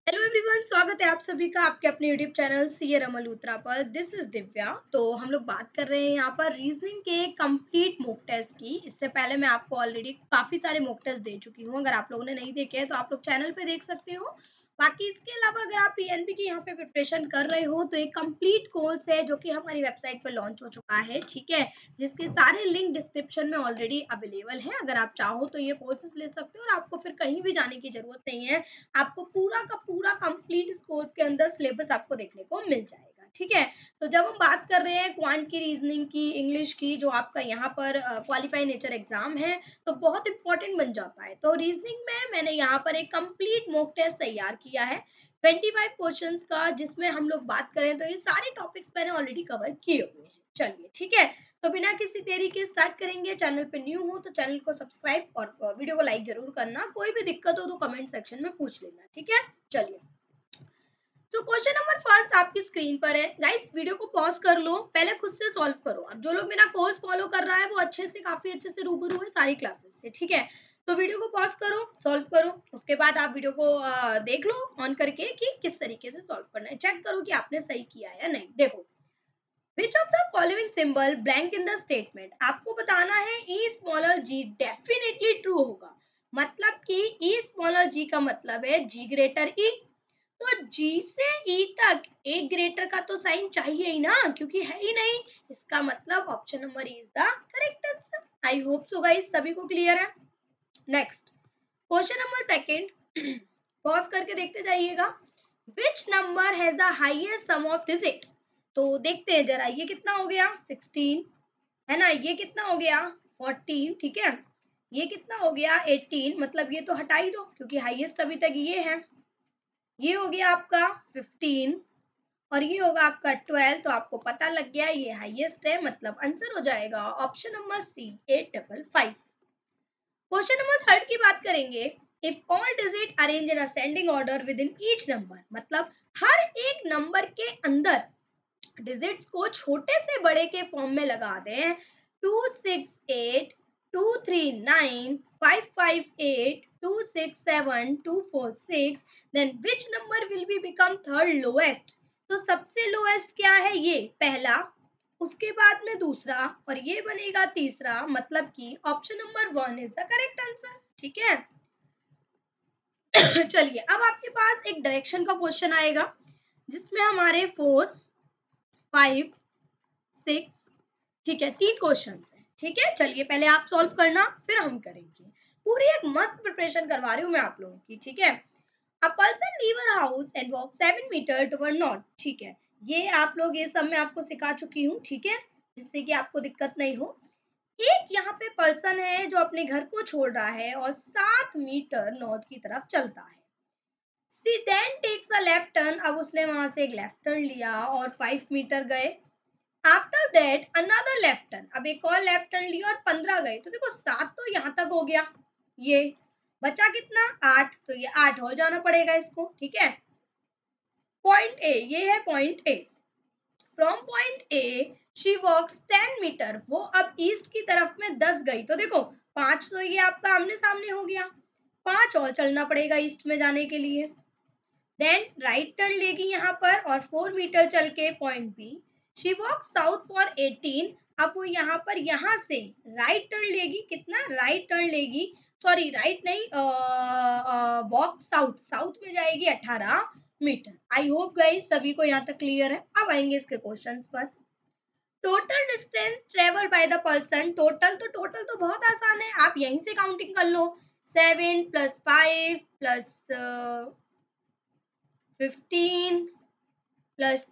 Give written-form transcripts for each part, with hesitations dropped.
Hello everyone, स्वागत है आप सभी का आपके अपने यूट्यूब चैनल सीए रमल लूथरा पर। This is Divya. तो हम लोग बात कर रहे हैं यहाँ पर रीजनिंग के कंप्लीट मॉक टेस्ट की। इससे पहले मैं आपको ऑलरेडी काफ़ी सारे मॉक टेस्ट दे चुकी हूँ। अगर आप लोगों ने नहीं देखे हैं तो आप लोग चैनल पे देख सकते हो। बाकी इसके अलावा अगर आप पीएनबी की यहाँ पे प्रिपरेशन कर रहे हो तो एक कंप्लीट कोर्स है जो कि हमारी वेबसाइट पर लॉन्च हो चुका है, ठीक है, जिसके सारे लिंक डिस्क्रिप्शन में ऑलरेडी अवेलेबल है। अगर आप चाहो तो ये कोर्सेज ले सकते हो और आपको फिर कहीं भी जाने की जरूरत नहीं है। आपको पूरा का पूरा कंप्लीट इस कोर्स के अंदर सिलेबस आपको देखने को मिल जाएगा, ठीक है। तो जब हम बात कर रहे हैं क्वांट की, रीजनिंग की, इंग्लिश की, जो आपका यहाँ पर क्वालिफाई नेचर एग्जाम है, तो बहुत इंपॉर्टेंट बन जाता है। तो रीजनिंग में मैंने यहाँ पर एक कंप्लीट मॉक टेस्ट तैयार किया है 25 क्वेश्चंस का, जिसमें हम लोग बात करें तो ये सारे टॉपिक्स मैंने ऑलरेडी कवर किए हुए हैं। चलिए, ठीक है। तो बिना किसी देरी के स्टार्ट करेंगे। चैनल पे न्यू हो तो चैनल को सब्सक्राइब और वीडियो को लाइक जरूर करना। कोई भी दिक्कत हो तो कमेंट सेक्शन में पूछ लेना, ठीक है। चलिए, तो क्वेश्चन नंबर फर्स्ट आपकी स्क्रीन पर है। गाइस, वीडियो को पॉज कर लो, पहले खुद से सॉल्व करो। अब जो लोग मेरा कोर्स फॉलो कर रहा है वो अच्छे से, काफी अच्छे से रूबरू है सारी क्लासेस से, ठीक है। तो वीडियो को पॉज करो, सॉल्व करो, उसके बाद आप वीडियो को देख लो ऑन करके कि किस तरीके से सॉल्व करना है। चेक करो कि आपने सही किया है या नहीं। देखो, Which of the following symbol blank in the statement? आपको बताना है E smaller g definitely true होगा। मतलब कि E smaller g का मतलब है G greater E। तो G से E तक A greater का तो साइन चाहिए ही ना, क्योंकि है ही नहीं। इसका मतलब option number E is the correct answer। I hope so guys, सभी को क्लियर है। Next question number second, pause करके देखते जाइएगा। Which number has the highest sum of digit? तो देखते हैं जरा, ये कितना हो गया 16 है ना, ये कितना हो गया 14, ठीक है, ये कितना हो गया 18। मतलब ये तो हटा ही दो क्योंकि हाईएस्ट अभी तक ये है। ये हो गया आपका 15 और ये होगा आपका 12। तो आपको पता लग गया ये हाईएस्ट है, मतलब आंसर हो जाएगा option number C 855। Question number third की बात करेंगे। If all digit arrange in ascending order within each number, मतलब हर एक नंबर के अंदर डिजिट्स को छोटे से बड़े के फॉर्म में लगा दें। 268 239 558 267 246, then which number will be become third lowest? तो सबसे लोएस्ट क्या है, ये पहला, उसके बाद में दूसरा और ये बनेगा तीसरा। मतलब कि option number 1 is the correct answer, ठीक है। चलिए, अब आपके पास एक डायरेक्शन का क्वेश्चन आएगा जिसमें हमारे 4 5 6, ठीक है, 3 क्वेश्चन है, ठीक है। चलिए, पहले आप सॉल्व करना फिर हम करेंगे। पूरी एक मस्त प्रिपरेशन करवा रही हूँ मैं आप लोगों की, ठीक है। A person leave a house and walk 7 metre toward north, ठीक है। ये आप लोग, ये सब मैं आपको सिखा चुकी हूँ, ठीक है, जिससे कि आपको दिक्कत नहीं हो। एक यहाँ पे पर्सन है जो अपने घर को छोड़ रहा है और 7 मीटर नॉर्थ की तरफ चलता है। C then takes a left turn, अब उसने वहां से एक लेफ्ट टर्न लिया और 5 मीटर गए। After that another left turn, अब एक और लेफ्ट टर्न लिया और 15 गए। तो देखो 7 तो यहाँ तक हो गया, ये बचा कितना 8, तो ये 8 हो जाना पड़ेगा इसको, ठीक है। पॉइंट ए, ये है point A. From point A she walks 10 metre, वो अब ईस्ट की तरफ में 10 गई। तो देखो 5 तो ये आपका आमने सामने हो गया, 5 और चलना पड़ेगा ईस्ट में जाने के लिए। देन राइट टर्न लेगी यहाँ पर और 4 मीटर चल के point B. She walk south for 18, अब वो यहाँ पर यहाँ से राइट टर्न लेगी, कितना राइट टर्न लेगी, सॉरी राइट नहीं, वॉक साउथ, साउथ में जाएगी 18 मीटर। आई होप गाइस सभी को यहाँ तक क्लियर है। अब आएंगे इसके क्वेश्चंस पर। Total distance travel by the person, total तो बहुत आसान है, आप यहीं से काउंटिंग कर लो। 7 + 5 + 15 + 10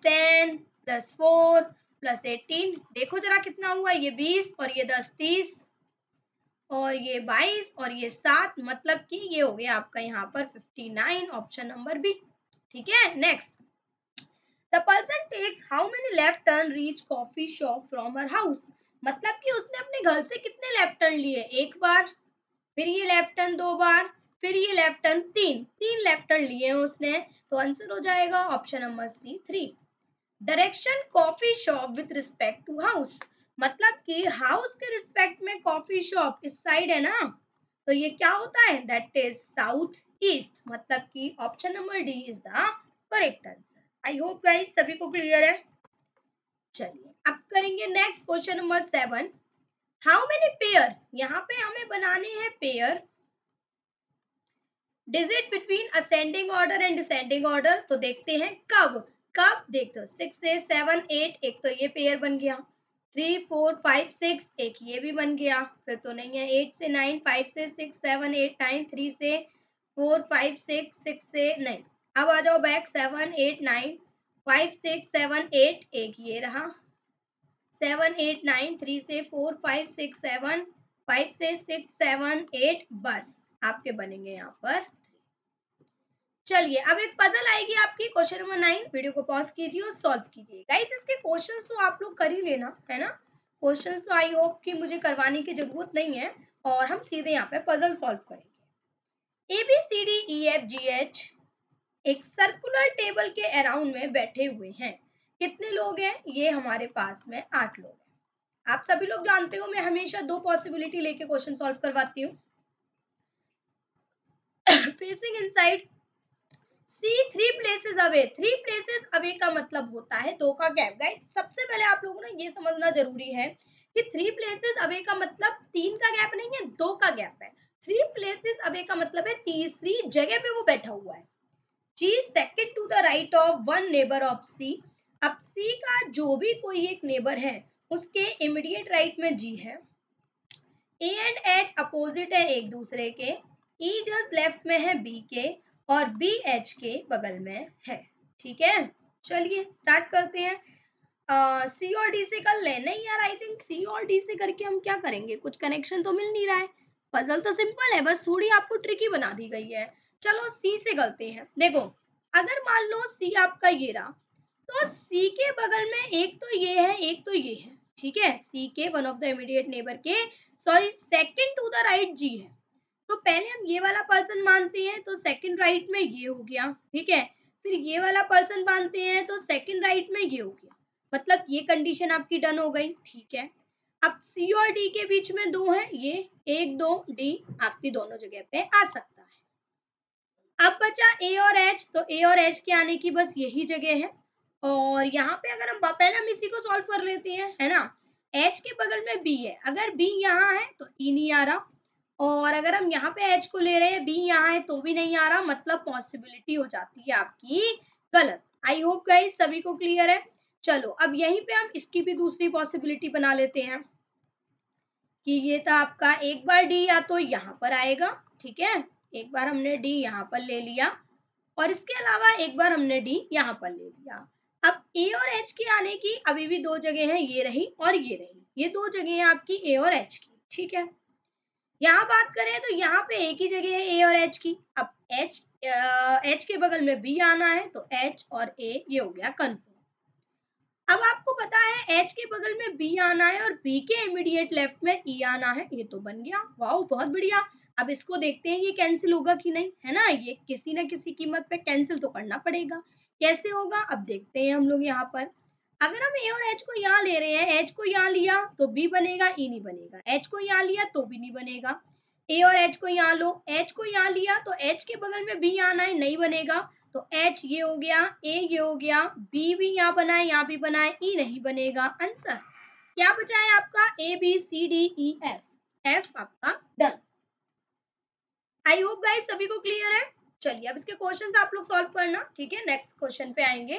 + 4 + 18, देखो जरा कितना हुआ, ये 20 और ये 10 30 और ये 22 और ये 7, मतलब कि ये हो गया आपका यहाँ पर 59, ऑप्शन नंबर बी, ठीक है। Next, the person takes how many left turn reach coffee shop from her house, मतलब कि उसने अपने घर से कितने लेफ्ट टर्न लिए, एक बार, फिर ये लेफ्ट टर्न 2 बार, फिर ये लेफ्ट टर्न 3 लेफ्ट टर्न लिए हैं उसने। तो आंसर हो जाएगा option number C 3। Direction coffee shop with respect to house, मतलब कि हाउस के रिस्पेक्ट में कॉफी शॉप इस साइड है ना, तो ये क्या होता है, दैट इज साउथ ईस्ट, मतलब कि option number D is the correct answer. I hope guys सभी को क्लियर है। चलिए अब करेंगे next question number 7। How many pair, यहाँ पे हमें बनाने हैं pair digit between ascending order and descending order. तो देखते हैं कब कब, देखते हो 6 से 7 8, एक तो ये पेयर बन गया, 3 4 5 6 एक ये भी बन गया, फिर तो नहीं है 8 से 9, 5 से 6 7 8 9, 3 से 4 5 6 6 से नहीं। अब आ जाओ बैक 7 8 9 5 6 7 8, एक ये रहा 7 8 9, 3 से 4 5 6 7, 5 से 6 7 8, बस आपके बनेंगे यहाँ पर। चलिए अब एक पजल आएगी आपकी, क्वेश्चन नंबर 9। वीडियो को पॉज कीजिए और सॉल्व कीजिए। गाइस इसके क्वेश्चंस तो आप लोग कर ही लेना है ना, क्वेश्चंस तो आई होप कि मुझे करवाने की जरूरत नहीं है, और हम सीधे यहाँ पे पजल सॉल्व करेंगे। A B C D E F G H एक सर्कुलर टेबल के अराउंड में बैठे हुए हैं। कितने लोग हैं, ये हमारे पास में 8 लोग हैं। आप सभी लोग जानते हो मैं हमेशा 2 पॉसिबिलिटी लेके क्वेश्चन सॉल्व करवाती हूँ। Facing inside C 3 places away, 3 places away का मतलब होता है 2 का गैप। गाइस सबसे पहले आप लोगों ने ये समझना जरूरी है कि 3 प्लेसेस अवे का मतलब 3 का गैप नहीं है, 2 का गैप है। 3 प्लेसेस अवे का मतलब है तीसरी जगह पे वो बैठा हुआ है। G second to the right of one neighbour of C, अब सी का जो भी कोई एक नेबर है उसके इमीडिएट राइट में जी है। ए एंड एच अपोजिट है एक दूसरे के, ई जस्ट लेफ्ट में है बी के, और बी एच के बगल में है। ठीक है चलिए स्टार्ट करते हैं। सी और डी से कर ले, नहीं यार आई थिंक सी और डी से करके हम क्या करेंगे, कुछ कनेक्शन तो मिल नहीं रहा है। पजल तो सिंपल है, बस थोड़ी आपको ट्रिकी बना दी गई है। चलो सी से करते हैं। देखो अगर मान लो सी आपका ये रहा, तो सी के बगल में एक तो ये है एक तो ये है। ठीक है सी के one of the immediate neighbour के, sorry second to the right G है, तो पहले हम ये वाला पर्सन मानते हैं तो सेकंड राइट में ये हो गया। ठीक है फिर ये वाला पर्सन मानते हैं तो सेकंड राइट में ये हो गया, मतलब ये कंडीशन आपकी डन हो गई। ठीक है अब सी और डी के बीच में 2 है, ये 1 2 डी आपकी दोनों जगह पे आ सकता है। अब बचा ए और एच, तो ए और एच के आने की बस यही जगह है, और यहाँ पे अगर हम पहले हम इसी को सॉल्व कर लेते हैं, है ना। एच के बगल में बी है, अगर बी यहाँ है तो ई नहीं आ रहा, और अगर हम यहाँ पे एच को ले रहे हैं बी यहाँ है तो भी नहीं आ रहा, मतलब पॉसिबिलिटी हो जाती है आपकी गलत। आई होप गाइस सभी को क्लियर है। चलो अब यहीं पे हम इसकी भी दूसरी पॉसिबिलिटी बना लेते हैं कि ये था आपका एक बार डी या तो यहाँ पर आएगा। ठीक है एक बार हमने डी यहाँ पर ले लिया, और इसके अलावा एक बार हमने डी यहाँ पर ले लिया। अब ए और एच की आने की अभी भी 2 जगह हैं, ये रही और ये रही, ये 2 जगह हैं आपकी ए और एच की। ठीक है यहाँ बात करें तो यहाँ पे एक ही जगह है ए और एच की। अब एच के बगल में बी आना है तो एच और ए ये हो गया कंफर्म। अब आपको पता है एच के बगल में बी आना है और बी के इमीडिएट लेफ्ट में ई आना है, ये तो बन गया। वाओ बहुत बढ़िया। अब इसको देखते हैं ये कैंसिल होगा कि नहीं, है ना, ये किसी ना किसी कीमत पे कैंसिल तो करना पड़ेगा। कैसे होगा अब देखते हैं हम लोग यहाँ पर। अगर हम ए और एच को यहाँ ले रहे हैं, एच को यहाँ लिया तो बी बनेगा, ई नहीं बनेगा, एच को यहाँ लिया तो भी नहीं बनेगा। ए और एच को यहाँ लो, एच को यहाँ लिया तो एच के बगल में बी आना है, नहीं बनेगा, तो एच ये हो गया, ए ये हो गया, बी भी यहाँ बनाए यहाँ भी बनाए, ई नहीं बनेगा। आंसर क्या बचा है आपका, A B C D E F, F आपका डन। आई होप गाइस सभी को क्लियर है। चलिए अब इसके क्वेश्चंस आप लोग सॉल्व करना। ठीक है नेक्स्ट क्वेश्चन पे आएंगे,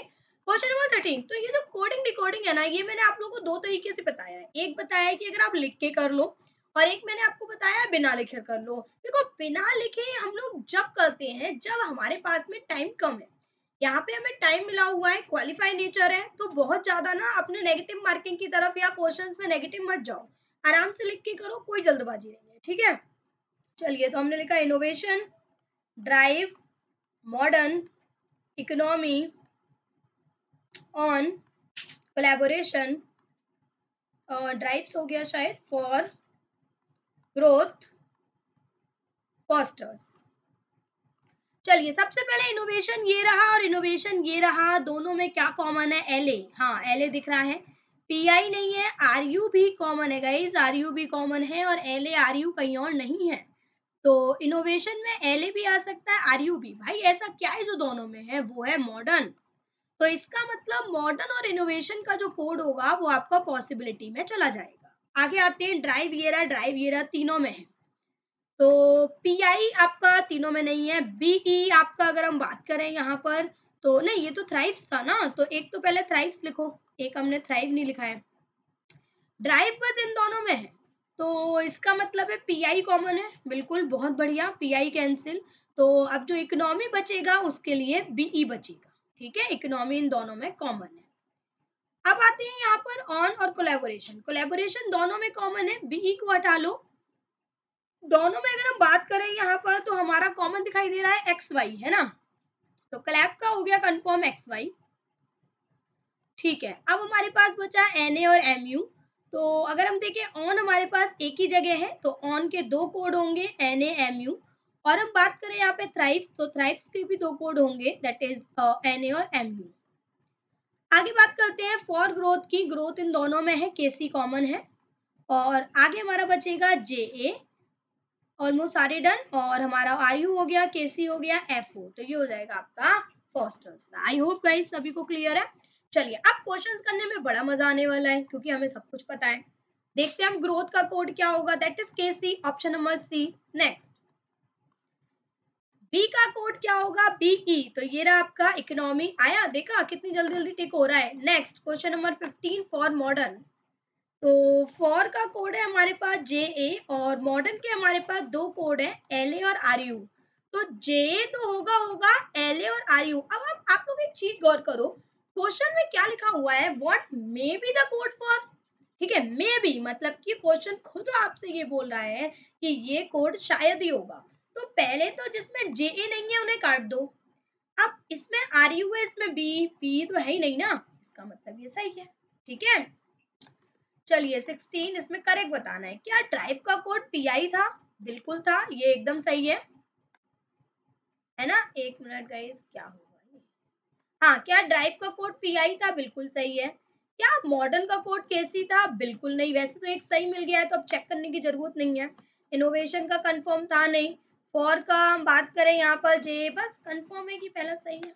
क्वेश्चन नंबर 13। तो ये जो कोडिंग डिकोडिंग है ना, ये मैंने आप लोगों को 2 तरीके से बताया है। एक बताया है कि अगर आप लिख के कर लो, और एक मैंने आपको बताया बिना लिखे कर लो। देखो बिना लिखे हम लोग जब करते हैं जब हमारे पास में टाइम कम है, यहाँ पे हमें टाइम मिला हुआ है, क्वालिफाई नेचर है, तो बहुत ज्यादा ना अपने नेगेटिव मार्किंग की तरफ या क्वेश्चंस में नेगेटिव मत जाओ, आराम से लिख के करो, कोई जल्दबाजी नहीं है। ठीक है चलिए तो हमने लिखा innovation drive modern economy on collaboration, drives हो गया शायद, फॉर ग्रोथ फॉस्टर्स। चलिए सबसे पहले इनोवेशन ये रहा और इनोवेशन ये रहा, दोनों में क्या कॉमन है, एल ए। हाँ एल ए दिख रहा है, पी आई नहीं है, आर यू भी कॉमन है गाइस, आर यू भी कॉमन है, और एल ए आर यू कहीं और नहीं है। तो इनोवेशन में एल भी आ सकता है, आर यू भी। भाई ऐसा क्या है जो दोनों में है, वो है मॉडर्न। तो इसका मतलब मॉडर्न और इनोवेशन का जो कोड होगा वो आपका पॉसिबिलिटी में चला जाएगा। आगे आते हैं, ड्राइव येरा तीनों में है। तो पीआई आपका तीनों में नहीं है। बीई आपका अगर हम बात करें यहाँ पर तो नहीं, ये तो थ्राइव्स था ना, तो एक तो पहले थ्राइव्स लिखो, एक हमने थ्राइव नहीं लिखा है। ड्राइव बस इन दोनों में है, तो इसका मतलब है पीआई कॉमन है, बिल्कुल बहुत बढ़िया, पीआई कैंसिल। तो अब जो इकोनॉमी बचेगा उसके लिए बीई बचेगा, ठीक है, इकोनॉमी इन दोनों में कॉमन है। अब आते हैं यहाँ पर ऑन और कोलैबोरेशन। कोलैबोरेशन दोनों में कॉमन है, बीई को हटा लो। दोनों में अगर हम बात करें यहाँ पर तो हमारा कॉमन दिखाई दे रहा है एक्स वाई, है ना, तो कोलैब का हो गया कंफर्म एक्स वाई, ठीक है। अब हमारे पास बचा एनए और एमयू। तो अगर हम देखें ऑन हमारे पास एक ही जगह है, तो ऑन के दो कोड होंगे, एनए एमयू। और हम बात करें यहाँ पे थ्राइव्स, तो थ्राइव्स के भी दो कोड होंगे, दैट इज एनए और एमयू। आगे बात करते हैं फॉर ग्रोथ की। ग्रोथ इन दोनों में है, केसी कॉमन है। और आगे हमारा बचेगा जे, ऑलमोस्ट सारे डन। और हमारा आयु हो गया, केसी हो गया, एफओ, तो ये हो जाएगा आपका फॉस्टर्स। आई होप गाइस सभी को क्लियर है। चलिए अब क्वेश्चंस करने में बड़ा मजा आने वाला है क्योंकि हमें सब कुछ पता है। देखते हैं हम ग्रोथ का कोड क्या होगा, that is KC, option number C. Next, B का कोड क्या होगा, बीई, तो ये रहा आपका इकोनॉमी। आया, देखा कितनी जल्दी जल्दी टिक हो रहा है। Next question number 15 for modern. तो फॉर का कोड है हमारे पास जे ए, और मॉडर्न के हमारे पास दो कोड है, एल ए और आर यू। तो जे तो होगा होगा एल ए और आर यू। अब आप लोग एक चीज गौर करो, क्वेश्चन में क्या लिखा हुआ है, what may be the code for, ठीक है, मे बी मतलब कि क्वेश्चन खुद आपसे ये बोल रहा है कि ये कोड शायद ही होगा। तो पहले तो जिसमें जे ए नहीं है उन्हें काट दो। अब इसमें आर यू है, इसमें बी, पी तो है ही नहीं ना, इसका मतलब ये सही है, ठीक है। चलिए 16, इसमें करेक्ट बताना है। क्या ड्राइव का कोड पीआई था, बिल्कुल था, ये एकदम सही है ना। एक मिनट गाइस, क्या होगा ये, हाँ, क्या ड्राइव का कोड पीआई था, बिल्कुल सही है। क्या मॉडर्न का कोड केसी था, बिल्कुल नहीं। वैसे तो एक सही मिल गया है तो अब चेक करने की जरूरत नहीं है। इनोवेशन का कंफर्म था नहीं। फॉर का हम बात करें यहाँ पर जे, बस कंफर्म है कि पहला सही है।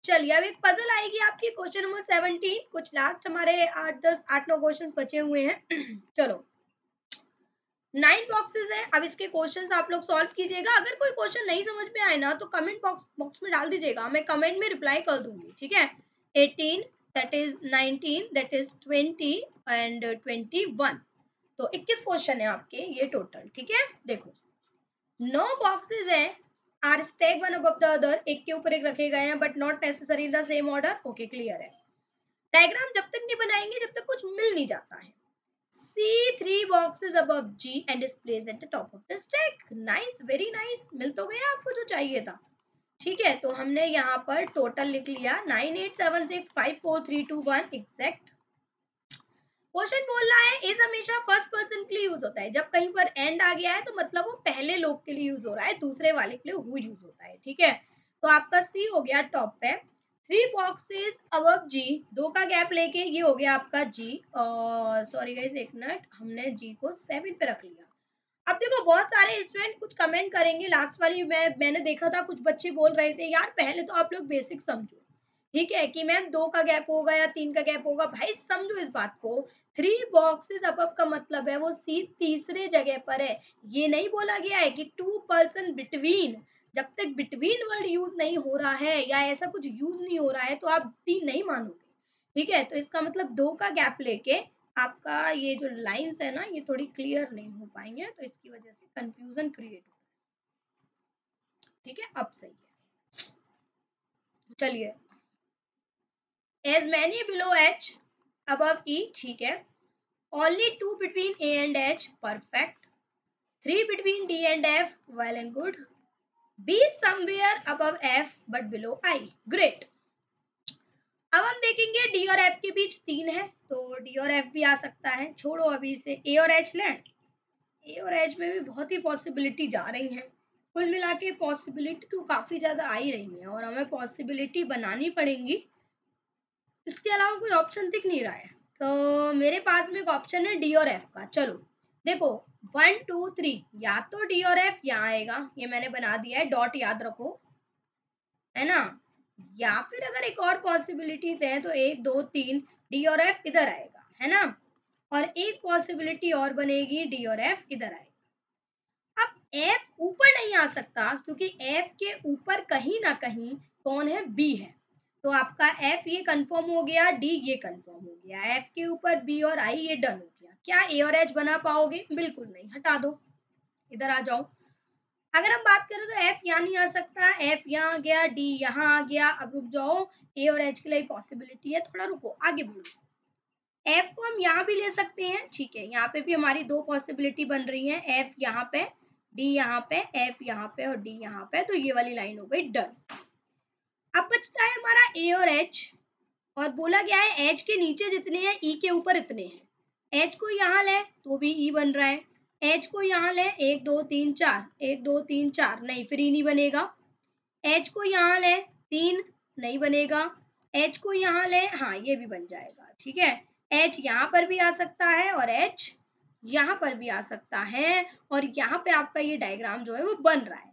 चलिए अब एक पजल आएगी आपकी, क्वेश्चन नंबर 17। कुछ लास्ट हमारे 8-9 क्वेश्चन बचे हुए हैं। चलो 9 बॉक्सेस है, अब इसके क्वेश्चंस आप लोग सॉल्व कीजिएगा। अगर कोई क्वेश्चन नहीं समझ में आए ना तो कमेंट बॉक्स में डाल दीजिएगा, मैं कमेंट में रिप्लाई कर दूंगी, ठीक है। 18, that is 19, that is 20 and 21, तो 21 क्वेश्चन है आपके ये टोटल, ठीक है। देखो 9 बॉक्सेस हैं, are stack one above the other, एक के ऊपर एक रखे गए हैं, but not necessary in the same order. Okay, clear है। डायग्राम जब तक नहीं बनाएंगे जब तक कुछ मिल नहीं जाता है। See 3 boxes above G and is placed at the top of the stack. Nice, very nice. मिल तो गया आपको जो चाहिए था, ठीक है। तो हमने यहाँ पर टोटल लिख लिया 98765431 एग्जैक्ट। क्वेश्चन बोल रहा है इज हमेशा फर्स्ट पर्सन के लिए यूज होता है। जब कहीं पर एंड आ गया है तो मतलब वो पहले लोग के लिए यूज हो रहा है, दूसरे वाले के लिए हु यूज होता है, ठीक है। तो आपका सी हो गया टॉप पे। 3 बॉक्सेस अबव जी, 2 का गैप लेके ये हो गया आपका जी। सॉरी गाइस, एक मिनट, हमने जी को 7 पे रख लिया। अब देखो बहुत सारे स्टूडेंट कुछ कमेंट करेंगे, लास्ट वाली मैंने देखा था कुछ बच्चे बोल रहे थे यार पहले तो आप लोग बेसिक समझो, ठीक है, कि मैम 2 का गैप होगा या 3 का गैप होगा। भाई समझो इस बात को, 3 बॉक्सेस अबव का मतलब है वो सी तीसरे जगह पर है। ये नहीं बोला गया है कि 2 पर्सन बिटवीन। जब तक बिटवीन वर्ड यूज नहीं हो रहा है या ऐसा कुछ यूज नहीं हो रहा है तो आप 3 नहीं मानोगे, ठीक है। तो इसका मतलब 2 का गैप लेके आपका ये जो लाइंस है ना ये थोड़ी क्लियर नहीं हो पाएंगे, तो इसकी वजह से कंफ्यूजन क्रिएट हो, ठीक है। अब सही है। चलिए as many below H above E, ठीक है। Only 2 between A and H, perfect. 3 between D and F, well and good. B somewhere above F but below I, great. अब हम देखेंगे डी और एफ के बीच 3 है, तो डी और एफ भी आ सकता है, छोड़ो अभी से ए और एच लें। ए और एच में भी बहुत ही पॉसिबिलिटी जा रही है, कुल मिला के पॉसिबिलिटी तो काफी ज्यादा आ ही रही है और हमें पॉसिबिलिटी बनानी पड़ेंगी। इसके अलावा कोई ऑप्शन दिख नहीं रहा है, तो मेरे पास में एक ऑप्शन है डी और एफ का। चलो देखो 1 2 3 या तो डी और एफ यहाँ आएगा, ये मैंने बना दिया है, डॉट याद रखो, है ना। या फिर अगर एक और पॉसिबिलिटीज है तो 1 2 3 डी और एफ इधर आएगा, है ना। और एक पॉसिबिलिटी और बनेगी, डी और एफ इधर आएगा। अब एफ ऊपर नहीं आ सकता क्योंकि एफ के ऊपर कहीं ना कहीं कौन है, बी है। तो आपका एफ ये कंफर्म हो गया, डी ये कंफर्म हो गया, एफ के ऊपर बी और आई ये डन हो गया। क्या ए और एच बना पाओगे? बिल्कुल नहीं, हटा दो, इधर आ जाओ। अगर हम बात करें तो एफ यहाँ नहीं आ सकता, एफ यहाँ आ गया, डी यहाँ आ गया। अब रुक जाओ, ए और एच के लिए पॉसिबिलिटी है, थोड़ा रुको, आगे बढ़ो। एफ को हम यहाँ भी ले सकते हैं, ठीक है, यहाँ पे भी हमारी दो पॉसिबिलिटी बन रही है, एफ यहाँ पे, डी यहाँ पे, एफ यहाँ पे और डी यहाँ पे। तो ये वाली लाइन हो गई डन। अब बचता है हमारा ए और एच, और बोला गया है एच के नीचे जितने हैं ई के ऊपर इतने हैं। एच को यहाँ ले तो भी ई बन रहा है, एच को यहाँ ले 1 2 3 4, 1 2 3 4, नहीं फिर ई नहीं बनेगा। एच को यहाँ ले 3, नहीं बनेगा। एच को यहाँ ले, हाँ ये भी बन जाएगा, ठीक है। एच यहाँ पर भी आ सकता है और एच यहाँ पर भी आ सकता है, और यहाँ पे आपका ये डायग्राम जो है वो बन रहा है।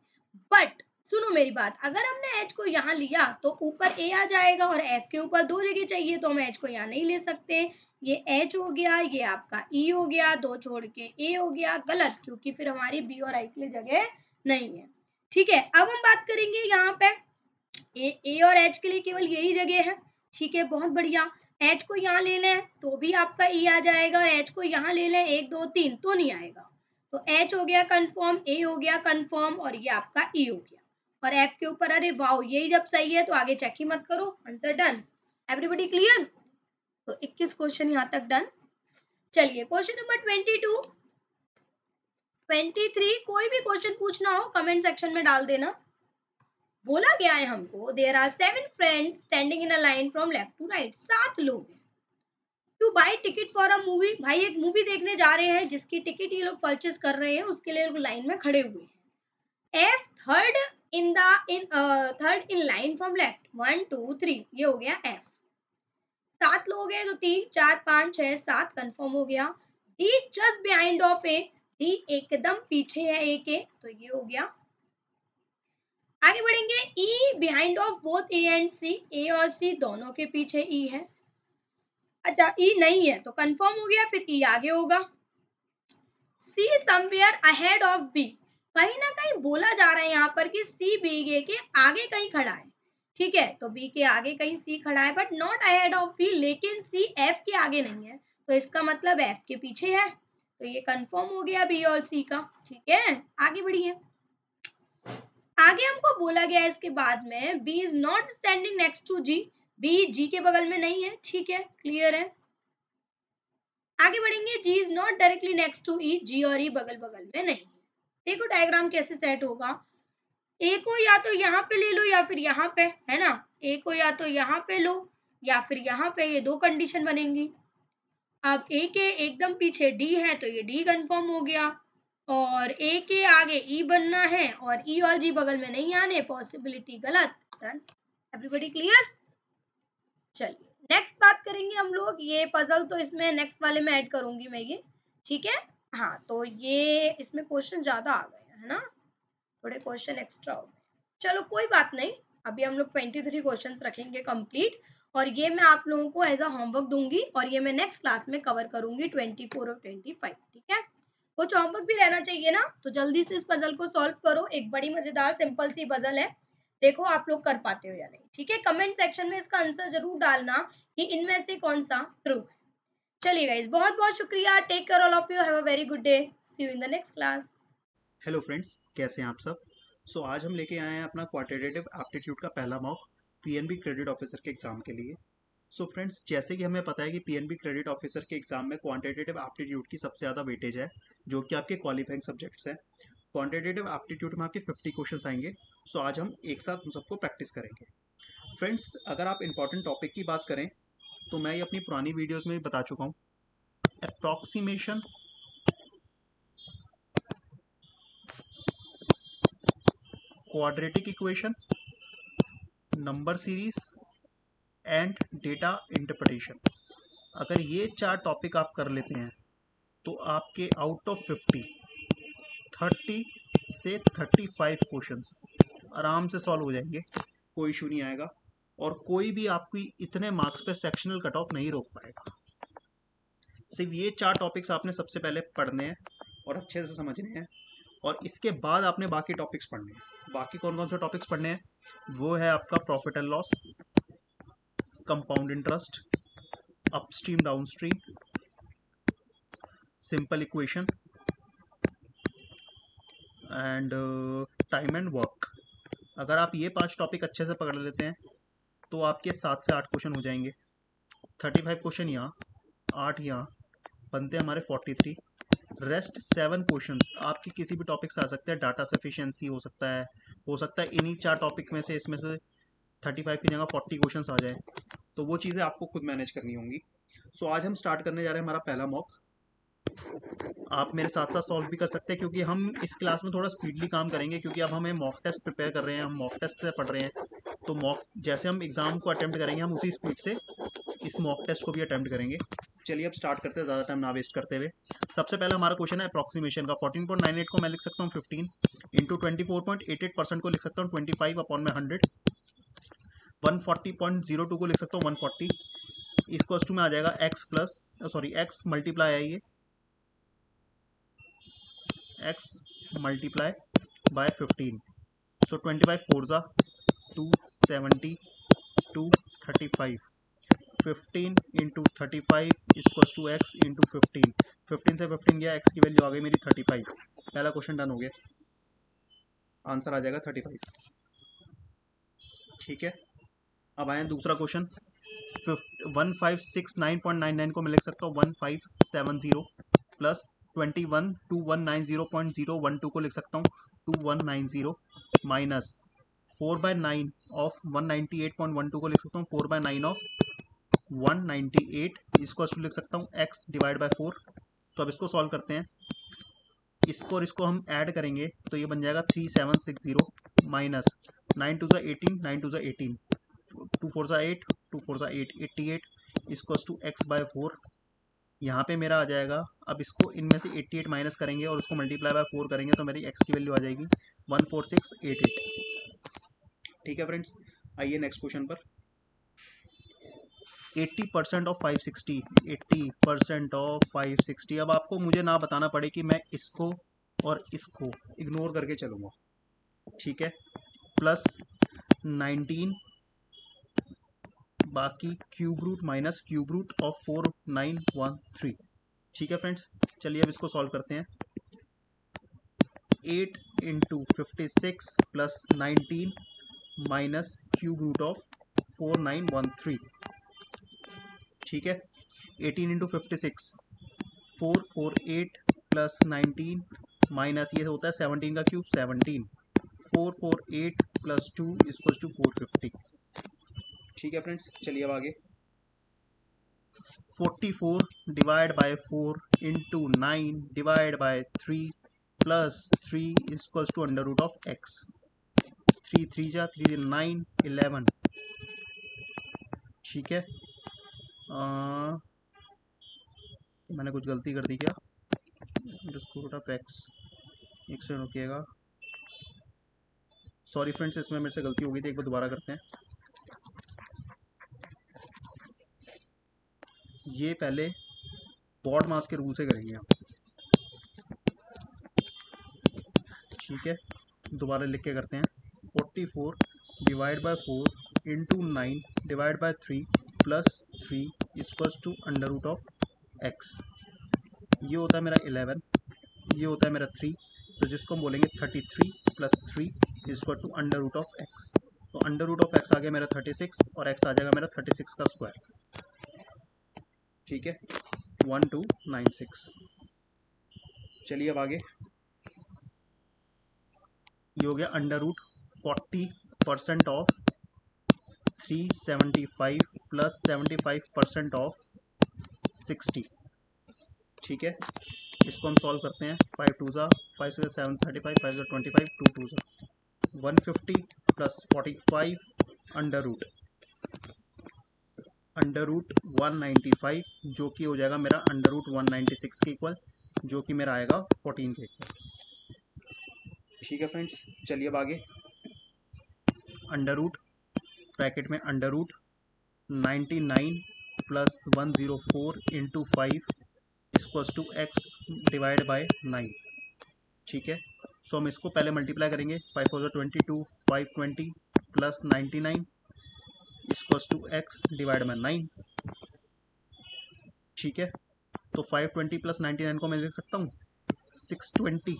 बट सुनो मेरी बात, अगर हमने एच को यहाँ लिया तो ऊपर ए आ जाएगा, और एफ के ऊपर दो जगह चाहिए तो हम एच को यहाँ नहीं ले सकते। ये एच हो गया, ये आपका ई हो गया, दो छोड़ के ए हो गया, गलत, क्योंकि फिर हमारी बी और आई के लिए जगह नहीं है, ठीक है। अब हम बात करेंगे यहाँ पे ए और एच के लिए केवल यही जगह है, ठीक है, बहुत बढ़िया। एच को यहाँ ले लें तो भी आपका ई आ जाएगा, और एच को यहाँ ले लें 1 2 3 तो नहीं आएगा। तो एच हो गया कंफर्म, ए हो गया कंफर्म, और ये आपका ई हो गया। और एफ के ऊपर, अरे वाओ, यही जब सही है तो आगे चेक ही मत करो, आंसर डन। Everybody clear? तो 21 क्वेश्चन यहाँ तक डन। चलिए क्वेश्चन नंबर 22 23, कोई भी क्वेश्चन पूछना हो कमेंट सेक्शन में डाल देना। बोला गया है हमको, there are 7 friends standing in a line from left to right, 7 लोग हैं। To buy ticket for a movie, भाई एक मूवी देखने जा रहे हैं जिसकी टिकट ये लोग परचेज कर रहे हैं, उसके लिए लोग लाइन में खड़े हुए हैं। F third in line from left, 1 2 3, ये हो गया एफ। 7 लोग हैं तो 3 4 5 6 7 कंफर्म हो गया। D just behind of A, D एकदम पीछे है ए के, तो ये हो गया। आगे बढ़ेंगे, E behind of both A and C, A और सी दोनों के पीछे ई है। अच्छा ई नहीं है तो कंफर्म हो गया, फिर ई आगे होगा। C somewhere ahead of B, कहीं ना कहीं बोला जा रहा है यहाँ पर कि सी बी के आगे कहीं खड़ा है, ठीक है। तो बी के आगे कहीं सी खड़ा है, but not ahead of B, लेकिन सी एफ के आगे नहीं है, तो इसका मतलब एफ के पीछे है। तो ये कंफर्म हो गया बी और सी का, ठीक है। आगे बढ़िए, आगे हमको बोला गया है इसके बाद में, B is not standing next to G, B G के बगल में नहीं है, ठीक है, क्लियर है। आगे बढ़ेंगे, G is not directly next to E, G और ई बगल बगल में नहीं। देखो डायग्राम कैसे सेट होगा, ए को या तो यहाँ पे ले लो या फिर यहाँ पे, है ना। ए को या तो यहाँ पे लो या फिर यहाँ पे, ये दो कंडीशन बनेंगी। अब ए के एकदम पीछे डी है तो ये डी कंफर्म हो गया, और ए के आगे ई बनना है और ई और जी बगल में नहीं आने, पॉसिबिलिटी गलत, डन। Everybody clear? चलिए नेक्स्ट बात करेंगे हम लोग, ये पजल तो इसमें नेक्स्ट वाले में ऐड करूंगी मैं ये, ठीक है। हाँ तो ये इसमें क्वेश्चन ज्यादा आ गए है ना, थोड़े क्वेश्चन एक्स्ट्रा हो गए, चलो कोई बात नहीं। अभी हम लोग 23 क्वेश्चंस रखेंगे कंप्लीट, और ये मैं आप लोगों को एज अ होमवर्क दूंगी, और ये मैं नेक्स्ट क्लास में कवर करूंगी 24 और 25, ठीक है। कुछ होमवर्क भी रहना चाहिए ना, तो जल्दी से इस पजल को सॉल्व करो, एक बड़ी मजेदार सिंपल सी पजल है, देखो आप लोग कर पाते हो या नहीं, ठीक है। कमेंट सेक्शन में इसका आंसर जरूर डालना कि इनमें से कौन सा ट्रू है। चलिए गाइस, बहुत बहुत शुक्रिया, take care all of you, have a very good day, see you in the next class. Hello friends, कैसे हैं आप सब। आज हम लेके आए हैं अपना क्वांटिटेटिव एप्टीट्यूड का पहला मॉक पीएनबी क्रेडिट ऑफिसर के एग्जाम के लिए। फ्रेंड्स, जैसे कि हमें पता है कि पीएनबी क्रेडिट ऑफिसर के एग्जाम में क्वांटिटेटिव एप्टीट्यूड की सबसे ज़्यादा वेटेज है, जो कि आपके क्वालिफाइंग सब्जेक्ट्स हैं। क्वांटिटेटिव एप्टीट्यूड में आपके 50 क्वेश्चन आएंगे। आज हम एक साथ उन सबको प्रैक्टिस करेंगे। फ्रेंड्स, अगर आप इंपॉर्टेंट टॉपिक की बात करें तो मैं ये अपनी पुरानी वीडियोज़ में भी बता चुका हूँ। Approximation, quadratic equation, number series and data interpretation, अगर ये 4 टॉपिक आप कर लेते हैं तो आपके आउट ऑफ 50 30 से 35 क्वेश्चंस आराम से सॉल्व हो जाएंगे, कोई इशू नहीं आएगा, और कोई भी आपकी इतने मार्क्स पे सेक्शनल कट ऑफ नहीं रोक पाएगा। सिर्फ ये 4 टॉपिक्स आपने सबसे पहले पढ़ने हैं और अच्छे से समझने हैं, और इसके बाद आपने बाकी टॉपिक्स पढ़ने हैं। बाकी कौन कौन से टॉपिक्स पढ़ने हैं? वो है आपका profit and loss, compound interest, upstream downstream, simple equation and time and work. अगर आप ये 5 टॉपिक अच्छे से पकड़ लेते हैं तो आपके 7 से 8 क्वेश्चन हो जाएंगे। 35 क्वेश्चन यहाँ, 8 यहाँ, बनते हैं हमारे 43। रेस्ट 7 क्वेश्चंस आपके किसी भी टॉपिक से आ सकते हैं। डाटा सफिशिएंसी हो सकता है इन्हीं 4 टॉपिक में से इसमें से 35 की जगह 40 क्वेश्चंस आ जाए, तो वो चीज़ें आपको खुद मैनेज करनी होंगी। सो आज हम स्टार्ट करने जा रहे हैं हमारा पहला मॉक। आप मेरे साथ साथ सॉल्व भी कर सकते हैं, क्योंकि हम इस क्लास में थोड़ा स्पीडली काम करेंगे, क्योंकि अब हमें मॉक टेस्ट प्रिपेयर कर रहे हैं, हम मॉक टेस्ट से पढ़ रहे हैं। तो मॉक जैसे हम एग्ज़ाम को अटेम्प्ट करेंगे, हम उसी स्पीड से इस मॉक टेस्ट को भी अटेम्प्ट करेंगे। चलिए अब स्टार्ट करते हैं ज़्यादा टाइम ना वेस्ट करते हुए। सबसे पहला हमारा क्वेश्चन है अप्रॉक्सीमेशन का। 14.98 को मैं लिख सकता हूँ 15 इंटू 24.88% को लिख सकता हूँ 25 अपॉन में 100। 140.02 को लिख सकता हूँ 140। इक्वल्स टू में आ जाएगा एक्स मल्टीप्लाई है ये x multiply by 15। So 25 four ज़ा 270 235। 15 into 35 equals to X into 15। 15 से 15 गया, एक्स की वैल्यू आ गई मेरी 35। पहला क्वेश्चन डन हो गया, आंसर आ जाएगा 35। ठीक है, अब आए दूसरा क्वेश्चन। 1569.99 को मैं लिख सकता हूँ 1570 प्लस 21 को लिख सकता हूँ 2190 माइनस 4/9 ऑफ 198.12 को लिख सकता हूँ 4/9 ऑफ 198 इसको लिख सकता हूँ x डिवाइड बाय 4। तो अब इसको सॉल्व करते हैं, इसको और इसको हम ऐड करेंगे तो ये बन जाएगा 3760 माइनस 9 टू ज़ा 18 9 टू ज़ा 18 2 4 ज़ा 8 2 4 ज़ा 8 88 इसको टू x बाय 4। यहाँ पे मेरा आ जाएगा, अब इसको इनमें से 88 माइनस करेंगे और उसको मल्टीप्लाई बाय 4 करेंगे तो मेरी x की वैल्यू आ जाएगी 14688। ठीक है फ्रेंड्स, आइए नेक्स्ट क्वेश्चन पर। 80% ऑफ 560, 80% ऑफ 560। अब आपको मुझे ना बताना पड़े कि मैं इसको और इसको इग्नोर करके चलूँगा, ठीक है। प्लस 19 बाकी cube root minus cube root of 4913। ठीक है फ्रेंड्स, चलिए अब इसको सॉल्व करते हैं। 8 into 56 plus 19 minus cube root of 4913। ठीक है, 18 इंटू 56 448 प्लस 19 माइनस ये होता है 17 का क्यूब 17 448 प्लस 2 इक्वल्स टू 450। ठीक है फ्रेंड्स, चलिए अब आगे। 44 divide by 4 into 9 divide by 3 plus 3 equals to under root of X. 3 3 जा 3 9 11। ठीक है, मैंने कुछ गलती कर दी क्या? स्क्वायर रूट ऑफ एक्स, एक से रुकिएगा, सॉरी फ्रेंड्स, इसमें मेरे से गलती हो गई थी, एक बार दोबारा करते हैं। ये पहले बॉड मास के रूल से करेंगे आप, ठीक है। दोबारा लिख के करते हैं। 44 divide by 4 into 9 divide by 3 plus 3 equals to under root of X. ये होता है मेरा 11, ये होता है मेरा 3, तो जिसको हम बोलेंगे 33 plus 3 equal to under root of X. तो अंडर रूट ऑफ एक्स आ गया मेरा 36 और एक्स आ जाएगा मेरा 36 का स्क्वायर। ठीक है, 1296। चलिए अब आगे। ये हो गया under root 40% of 375 plus 75% of 60। ठीक है, इसको हम सॉल्व करते हैं। 5 टू ज़ा 5 से 7 35 5 से 25 2 टू ज़ा 150 प्लस 45 अंडर रूट 195 जो कि हो जाएगा मेरा अंडर रूट 196 के इक्वल, जो कि मेरा आएगा 14 के इक्वल। ठीक है फ्रेंड्स, चलिए अब आगे। अंडर रूट, ब्रैकेट में under root 99 plus 104 into 5 equals to X divide by 9। ठीक है, सो हम इसको पहले मल्टीप्लाई करेंगे। 5 4 22, 520 plus 99 equals to X divide by 9। ठीक है, तो 520 प्लस 99 को मैं लिख सकता हूँ 620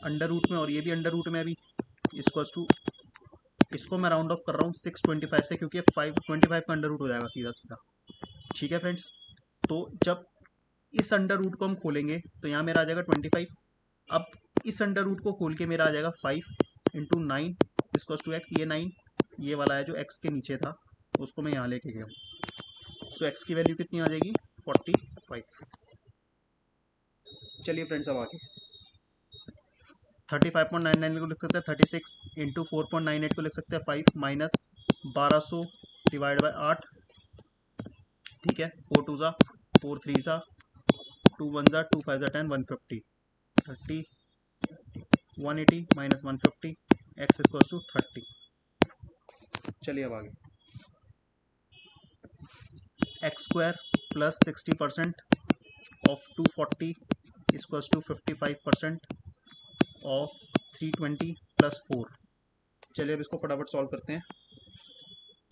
अंडर रूट में, और ये भी अंडर रूट में अभी इक्वल्स टू, इसको मैं राउंड ऑफ कर रहा हूँ 625 से, क्योंकि 525 का अंडर रूट हो जाएगा सीधा सीधा। ठीक है फ्रेंड्स, तो जब इस अंडर रूट को हम खोलेंगे तो यहाँ मेरा आ जाएगा 25। अब इस अंडर रूट को खोल के मेरा आ जाएगा 5 इंटू 9 इक्वल्स टू एक्स। ये 9 ये वाला है जो एक्स के नीचे था, उसको मैं यहाँ लेके गया हूँ। सो एक्स की वैल्यू कितनी आ जाएगी 45। चलिए फ्रेंड्स अब आगे 35.99 को लिख सकते हैं 36 इंटू 4.98 को लिख सकते हैं 5 माइनस 1200 डिवाइड बाय 8। ठीक है, 4 2 ज़ा 4 3 ज़ा 2 1 ज़ा 2 5 ज़ा 10 150 30 180 माइनस 150 एक्स इक्वल टू 30। चलिए अब आगे X square plus 60% of 240 equals to 55% of 320 plus 4। चलिए अब इसको फटाफट सॉल्व करते हैं।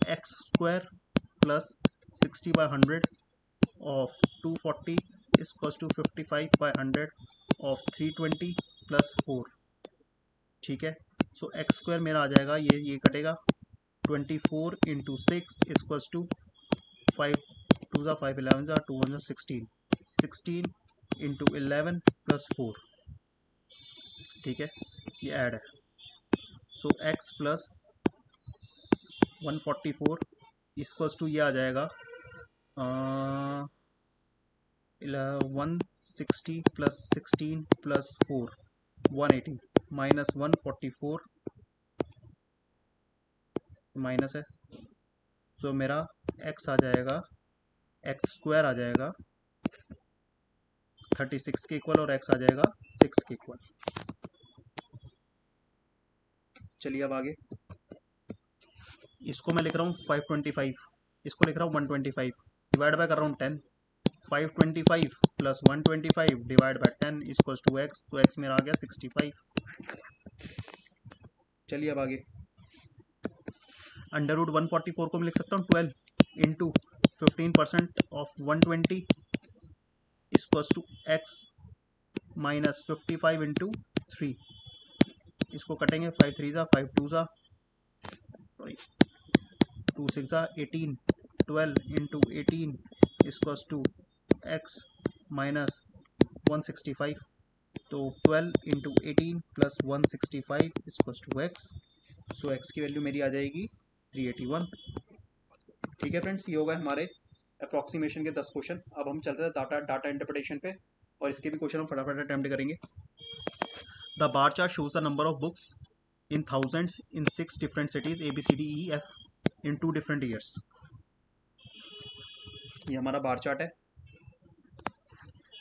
X square plus 60 by 100 of 240 equals to 55 by 100 of 320 plus 4। ठीक है, सो एक्स स्क्वायर मेरा आ जाएगा, ये कटेगा 24 इंटू 6 इक्वल्स टू 5 2 ज़ा 5 11 ज़ा 2 1 ज़ा 16 इंटू 11 प्लस 4। ठीक है, ये ऐड है। So x plus 144 equals to ये आ जाएगा 160 प्लस 16 प्लस 4 180 माइनस 144 माइनस है। सो मेरा एक्स आ जाएगा, एक्स स्क्वायर आ जाएगा 36 के इक्वल और एक्स आ जाएगा 6 के इक्वल। चलिए अब आगे इसको मैं लिख रहा हूँ 525, इसको लिख रहा हूँ 125, डिवाइड बाय कर रहा हूँ 10। 525 plus 125 divide by 10 equals to X, तो एक्स मेरा आ गया 65। चलिए अब आगे अंडर रूट 144 को मैं लिख सकता हूँ 12 into 15% of 120 equals to X minus 55 into 3। इसको कटेंगे 5 3 ज़ा 5 2 ज़ा सॉरी 2 6 ज़ा 18 12 into 18 equals to X minus 165। तो 12 into 18 plus 165 equals to X. So X की वैल्यू मेरी आ जाएगी 381। ठीक है फ्रेंड्स, ये होगा हमारे अप्रॉक्सीमेशन के 10 क्वेश्चन। अब हम चलते हैं डाटा इंटरप्रिटेशन पे, और इसके भी क्वेश्चन हम फटाफट अटेम्प्ट करेंगे। The bar chart shows the number of books in thousands in 6 different cities A B C D E F in 2 different years। ये हमारा बार चार्ट है।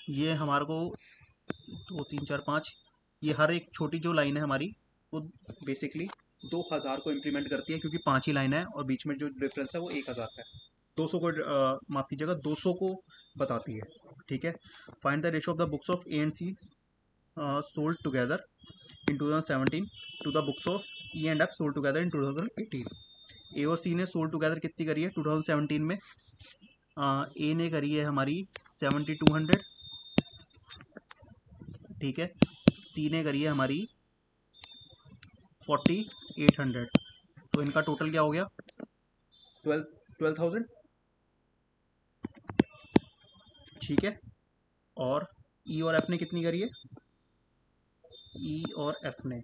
ये हमारे को 2 3 4 5, ये हर एक छोटी जो लाइन है हमारी वो बेसिकली 2000 को इम्प्लीमेंट करती है, क्योंकि 5 ही लाइन है और बीच में जो डिफरेंस है वो 1000 का है। 200 को माफ कीजिएगा 200 को बताती है। ठीक है, find the ratio of the books of A and C sold together in 2017 to the books of E and F sold together in 2018। ए और सी ने सोल्ड टुगेदर कितनी करी है 2017 में? ए ने करी है हमारी 7200। ठीक है, सी ने करी है हमारी 4800। तो इनका टोटल क्या हो गया 12,000। ठीक है, और ई और एफ ने कितनी करी है? ई और एफ ने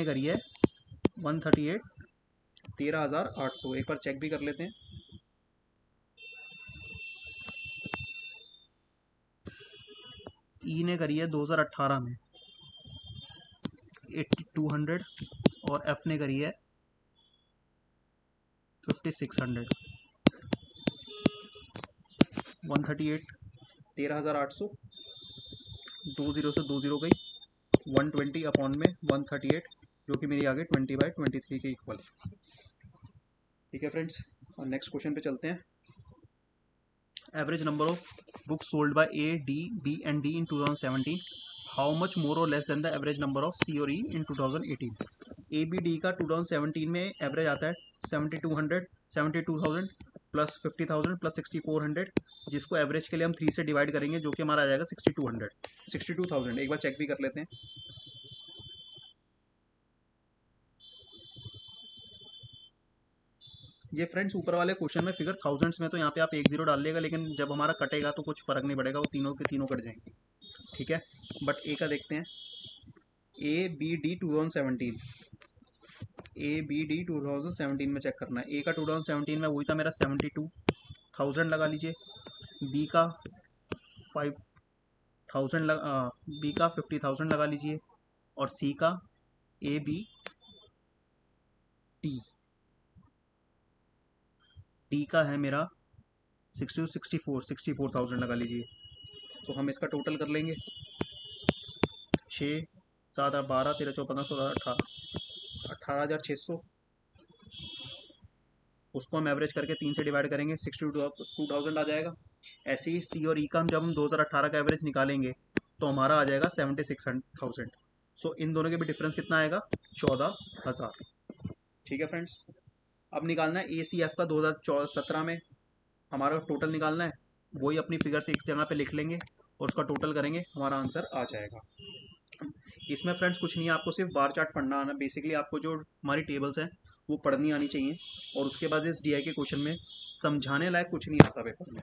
करी है 138 13,800। एक बार चेक भी कर लेते हैं। ई ने करी है 2018 में 8200 और एफ ने करी है 5600। 138 13,800, 2 0 से 2 0 गई, 120 अपॉन में 138, जो कि मेरी आ गई 20/23 के इक्वल। ठीक है फ्रेंड्स, और नेक्स्ट क्वेश्चन पे चलते हैं। Average number of books sold by A, D, B and D in 2017, how much more और less than the average number of C और E in 2018। A B D का 2017 में एवरेज आता है 7200, 72,000 प्लस 50,000 प्लस 6400, जिसको एवरेज के लिए हम 3 से डिवाइड करेंगे, जो कि हमारा आ जाएगा 6200, 62,000। एक बार चेक भी कर लेते हैं। ये फ्रेंड्स ऊपर वाले क्वेश्चन में फिगर थाउजेंड्स में, तो यहाँ पे आप 1 0 डाल लेगा, लेकिन जब हमारा कटेगा तो कुछ फर्क नहीं पड़ेगा, वो तीनों के तीनों कट जाएंगे। ठीक है, बट ए का देखते हैं। A B D 2017, A B D 2017 में चेक करना है। ए का 2017 में वही था मेरा 72,000 लगा लीजिए, बी का 5,000 बी का 50,000 लगा लीजिए, और सी का ए बी टी डी का है मेरा 64,000 लगा लीजिए। तो हम इसका टोटल कर लेंगे, 6 7 8 12 13 14 15 16 18, 18,600। उसको हम एवरेज करके 3 से डिवाइड करेंगे, 62,000 आ जाएगा। ऐसे ही सी और ई का हम जब हम 2018 का एवरेज निकालेंगे तो हमारा आ जाएगा 76,000। सो इन दोनों के भी डिफरेंस कितना आएगा, 14,000। ठीक है फ्रेंड्स, अब निकालना है ए सी एफ का 2017 में हमारा टोटल निकालना है। वही अपनी फिगर से एक जगह पे लिख लेंगे और उसका टोटल करेंगे, हमारा आंसर आ जाएगा। इसमें फ्रेंड्स कुछ नहीं है, आपको सिर्फ बार चार्ट पढ़ना आना। बेसिकली आपको जो हमारी टेबल्स हैं वो पढ़नी आनी चाहिए, और उसके बाद इस डीआई के क्वेश्चन में समझाने लायक कुछ नहीं आता पेपर में।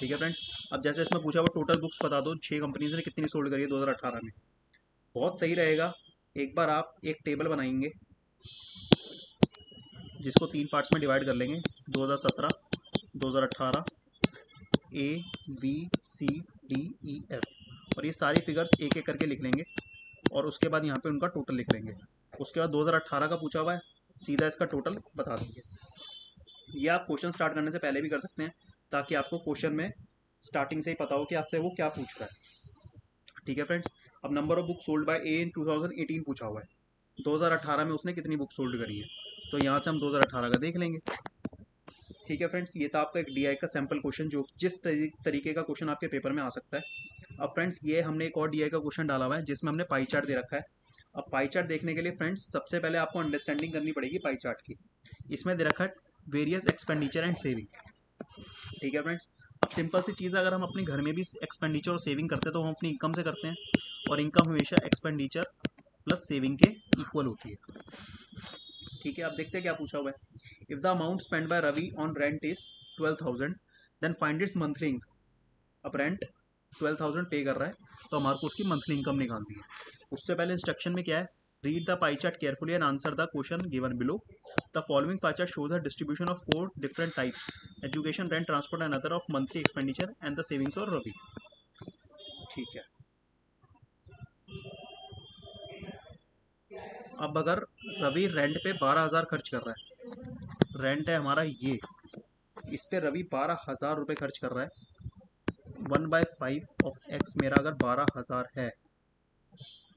ठीक है फ्रेंड्स, अब जैसे इसमें पूछा वो टोटल बुक्स बता दो 6 कंपनीज ने कितनी सोल्ड करी है 2018 में। बहुत सही रहेगा, एक बार आप एक टेबल बनाएंगे जिसको 3 पार्ट्स में डिवाइड कर लेंगे, 2017, 2018, A B C D E F, और ये सारी फिगर्स एक एक करके लिख लेंगे, और उसके बाद यहाँ पे उनका टोटल लिख लेंगे। उसके बाद 2018 का पूछा हुआ है, सीधा इसका टोटल बता देंगे। ये आप क्वेश्चन स्टार्ट करने से पहले भी कर सकते हैं, ताकि आपको क्वेश्चन में स्टार्टिंग से ही पता हो कि आपसे वो क्या पूछ रहा है। ठीक है फ्रेंड्स, अब number of book sold by A in 2018 पूछा हुआ है। 2018 में उसने कितनी बुक सोल्ड करी है, तो यहाँ से हम 2018 का देख लेंगे। ठीक है फ्रेंड्स, ये था आपका एक डीआई का सैम्पल क्वेश्चन, जो जिस तरीके का क्वेश्चन आपके पेपर में आ सकता है। अब फ्रेंड्स ये हमने एक और डीआई का क्वेश्चन डाला हुआ है जिसमें हमने पाई चार्ट दे रखा है। अब पाई चार्ट देखने के लिए फ्रेंड्स सबसे पहले आपको अंडरस्टैंडिंग करनी पड़ेगी पाई चार्ट की। इसमें दे रखा है वेरियस एक्सपेंडिचर एंड सेविंग। ठीक है फ्रेंड्स, अब सिंपल सी चीज़, अगर हम अपने घर में भी एक्सपेंडिचर और सेविंग करते हैं तो हम अपनी इनकम से करते हैं, और इनकम हमेशा एक्सपेंडिचर प्लस सेविंग के इक्वल होती है। ठीक है, अब देखते हैं क्या पूछा हुआ है। If the amount spend by Ravi on rent is 12,000, then find its monthly income. अब रेंट 12,000 पे कर रहा है, तो हमारे को उसकी मंथली इनकम निकालनी है। उससे पहले इंस्ट्रक्शन में क्या है, read the pie chart carefully and answer the question given below. The following pie chart shows the distribution of 4 different types, education, rent, transport and other, of monthly expenditure and the savings of Ravi. ठीक है, अब अगर Ravi rent पे 12,000 खर्च कर रहा है, rent है हमारा ये, इस पे रवि 12,000 रुपये खर्च कर रहा है। 1/5 ऑफ एक्स मेरा अगर 12,000 है,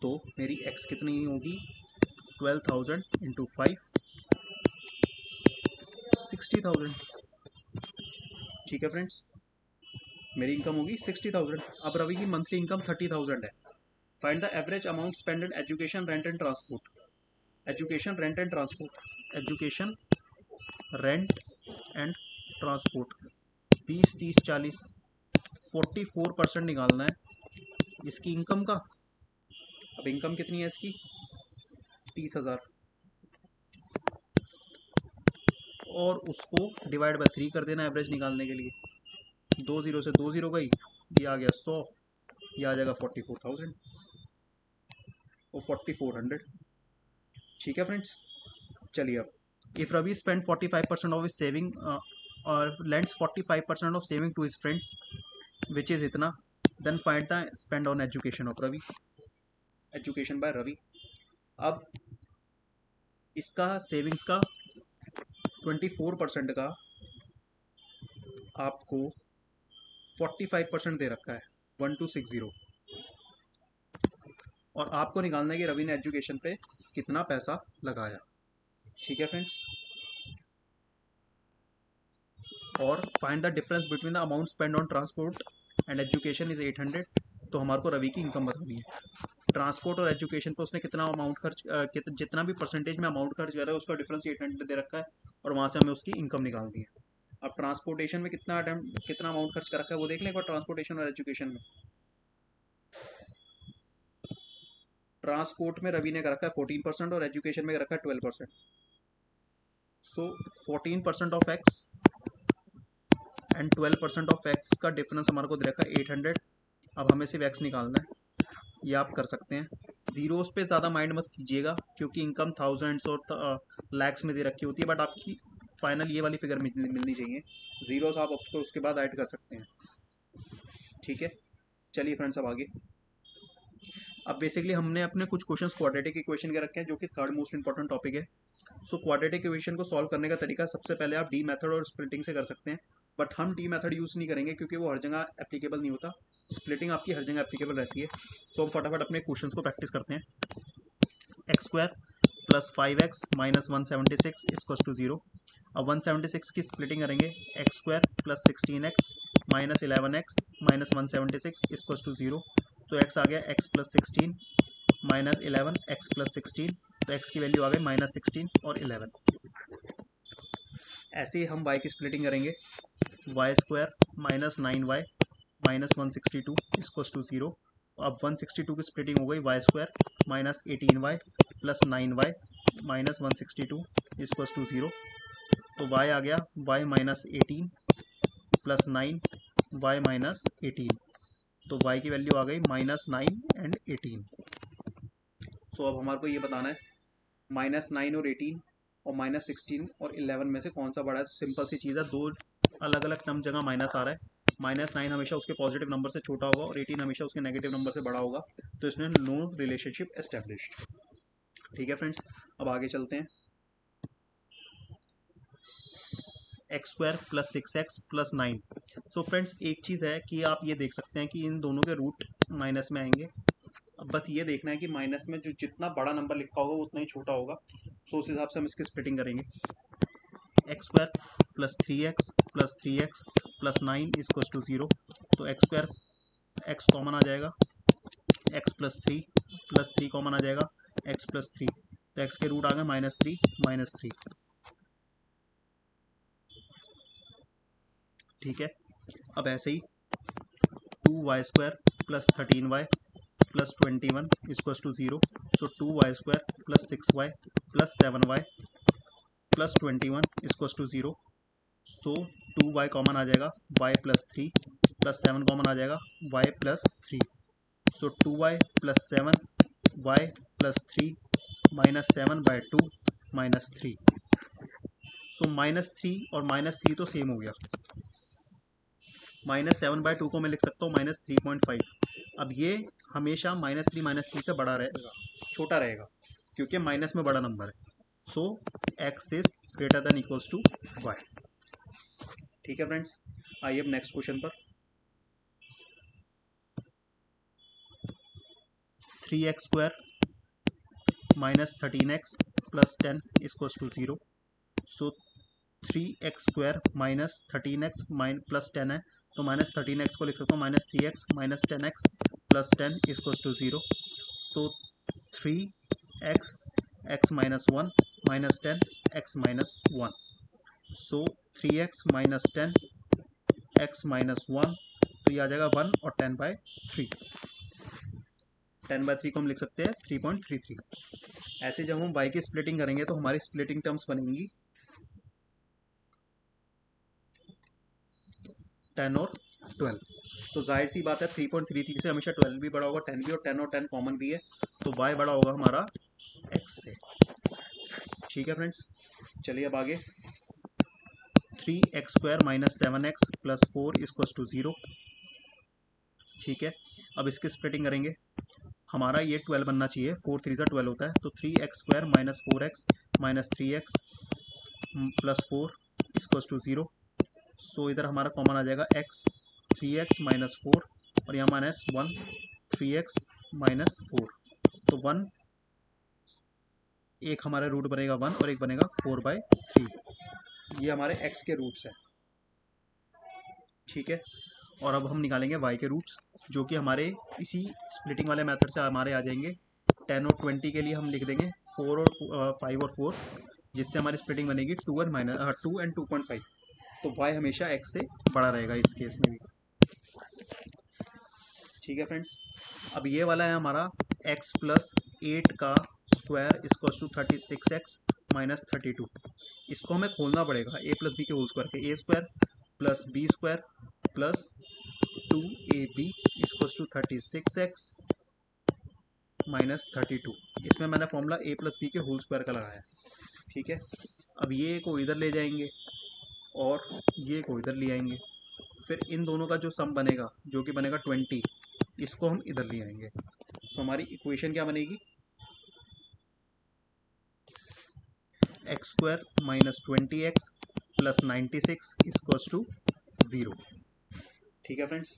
तो मेरी एक्स कितनी होगी, 12,000 इंटू 5, 60,000। ठीक है फ्रेंड्स, मेरी इनकम होगी 60,000। अब रवि की मंथली इनकम 30,000 है। Find the average amount spend in education, rent and transport. Education, rent and transport, education, rent and transport, 20 30 40, 44% निकालना है इसकी इनकम का। अब इनकम कितनी है इसकी, 30,000, और उसको डिवाइड बाय 3 कर देना एवरेज निकालने के लिए। 2 0 से 2 0 गई, ये आ गया 100, ये आ जाएगा 44,000 और 4400। ठीक है फ्रेंड्स, चलिए अब if Ravi spend 45% of his saving और lends 45% of saving to his friends which is इतना, then find the spend on education of Ravi, education by Ravi. अब इसका सेविंग्स का 24% का आपको 45% दे रखा है, 1260। और आपको निकालना है कि रवि ने एजुकेशन पे कितना पैसा लगाया। ठीक है फ्रेंड्स, और find the difference between the amount spend on transport and education is 800। तो हमारे को रवि की इनकम बतानी है। ट्रांसपोर्ट और एजुकेशन पे उसने कितना अमाउंट खर्च जितना भी परसेंटेज में अमाउंट खर्च कर रहा है उसका डिफरेंस 800 दे रखा है, और वहाँ से हमें उसकी इनकम निकालनी है। अब ट्रांसपोर्टेशन में कितना अमाउंट खर्च कर रखा है वो देख लें एक बार। ट्रांसपोर्टेशन और एजुकेशन में, ट्रांसपोर्ट में रवि ने कर रखा है 14% और एजुकेशन में कर रखा है 12%। सो 14% of x and 12% of x का डिफरेंस हमारे को दे रखा है 800। अब हमें सिर्फ एक्स निकालना है, ये आप कर सकते हैं। जीरोस पे ज़्यादा माइंड मत कीजिएगा क्योंकि इनकम थाउजेंड्स और लैक्स में दे रखी होती है, बट आपकी फाइनल ये वाली फिगर मिलनी चाहिए। जीरोस आप उसको उसके बाद ऐड कर सकते हैं। ठीक है, चलिए फ्रेंड्स अब आगे। अब बेसिकली हमने अपने कुछ क्वेश्चंस क्वाड्रेटिक इक्वेशन के रखे हैं जो कि थर्ड मोस्ट इंपॉर्टेंट टॉपिक है। सो क्वाड्रेटिक इक्वेशन को सॉल्व करने का तरीका सबसे पहले आप डी मेथड और स्प्लिटिंग से कर सकते हैं, बट हम डी मेथड यूज़ नहीं करेंगे क्योंकि वो हर जगह एप्लीकेबल नहीं होता। स्प्लिटिंग आपकी हर जगह एप्लीकेबल रहती है। सो हम फटाफट अपने क्वेश्चंस को प्रैक्टिस करते हैं। X square plus 5x minus 176 equals to 0। अब 176 की स्प्लिटिंग करेंगे, X square plus 16x minus 11x minus 176 equals to 0। तो x आ गया x plus 16 minus 11 x plus 16, तो x की वैल्यू आ गई माइनस 16 और 11। ऐसे ही हम y की स्प्लिटिंग करेंगे, Y square minus 9y minus 162 equals to 0। अब 162 की स्प्लिटिंग हो गई, Y square minus 18y plus 9y minus 162 equals to 0। तो y आ गया y minus 18 plus 9 y minus 18, तो y की वैल्यू आ गई माइनस 9 एंड 18। सो अब हमारे को ये बताना है माइनस 9 और 18 और माइनस 16 और 11 में से कौन सा बड़ा है। तो सिंपल सी चीज़ है, दो अलग अलग टर्म जगह माइनस आ रहा है। माइनस 9 हमेशा उसके पॉजिटिव नंबर से छोटा होगा और 18 हमेशा उसके नेगेटिव नंबर से बड़ा होगा, तो इसमें नो रिलेशनशिप एस्टेब्लिश्ड। ठीक है फ्रेंड्स, अब आगे चलते हैं। X square plus 6x plus 9। So friends एक चीज़ है कि आप ये देख सकते हैं कि इन दोनों के रूट माइनस में आएंगे। अब बस ये देखना है कि माइनस में जो जितना बड़ा नंबर लिखा होगा वो उतना ही छोटा होगा। सो उस हिसाब से हम इसकी स्प्लिटिंग करेंगे। X square plus 3x plus 9 equals to 0। तो एक्स स्क्वायर एक्स कॉमन आ जाएगा, एक्स प्लस थ्री कॉमन आ जाएगा, एक्स प्लस 3, तो एक्स के रूट आ गए माइनस 3। ठीक है, अब ऐसे ही 2y square plus 13y plus 21 equals to 0। So 2y square plus 6y plus 7y plus 21 equals to 0। तो 2y कॉमन आ जाएगा, y प्लस 3 प्लस 7 कॉमन आ जाएगा, y plus 3। So 2y plus 7 y plus 3 minus 7 by 2 minus 3। So minus 3 और minus 3 तो same हो गया। Minus 7 by 2 को मैं लिख सकता हूँ माइनस 3.5। अब ये हमेशा माइनस 3 से बड़ा रहेगा, छोटा रहेगा क्योंकि माइनस में बड़ा नंबर है। So X is greater than equals to Y. ठीक है फ्रेंड्स, आइए अब नेक्स्ट क्वेश्चन पर। 3x square minus 13x plus 10 equals to 0। So 3x square minus 13x plus 10 है, तो माइनस 13x को लिख सकता हूँ minus 3x minus 10x plus 10 equals to 0। तो 3x x minus 1 minus 10 x minus 1। So 3x minus 10 x minus 1, तो ये आ जाएगा 1 और 10/3। 10/3 को हम लिख सकते हैं 3.33। ऐसे जब हम y की स्प्लिटिंग करेंगे तो हमारी स्प्लिटिंग टर्म्स बनेंगी 10 और 12। तो जाहिर सी बात है 3.33 से हमेशा 12 भी बड़ा होगा, 10 भी, और 10 और 10 कॉमन भी है, तो y बड़ा होगा हमारा x से। ठीक है फ्रेंड्स, चलिए अब आगे। 3x square minus 7x plus 4 equals to 0। ठीक है, अब इसकी स्प्लिटिंग करेंगे, हमारा ये 12 बनना चाहिए, 4 3 सा 12 होता है, तो 3x square minus 4x minus 3x plus 4 equals to 0। So इधर हमारा कॉमन आ जाएगा x, 3x माइनस 4 और यहाँ माइनस 1, 3x माइनस 4। तो 1, एक हमारा रूट बनेगा 1 और एक बनेगा 4/3। ये हमारे x के रूट्स हैं, ठीक है। और अब हम निकालेंगे y के रूट्स, जो कि हमारे इसी स्प्लिटिंग वाले मेथड से हमारे आ जाएंगे। 10 और 20 के लिए हम लिख देंगे 4 और 5 और 4, जिससे हमारी स्प्लिटिंग बनेगी 2 एंड 2.5। तो y हमेशा x से बड़ा रहेगा इस केस में भी, ठीक है फ्रेंड्स। अब ये वाला है हमारा x प्लस 8 का square equals to 36x minus 32। इसको हमें खोलना पड़ेगा a प्लस बी के होल स्क्वायर के, a square plus B square plus 2ab equals to 36x minus 32। इसमें मैंने फॉर्मूला a प्लस बी के होल स्क्वायर का लगाया है, ठीक है। अब ये को इधर ले जाएंगे और ये को इधर ले आएंगे, फिर इन दोनों का जो सम बनेगा जो कि बनेगा 20, इसको हम इधर ले आएंगे। सो हमारी इक्वेशन क्या बनेगी, X square minus 20x plus 96 equals to 0, ठीक है फ्रेंड्स।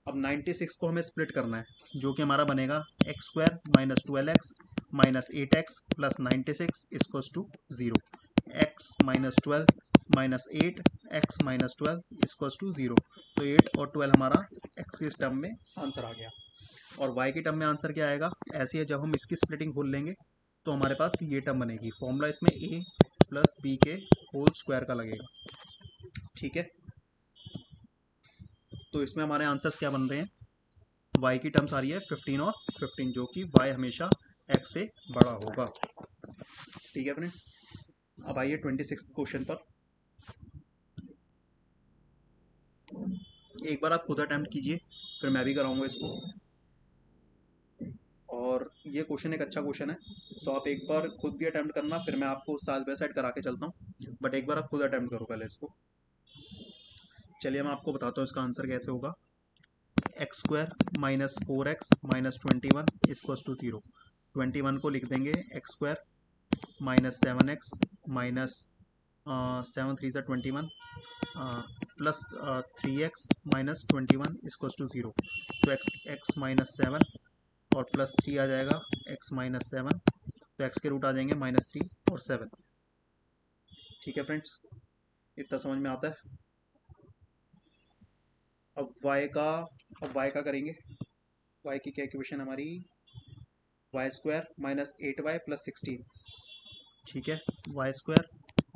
अब 96 को हमें स्प्लिट करना है, जो कि हमारा बनेगा X square minus 12x minus 8x plus 96 equals to 0। X minus 12 minus 8 X minus 12 equals to 0। तो 8 और 12 हमारा एक्स के टर्म में आंसर आ गया। और y की टर्म में आंसर क्या आएगा, ऐसे है जब हम इसकी स्प्लिटिंग खोल लेंगे तो हमारे पास ये टर्म बनेगी। फॉर्मूला इसमें a प्लस बी के होल स्क्वायर का लगेगा, ठीक है। तो इसमें हमारे आंसर्स क्या बन रहे हैं, y की टर्म्स आ रही है 15 और 15, जो कि y हमेशा x से बड़ा होगा, ठीक है फ्रेंड्स। अब आइए 26 क्वेश्चन पर। एक बार आप खुद अटेम्प्ट कीजिए, फिर मैं भी कराऊंगा इसको। और ये क्वेश्चन एक अच्छा क्वेश्चन है, सो आप एक बार खुद भी अटेम्प्ट करना, फिर मैं आपको साथ बाय साइड करा के चलता हूँ। बट एक बार आप खुद अटेम्प्ट करो पहले इसको। चलिए मैं आपको बताता हूँ इसका आंसर कैसे होगा। X square minus 4x minus 21 equals to 0। 21 को लिख देंगे X square minus 7x minus 7 3 21 plus 3x minus 21 equals to 0। तो x माइनस 7 और प्लस 3 आ जाएगा x माइनस 7, तो x के रूट आ जाएंगे -3 और 7, ठीक है फ्रेंड्स। इतना समझ में आता है। अब y का करेंगे। y की क्या इक्वेशन हमारी, Y square minus 8y plus 16, ठीक है। Y square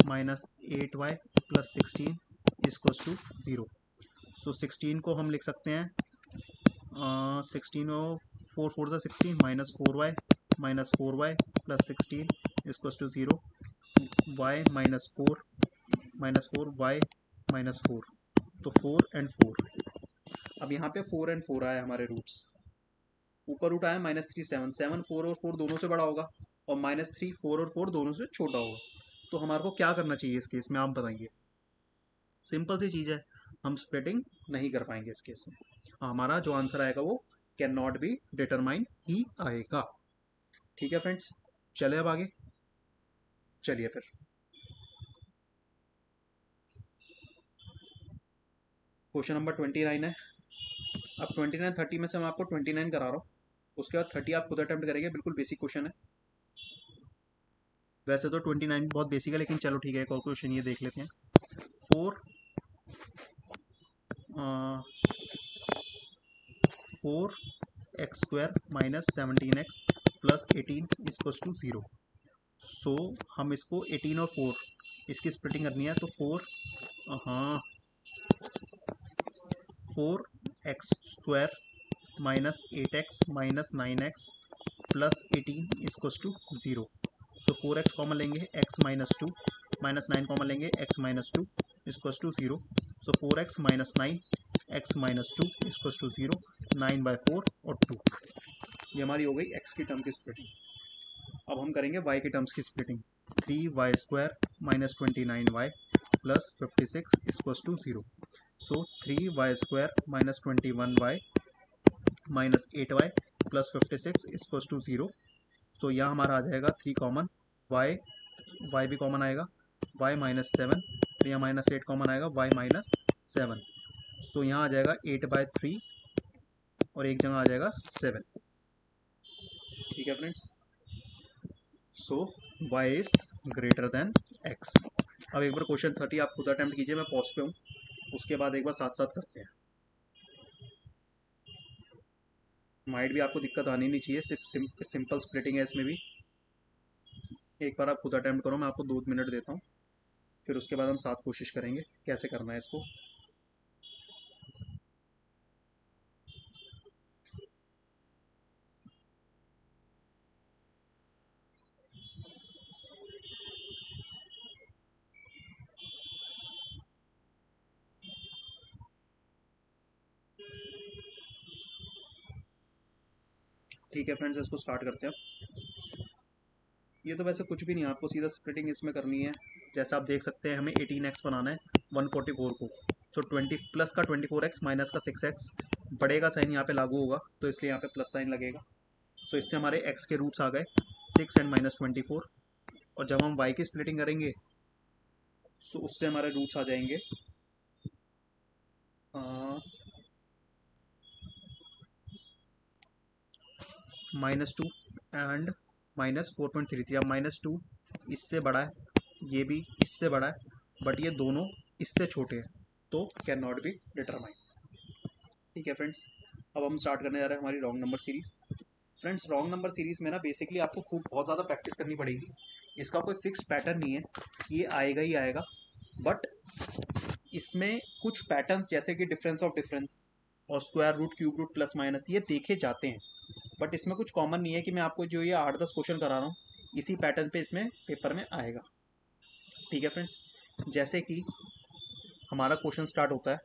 minus 8y plus 16 equals to 0। So 16 को हम लिख सकते हैं 16 और 4 4 सा 16 minus 4y plus 16 equals to 0। y minus 4 y minus 4, तो 4 एंड 4। अब यहाँ पे 4 एंड 4 आए हमारे रूट्स। ऊपर रूट आया -3 7, 7 4 और 4 दोनों से बड़ा होगा, और -3 4 और 4 दोनों से छोटा होगा। तो हमारे को क्या करना चाहिए इस केस में, आप बताइए। सिंपल सी चीज़ है, हम स्प्लिटिंग नहीं कर पाएंगे इस केस में। हमारा जो आंसर आएगा वो कैन नॉट बी डिटरमाइन ही आएगा, ठीक है फ्रेंड्स। चले अब आगे, चलिए फिर क्वेश्चन नंबर 29 है। अब 29 30 में से मैं आपको 29 करा रहा हूँ, उसके बाद 30 आप खुद अटेम्प्ट करेंगे। बिल्कुल बेसिक क्वेश्चन है, वैसे तो 29 बहुत बेसिक है, लेकिन चलो ठीक है, एक और क्वेश्चन ये देख लेते हैं। 4x square minus 17x plus 18 equals to 0। So हम इसको 18 और 4 इसकी स्प्लिटिंग करनी है, तो 4x square minus 8x minus 9x plus 18 equals to 0। So 4x common लेंगे, x माइनस 2 माइनस 9 कॉमन लेंगे, x minus 2 equals to 0। So 4x minus 9 x minus 2 equals to 0, 9/4 और 2। ये हमारी हो गई x की टर्म की स्प्लिटिंग। अब हम करेंगे y की टर्म्स की splitting. 3y square minus 29y plus 56 equals to 0। So 3y square minus 21y minus 8y plus 56 equals to 0। So यहाँ हमारा आ जाएगा 3 कॉमन, y भी कॉमन आएगा, y माइनस 7, फिर यहाँ -8 कॉमन आएगा, y माइनस 7। सो यहाँ आ जाएगा 8/3 और एक जगह आ जाएगा 7, ठीक है friends. So y is greater then x। अब एक बार क्वेश्चन 30 आप खुद अटेम्प्ट कीजिए, मैं पॉज पे हूँ, उसके बाद एक बार साथ साथ करते हैं। माइट भी आपको दिक्कत आनी नहीं चाहिए, सिर्फ सिंपल स्प्लिटिंग है इसमें भी। एक बार आप खुद अटेम्प्ट करो, मैं आपको 2 मिनट देता हूँ, फिर उसके बाद हम साथ कोशिश करेंगे कैसे करना है इसको। ठीक है फ्रेंड्स, इसको स्टार्ट करते हैं। ये तो वैसे कुछ भी नहीं है, आपको सीधा स्प्लिटिंग इसमें करनी है। जैसा आप देख सकते हैं हमें 18x बनाना है 144 को। तो 20 प्लस का 24x माइनस का 6x, बड़े का साइन यहाँ पे लागू होगा तो इसलिए यहाँ पे प्लस साइन लगेगा। सो इससे हमारे x के रूट्स आ गए 6 एंड माइनस 24। और जब हम y की स्प्लिटिंग करेंगे सो उससे हमारे रूट्स आ जाएंगे -2 एंड -4.33। अब -2 इससे बड़ा है, ये भी इससे बड़ा है, बट ये दोनों इससे छोटे हैं, तो कैन नॉट बी डिटरमाइन। ठीक है फ्रेंड्स, अब हम स्टार्ट करने जा रहे हैं हमारी wrong number series. Friends wrong number series में ना बेसिकली आपको खूब बहुत ज़्यादा प्रैक्टिस करनी पड़ेगी। इसका कोई फिक्स पैटर्न नहीं है, ये आएगा ही आएगा, बट इसमें कुछ पैटर्न्स जैसे कि डिफरेंस ऑफ डिफरेंस और square root, cube root, plus minus, ये देखे जाते हैं। बट इसमें कुछ कॉमन नहीं है कि मैं आपको जो ये 8-10 क्वेश्चन करा रहा हूँ इसी पैटर्न पे इसमें पेपर में आएगा। ठीक है फ्रेंड्स, जैसे कि हमारा क्वेश्चन स्टार्ट होता है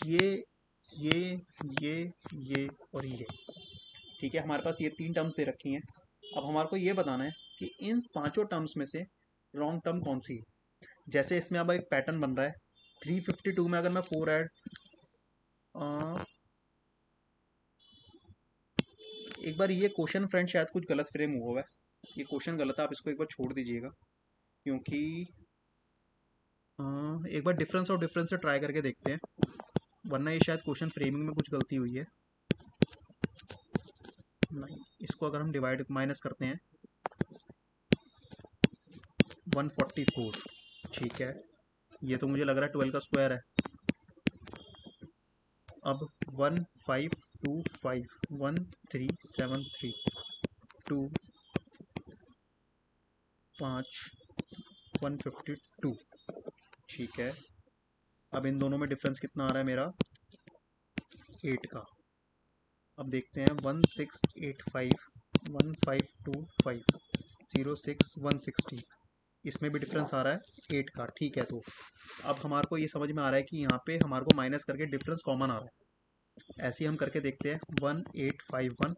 ये ये ये ये और ये। ठीक है, हमारे पास ये 3 टर्म्स दे रखी हैं। अब हमारे को ये बताना है कि इन पांचों टर्म्स में से रॉन्ग टर्म कौन सी है। जैसे इसमें अब एक पैटर्न बन रहा है 352 में अगर मैं 4 ऐड, एक बार ये क्वेश्चन फ्रेंड शायद कुछ गलत फ्रेम हुआ है, ये क्वेश्चन गलत है, आप इसको एक बार छोड़ दीजिएगा। क्योंकि एक बार डिफरेंस और डिफरेंस से ट्राई करके देखते हैं, वरना ये शायद क्वेश्चन फ्रेमिंग में कुछ गलती हुई है। नहीं, इसको अगर हम डिवाइड माइनस करते हैं 144। ठीक है, ये तो मुझे लग रहा है 12 का स्क्वायर है। अब 1525 1373 2 5 152। ठीक है, अब इन दोनों में डिफरेंस कितना आ रहा है मेरा 8 का। अब देखते हैं 1685 1525 06 160, इसमें भी डिफरेंस आ रहा है 8 का। ठीक है, तो अब हमारे को ये समझ में आ रहा है कि यहाँ पे हमारे को माइनस करके डिफरेंस कॉमन आ रहा है। ऐसे ही हम करके देखते हैं 1851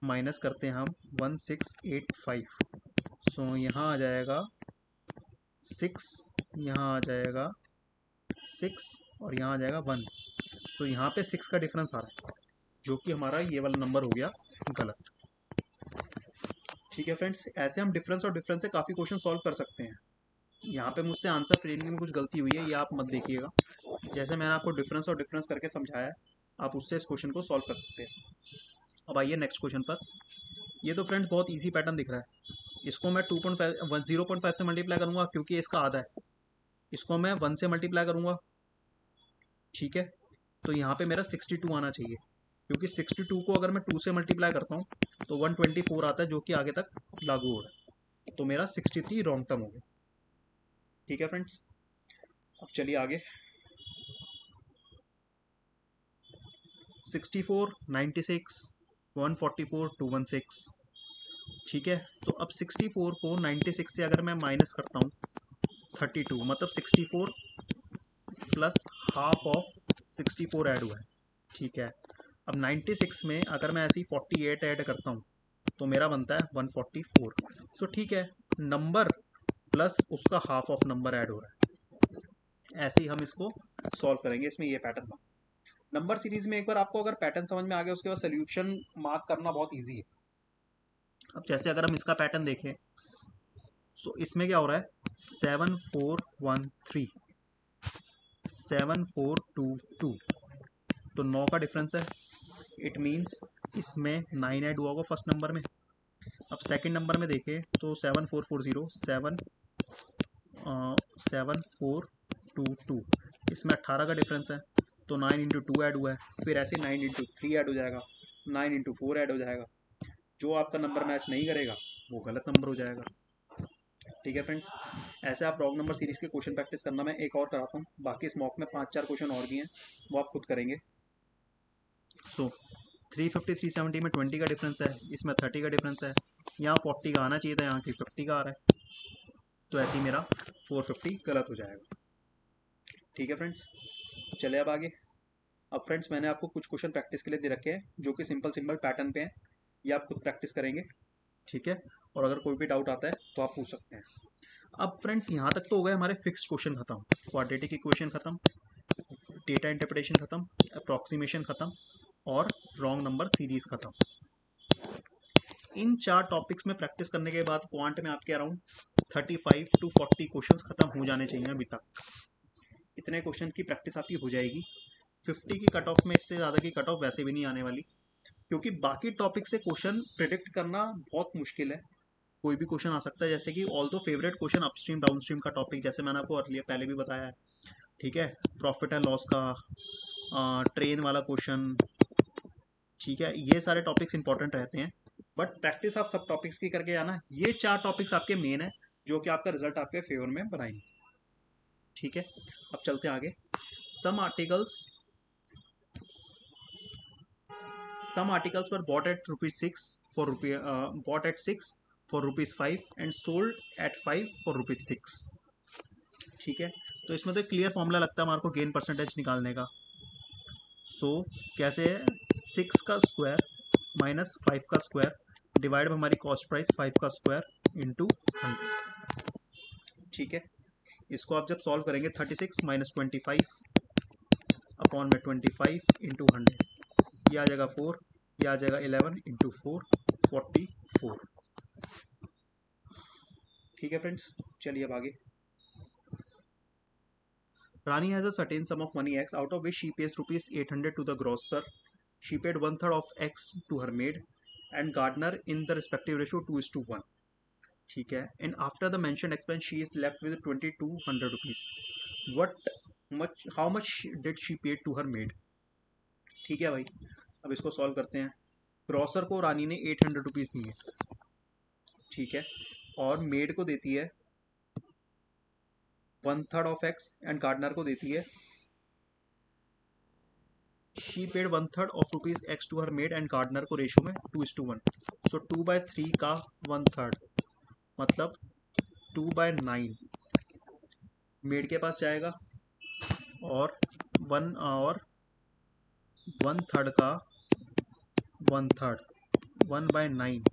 माइनस करते हैं हम 1685। सो यहाँ आ जाएगा 6, यहाँ आ जाएगा 6 और यहाँ आ जाएगा 1। तो यहाँ पे 6 का डिफरेंस आ रहा है, जो कि हमारा ये वाला नंबर हो गया गलत। ठीक है फ्रेंड्स, ऐसे हम डिफरेंस और डिफरेंस से काफ़ी क्वेश्चन सॉल्व कर सकते हैं। यहाँ पे मुझसे आंसर फ्रेमिंग में कुछ गलती हुई है, ये आप मत देखिएगा। जैसे मैंने आपको डिफरेंस और डिफरेंस करके समझाया है, आप उससे इस क्वेश्चन को सॉल्व कर सकते हैं। अब आइए नेक्स्ट क्वेश्चन पर। ये तो फ्रेंड्स बहुत ईजी पैटर्न दिख रहा है। इसको मैं 2.5 0.5 से मल्टीप्लाई करूँगा क्योंकि इसका आधा है। इसको मैं 1 से मल्टीप्लाई करूँगा, ठीक है, तो यहाँ पे मेरा 62 आना चाहिए। क्योंकि 62 को अगर मैं 2 से मल्टीप्लाई करता हूँ तो 124 आता है, जो कि आगे तक लागू हो रहा है। तो मेरा 63 रॉन्ग टर्म हो गया। ठीक है फ्रेंड्स, अब चलिए आगे। 64 96 144 216। ठीक है, तो अब 64 को 96 से अगर मैं माइनस करता हूँ 32, मतलब 64 प्लस हाफ ऑफ 64 ऐड हुआ है। ठीक है, अब 96 में अगर मैं ऐसी 48 ऐड करता हूँ तो मेरा बनता है 144। सो ठीक है, नंबर प्लस उसका हाफ ऑफ नंबर ऐड हो रहा है। ऐसे ही हम इसको सॉल्व करेंगे। इसमें ये पैटर्न था नंबर सीरीज में। एक बार आपको अगर पैटर्न समझ में आ गया उसके बाद सोल्यूशन मार्क करना बहुत ईजी है। अब जैसे अगर हम इसका पैटर्न देखें सो इसमें क्या हो रहा है 7413 7422, तो 9 का डिफरेंस है। इट मीन्स इसमें 9 ऐड हुआ होगा फर्स्ट नंबर में। अब सेकंड नंबर में देखें तो 7440 इसमें 18 का डिफरेंस है, तो 9 इंटू 2 ऐड हुआ है, फिर ऐसे 9 इंटू 3 ऐड हो जाएगा, 9 इंटू 4 ऐड हो जाएगा। जो आपका नंबर मैच नहीं करेगा वो गलत नंबर हो जाएगा। ठीक है फ्रेंड्स, ऐसे आप रॉन्ग नंबर सीरीज के क्वेश्चन प्रैक्टिस करना। मैं एक और कराता हूँ, बाकी इस मॉक में 5-4 क्वेश्चन और भी हैं, वो आप खुद करेंगे। सो 350 370 में 20 का डिफरेंस है, इसमें 30 का डिफरेंस है। यहाँ 40 का आना चाहिए था, यहाँ की 50 का आ रहा है, तो ऐसे ही मेरा 450 गलत हो जाएगा। ठीक है फ्रेंड्स, चले अब आगे। अब फ्रेंड्स मैंने आपको कुछ क्वेश्चन प्रैक्टिस के लिए दे रखे हैं जो कि सिंपल सिंपल पैटर्न पे हैं, ये आप खुद प्रैक्टिस करेंगे। ठीक है, और अगर कोई भी डाउट आता है तो आप पूछ सकते हैं। अब फ्रेंड्स यहाँ तक तो हो गए हमारे फिक्स्ड क्वेश्चन खत्म, क्वाड्रेटिक इक्वेशन खत्म, डेटा इंटरप्रिटेशन खत्म, अप्रॉक्सीमेशन खत्म, और रॉन्ग नंबर सीरीज खत्म। इन 4 टॉपिक्स में प्रैक्टिस करने के बाद क्वांट में आपके अराउंड 35 to 40 क्वेश्चंस खत्म हो जाने चाहिए अभी तक। इतने क्वेश्चन की प्रैक्टिस आपकी हो जाएगी। 50 की कट ऑफ में इससे ज़्यादा की कट ऑफ वैसे भी नहीं आने वाली, क्योंकि बाकी टॉपिक से क्वेश्चन प्रिडिक्ट करना बहुत मुश्किल है। कोई भी क्वेश्चन आ सकता है, जैसे कि ऑल दो फेवरेट क्वेश्चन अपस्ट्रीम डाउनस्ट्रीम का टॉपिक, जैसे मैंने आपको अर्लियर पहले भी बताया है। ठीक है, प्रॉफिट एंड लॉस का, ट्रेन वाला क्वेश्चन, ठीक है, ये सारे टॉपिक्स इंपॉर्टेंट रहते हैं, बट प्रैक्टिस आप सब टॉपिक्स की करके जाना। ये 4 टॉपिक्स आपके मेन है जो कि आपका रिजल्ट आपके फेवर में बनाएंगे। ठीक है, अब चलते हैं आगे। Some articles were bought at ₹6 bought at 6 for ₹5 and sold at 5 for ₹6। ठीक है, तो इसमें तो क्लियर फॉर्मूला लगता है हमारे को गेन परसेंटेज निकालने का। सो कैसे है, 6 का स्क्वायर माइनस 5 का स्क्वायर डिवाइड हमारी कॉस्ट प्राइस 5 का स्क्वायर इंटू 100। ठीक है, इसको आप जब सॉल्व करेंगे 36 माइनस 25 अपॉन में 25 इंटू 100, ये आ जाएगा 4, ये आ जाएगा 11 इंटू 4 44। ठीक है फ्रेंड्स, चलिए अब आगे। Rani has a certain sum of money X, out of which she pays rupees 800 to the grocer. She paid 1/3 of X to her maid and gardener in the respective ratio 2:1. ठीक है, and after the mentioned expense she is left with 2200 rupees. How much did she pay to her maid? ठीक है भाई, अब इसको solve करते हैं। Grocer को रानी ने 800 रुपीज़ दिए, ठीक है, और मेड को देती है 1/3 ऑफ एक्स एंड गार्डनर को देती है, she paid 1/3 of rupees X to her maid and gardener को रेशो में 2:1। सो 2/3 का 1/3 मतलब 2/9 मेड के पास जाएगा, और 1/3 का 1/3 1/9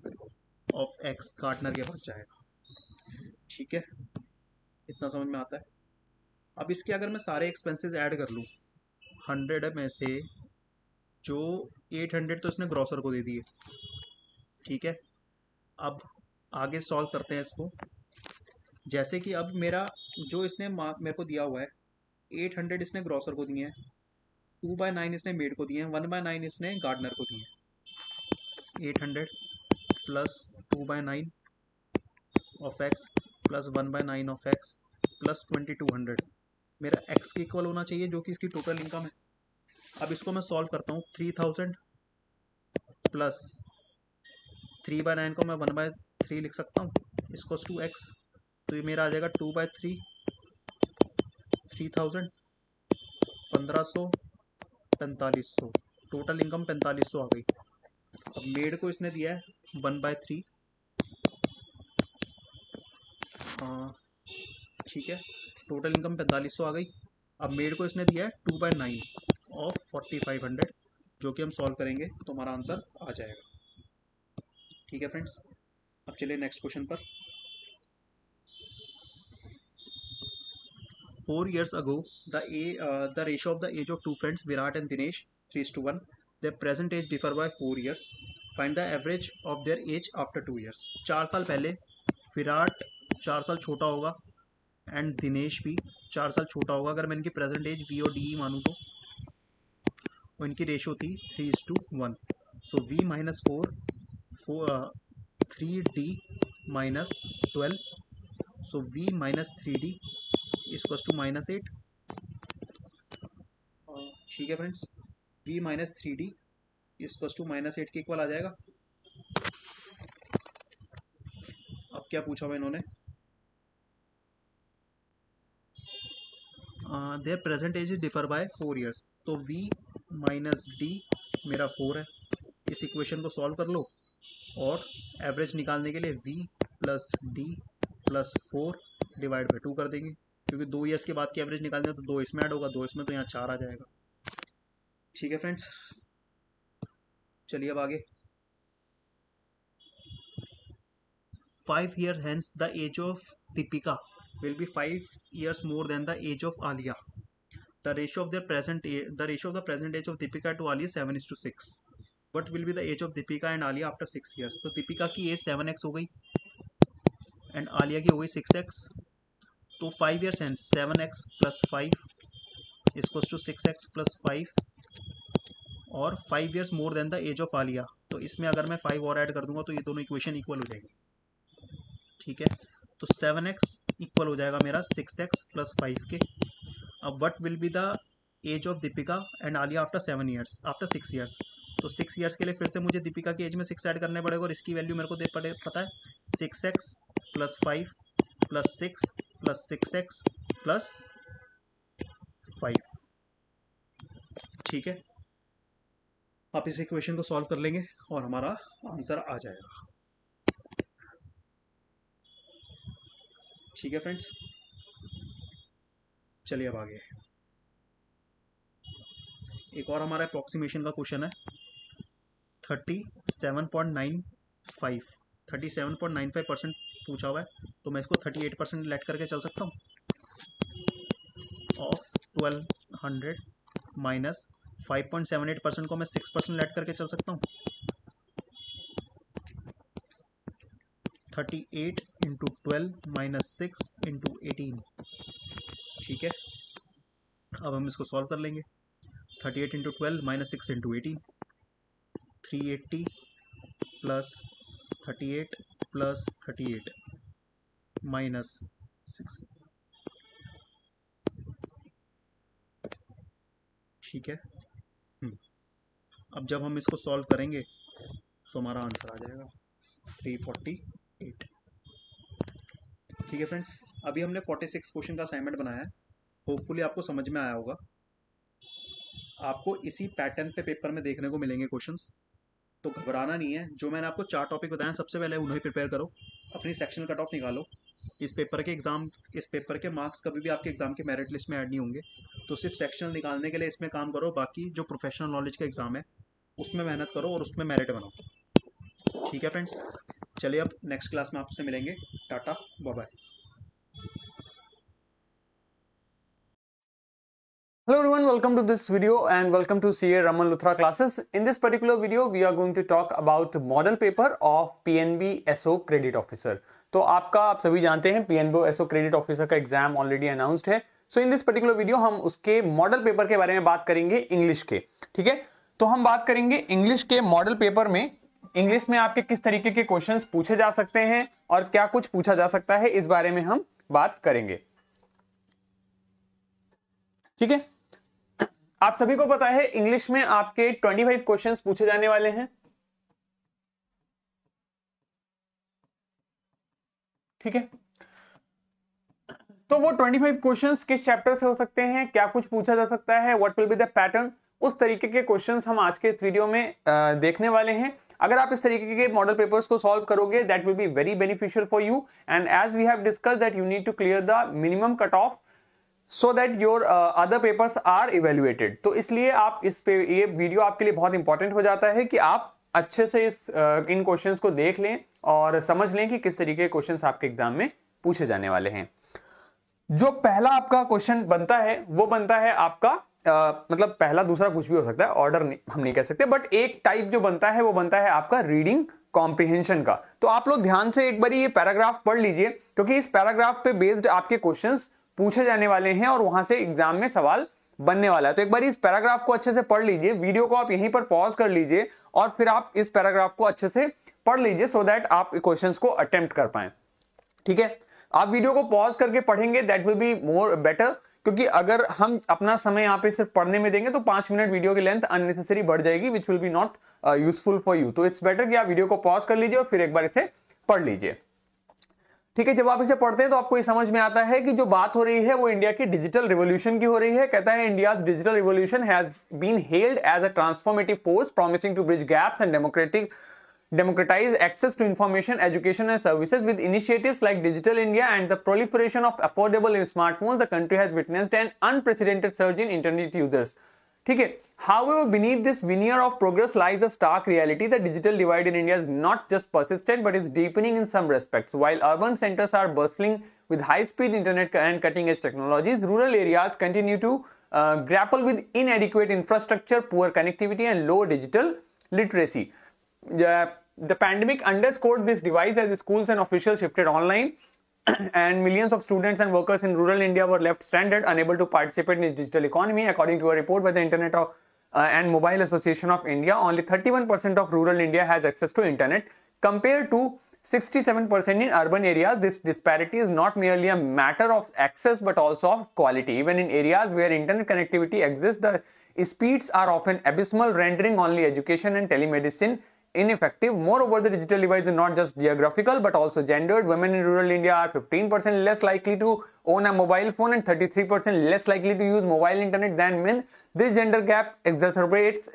ऑफ एक्स गार्डनर के पास जाएगा। ठीक है, इतना समझ में आता है। अब इसके अगर मैं सारे एक्सपेंसेस ऐड कर लूँ, 100 में से जो 800 तो इसने ग्रॉसर को दे दिए, ठीक है। अब आगे सॉल्व करते हैं इसको। जैसे कि अब मेरा जो इसने मेरे को दिया हुआ है 800 इसने ग्रॉसर को दिए हैं, 2/9 इसने मेड को दिए हैं, 1/9 इसने गार्डनर को दिए हैं। 800 plus 2/9 of x plus 1/9 of x plus 2200 मेरा एक्स के इक्वल होना चाहिए, जो कि इसकी टोटल इनकम है। अब इसको मैं सॉल्व करता हूँ। 3000 प्लस 3/9 को मैं 1/3 लिख सकता हूँ, इसको 2x, तो ये मेरा आ जाएगा 2/3, 3000 1500 4500, टोटल इनकम 4500 आ गई। अब मेड को इसने दिया है 1/3, ठीक है, टोटल इनकम 4500 आ गई। अब मेड को इसने दिया है 2/9 ऑफ 4500, जो कि हम सॉल्व करेंगे तो हमारा आंसर आ जाएगा। ठीक है फ्रेंड्स, अब चलिए नेक्स्ट क्वेश्चन पर। 4 years ago, the ratio of the age of two friends, Virat and Dinesh, 3:1. Their present age differ by 4 years. Find the average of their age after 2 years. 4 साल पहले विराट 4 साल छोटा होगा एंड दिनेश भी 4 साल छोटा होगा। अगर मैं इनकी प्रेजेंट एज वी और डी मानूँ तो इनकी रेशो थी 3:1। So V minus 3D minus 12। So V minus 3D equals to -8। ठीक है friends, V minus 3D equals to -8 के इक्वल आ जाएगा। अब क्या पूछा हुआ इन्होंने, their present age differ by 4 years. तो v माइनस डी मेरा 4 है, इस इक्वेशन को सॉल्व कर लो और एवरेज निकालने के लिए v plus D plus 4 divide by 2 कर देंगे, क्योंकि 2 ईयर्स के बाद की एवरेज निकालने तो 2 इसमें ऐड होगा, 2 इसमें, तो यहाँ 4 आ जाएगा। ठीक है फ्रेंड्स, चलिए अब आगे। 5 years hence the age of Deepika will be 5 years more than the age of Alia. The ratio of the present age of Deepika to Alia is 7:6. What will be the age of Deepika and Alia after 6 years? तो दीपिका की as 7x हो गई and Alia की हो गई 6x। तो 5 years hence 7x plus 5 equals to 6x plus 5 और 5 years more than the age of Alia. तो इसमें अगर मैं 5 और ऐड कर दूंगा तो ये दोनों इक्वेशन इक्वल हो जाएंगे। ठीक है, तो 7x इक्वल हो जाएगा मेरा 6x प्लस 5 के। अब what will be the age of Deepika and Alia after 6 years. तो 6 ईयर्स के लिए फिर से मुझे दीपिका की एज में 6 ऐड करने पड़ेगा और इसकी वैल्यू मेरे को पता है 6x plus 5 plus 6 plus 6x plus 5। ठीक है, आप इस इक्वेशन को सॉल्व कर लेंगे और हमारा आंसर आ जाएगा। ठीक है फ्रेंड्स, चलिए अब आगे। एक और हमारा अप्रोक्सीमेशन का क्वेश्चन है 37.95% पूछा हुआ है, तो मैं इसको 38% लेट करके चल सकता हूँ ऑफ 1200 माइनस 5.78% को मैं 6% लेट करके चल सकता हूँ। 38 इंटू 12 माइनस 6 इंटू 18। ठीक है, अब हम इसको सॉल्व कर लेंगे। 38 into 12 minus 6 into 18, 380 plus 38 plus 38 minus 6। ठीक है, अब जब हम इसको सॉल्व करेंगे तो हमारा आंसर आ जाएगा 348। ठीक है फ्रेंड्स, अभी हमने 46 क्वेश्चन का असाइनमेंट बनाया है, होपफुली आपको समझ में आया होगा। आपको इसी पैटर्न पे पेपर में देखने को मिलेंगे क्वेश्चंस, तो घबराना नहीं है। जो मैंने आपको 4 टॉपिक बताए सबसे पहले उन्हें प्रिपेयर करो, अपनी सेक्शनल कट ऑफ निकालो। इस पेपर के मार्क्स कभी भी आपके एग्जाम के मेरिट लिस्ट में ऐड नहीं होंगे, तो सिर्फ सेक्शनल निकालने के लिए इसमें काम करो। बाकी जो प्रोफेशनल नॉलेज का एग्जाम है उसमें मेहनत करो और उसमें मेरिट बनाओ। ठीक है फ्रेंड्स, चलिए अब नेक्स्ट क्लास में आपसे मिलेंगे। Tata, bye bye. Hello everyone, welcome to this video and welcome to CA Raman Luthra classes. In this particular video, we are going to talk about model paper of PNB SO Credit Officer. तो आप सभी जानते हैं PNB SO Credit Officer का exam already announced है। सो in this particular video हम उसके model paper के बारे में बात करेंगे इंग्लिश के। ठीक है, तो हम बात करेंगे इंग्लिश के मॉडल पेपर में, इंग्लिश में आपके किस तरीके के क्वेश्चंस पूछे जा सकते हैं और क्या कुछ पूछा जा सकता है, इस बारे में हम बात करेंगे। ठीक है, आप सभी को पता है इंग्लिश में आपके 25 क्वेश्चंस पूछे जाने वाले हैं। ठीक है, तो वो 25 क्वेश्चंस किस चैप्टर से हो सकते हैं, क्या कुछ पूछा जा सकता है, what will be the pattern, उस तरीके के क्वेश्चंस हम आज के इस वीडियो में देखने वाले हैं। अगर आप इस तरीके के मॉडल पेपर्स को सॉल्व करोगे, that will be very beneficial for you, and as we have discussed that you need to clear the minimum cut off so that your other papers are evaluated। तो इसलिए आप ये video आपके लिए बहुत important हो जाता है कि आप अच्छे से इन क्वेश्चंस को देख लें और समझ लें कि किस तरीके के क्वेश्चंस आपके एग्जाम में पूछे जाने वाले हैं। जो पहला आपका क्वेश्चन बनता है वो बनता है आपका पहला दूसरा कुछ भी हो सकता है, ऑर्डर हम नहीं कह सकते, बट एक टाइप जो बनता है वो बनता है आपका रीडिंग कॉम्प्रिहेंशन का। तो आप लोग ध्यान से एक बार ये पैराग्राफ पढ़ लीजिए, क्योंकि इस पैराग्राफ पे बेस्ड आपके क्वेश्चंस पूछे जाने वाले हैं और वहां से एग्जाम में सवाल बनने वाला है। तो एक बार इस पैराग्राफ को अच्छे से पढ़ लीजिए, वीडियो को आप यहीं पर पॉज कर लीजिए और फिर आप इस पैराग्राफ को अच्छे से पढ़ लीजिए सो दैट आप क्वेश्चंस को अटेम्प्ट कर पाए। ठीक है, आप वीडियो को पॉज करके पढ़ेंगे, that will be more better, क्योंकि अगर हम अपना समय यहाँ पे सिर्फ पढ़ने में देंगे तो 5 मिनट वीडियो की लेंथ अननेसेसरी बढ़ जाएगी, which will be not useful for you. तो इट्स बेटर कि आप वीडियो को पॉज कर लीजिए और फिर एक बार इसे पढ़ लीजिए। ठीक है, जब आप इसे पढ़ते हैं तो आपको ये समझ में आता है कि जो बात हो रही है वो इंडिया की डिजिटल रिवॉल्यूशन की हो रही है। कहता है India's digital revolution has been held as a transformative force promising to bridge gaps and democratize access to information, education and services. With initiatives like Digital India and the proliferation of affordable smartphones, the country has witnessed an unprecedented surge in internet users. ठीक है, however, beneath this veneer of progress lies a stark reality. The digital divide in India is not just persistent but is deepening in some respects. While urban centers are bustling with high-speed internet and cutting-edge technologies, rural areas continue to grapple with inadequate infrastructure, poor connectivity and low digital literacy. The pandemic underscored this divide as schools and officials shifted online and millions of students and workers in rural India were left stranded, unable to participate in the digital economy. According to a report by the Internet and Mobile Association of India, only 31% of rural India has access to internet compared to 67% in urban areas. This disparity is not merely a matter of access but also of quality. Even in areas where internet connectivity exists, the speeds are often abysmal, rendering only education and telemedicine ineffective. Moreover, the digital divide is not just geographical but also gendered. Women in rural India are 15% less likely to own a mobile phone and 33% less likely to use mobile internet than men. This gender gap exacerbates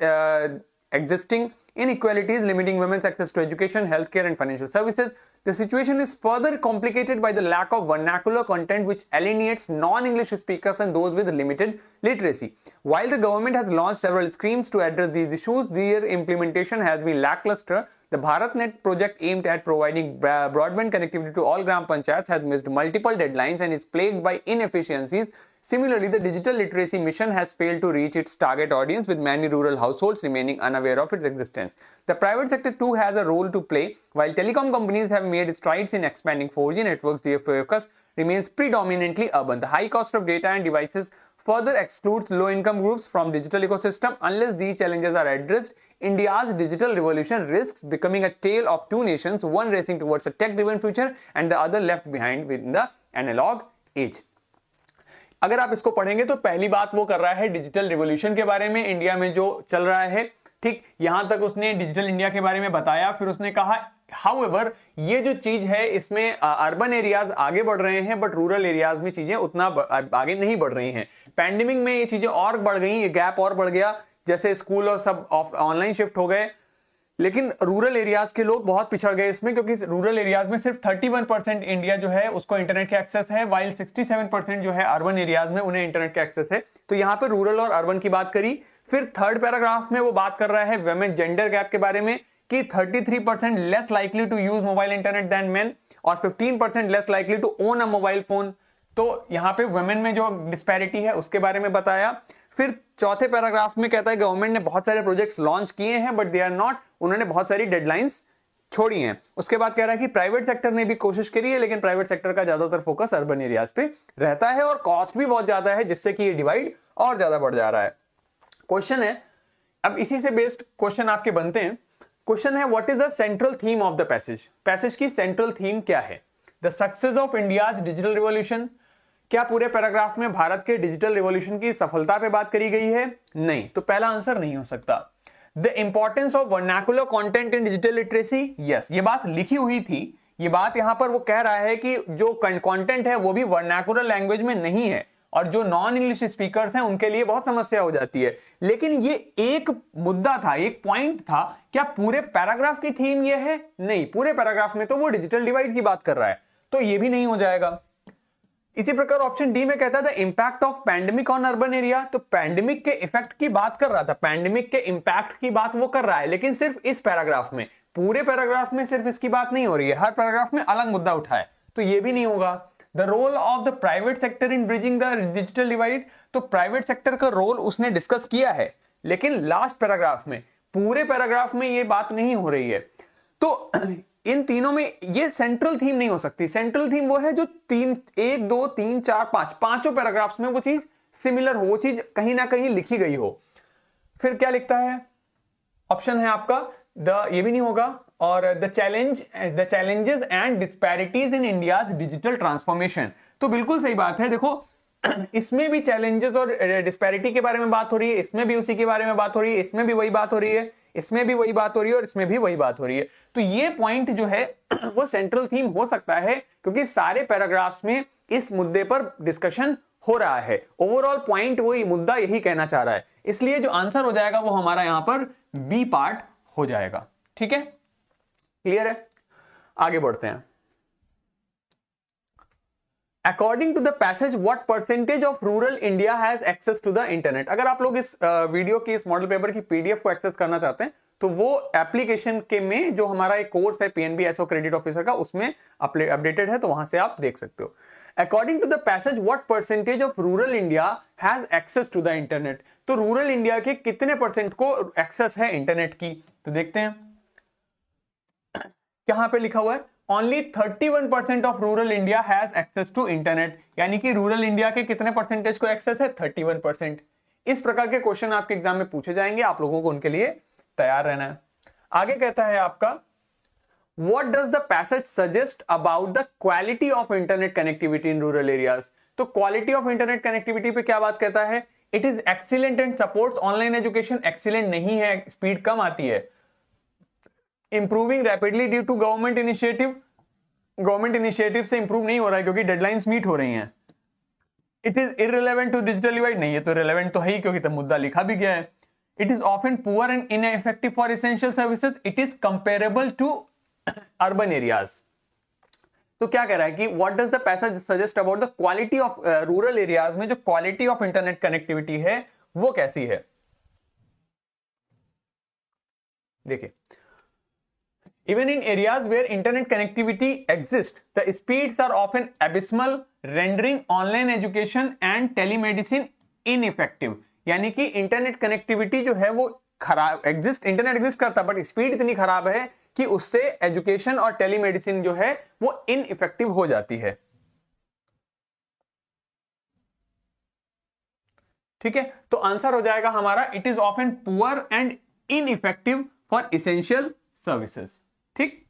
existing inequalities, limiting women's access to education, healthcare and financial services. The situation is further complicated by the lack of vernacular content which alienates non-English speakers and those with limited literacy. While the government has launched several schemes to address these issues, their implementation has been lackluster. The BharatNet project aimed at providing broadband connectivity to all Gram Panchayats has missed multiple deadlines and is plagued by inefficiencies. Similarly, the digital literacy mission has failed to reach its target audience, with many rural households remaining unaware of its existence. The private sector too has a role to play. While telecom companies have made strides in expanding 4G networks, their focus remains predominantly urban. The high cost of data and devices further excludes low-income groups from digital ecosystem. Unless these challenges are addressed, India's digital revolution risks becoming a tale of two nations, one racing towards a tech-driven future and the other left behind within the analog age. अगर आप इसको पढ़ेंगे तो पहली बात वो कर रहा है डिजिटल रिवॉल्यूशन के बारे में, इंडिया में जो चल रहा है। ठीक, यहां तक उसने डिजिटल इंडिया के बारे में बताया। फिर उसने कहा हाउएवर ये जो चीज है इसमें अर्बन एरियाज आगे बढ़ रहे हैं बट रूरल एरियाज में चीजें उतना आगे नहीं बढ़ रही हैं। पैंडेमिक में ये चीजें और बढ़ गई, ये गैप और बढ़ गया, जैसे स्कूल और सब ऑनलाइन शिफ्ट हो गए, लेकिन रूरल एरियाज के लोग बहुत पिछड़ गए इसमें, क्योंकि रूरल एरियाज में सिर्फ 31% इंडिया जो है उसको इंटरनेट के एक्सेस है, वाइल 67% जो है अर्बन एरियाज में उन्हें इंटरनेट के एक्सेस है। तो यहाँ पे रूरल और अर्बन की बात करी। फिर थर्ड पैराग्राफ में वो बात कर रहा है वुमेन जेंडर गैप के बारे में कि 33% less likely to use mobile internet than men और 15% less likely to own a mobile phone. तो यहाँ पे वुमेन में जो डिस्पैरिटी है उसके बारे में बताया। फिर चौथे पैराग्राफ में कहता है गवर्नमेंट ने बहुत सारे प्रोजेक्ट्स लॉन्च किए हैं बट दे आर नॉट, उन्होंने बहुत सारी डेडलाइंस छोड़ी हैं। उसके बाद कह रहा है कि प्राइवेट सेक्टर ने भी कोशिश करी है लेकिन प्राइवेट सेक्टर का ज्यादातर फोकस अर्बन एरियाज पे रहता है और कॉस्ट भी बहुत ज्यादा है, जिससे कि ये डिवाइड और ज्यादा बढ़ जा रहा है। क्वेश्चन है, अब इसी से बेस्ड क्वेश्चन आपके बनते हैं। क्वेश्चन है what is the central theme of the passage. Passage की सेंट्रल थीम क्या है? The success of India's digital revolution. क्या पूरे पैराग्राफ में भारत के डिजिटल रिवॉल्यूशन की सफलता पे बात करी गई है? नहीं, तो पहला आंसर नहीं हो सकता। The importance of vernacular content in digital literacy, yes, ये बात लिखी हुई थी। ये बात यहां पर वो कह रहा है कि जो कंटेंट है वो भी वर्नाकुलर लैंग्वेज में नहीं है और जो नॉन इंग्लिश स्पीकर्स हैं उनके लिए बहुत समस्या हो जाती है। लेकिन ये एक मुद्दा था, एक पॉइंट था। क्या पूरे पैराग्राफ की थीम ये है? नहीं, पूरे पैराग्राफ में तो वो डिजिटल डिवाइड की बात कर रहा है, तो ये भी नहीं हो जाएगा। इसी प्रकार ऑप्शन डी में कहता था impact of pandemic on urban area, तो पैंडेमिक के इफेक्ट की बात कर रहा था, पैंडेमिक के इंपैक्ट की बात वो कर रहा है, लेकिन सिर्फ इस पैराग्राफ में, पूरे पैराग्राफ में सिर्फ इसकी बात नहीं हो रही है, हर पैराग्राफ में अलग मुद्दा उठाए, तो ये भी नहीं होगा। The role of the private sector in bridging the digital divide, तो प्राइवेट सेक्टर का रोल उसने डिस्कस किया है, लेकिन लास्ट पैराग्राफ में, पूरे पैराग्राफ में ये बात नहीं हो रही है। तो इन तीनों में ये सेंट्रल थीम नहीं हो सकती। सेंट्रल थीम वो है जो 1 2 3 4 5 पांचों पैराग्राफ्स में वो चीज सिमिलर हो, वो चीज कहीं ना कहीं लिखी गई हो। फिर क्या लिखता है, ऑप्शन है आपका ये भी नहीं होगा, और the challenges and disparities in India's digital transformation. तो बिल्कुल सही बात है, देखो इसमें भी चैलेंजेस और डिस्पैरिटी के बारे में बात हो रही है, इसमें भी उसी के बारे में बात हो रही है, इसमें भी वही बात हो रही है, इसमें भी वही बात हो रही है, और इसमें भी वही बात हो रही है। तो ये पॉइंट जो है वो सेंट्रल थीम हो सकता है, क्योंकि सारे पैराग्राफ्स में इस मुद्दे पर डिस्कशन हो रहा है। ओवरऑल पॉइंट वही मुद्दा यही कहना चाह रहा है, इसलिए जो आंसर हो जाएगा वो हमारा यहां पर बी पार्ट हो जाएगा। ठीक है, क्लियर है? आगे बढ़ते हैं। According to the passage what percentage of rural India has access to the internet. अगर आप लोग इस वीडियो की, इस मॉडल पेपर की पीडीएफ को एक्सेस करना चाहते हैं तो वो एप्लीकेशन के में जो हमारा एक कोर्स है पीएनबी एसओ क्रेडिट ऑफिसर का, उसमें अपडेटेड है, तो वहां से आप देख सकते हो। According to the passage what percentage of rural India has access to the internet. तो रूरल इंडिया के कितने परसेंट को एक्सेस है इंटरनेट की, तो देखते हैं कहां पे लिखा हुआ है। Only 31% of rural India has access to internet, यानी कि रूरल इंडिया के कितने परसेंटेज को एक्सेस है, 31%। इस प्रकार के क्वेश्चन आपके एग्जाम में पूछे जाएंगे, आप लोगों को उनके लिए तैयार रहना है। आगे कहता है आपका what does the passage suggest about the quality of internet connectivity in rural areas. तो क्वालिटी ऑफ इंटरनेट कनेक्टिविटी पे क्या बात कहता है, it is excellent and supports online education. Excellent नहीं है, स्पीड कम आती है। Improving rapidly due to government initiative, government initiative से इंप्रूव नहीं हो रहा है क्योंकि डेडलाइंस मीट हो रही हैं। It is irrelevant to digital divide, नहीं है तो रिलेवेंट तो है ही क्योंकि तब मुद्दा लिखा भी गया है। It is often poor and ineffective for essential services, it is comparable to urban areas. तो क्या कह रहा है कि what does the passage suggest about the quality of rural areas में जो क्वालिटी ऑफ इंटरनेट कनेक्टिविटी है वो कैसी है। देखिए, even in areas where internet connectivity exists, the speeds are often abysmal, rendering online education and telemedicine ineffective। यानी कि internet connectivity जो है वो खराब, इंटरनेट एग्जिस्ट करता है बट स्पीड इतनी खराब है कि उससे एजुकेशन और टेलीमेडिसिन जो है वो इनइफेक्टिव हो जाती है। ठीक है, तो आंसर हो जाएगा हमारा it is often poor and ineffective for essential services. ठीक,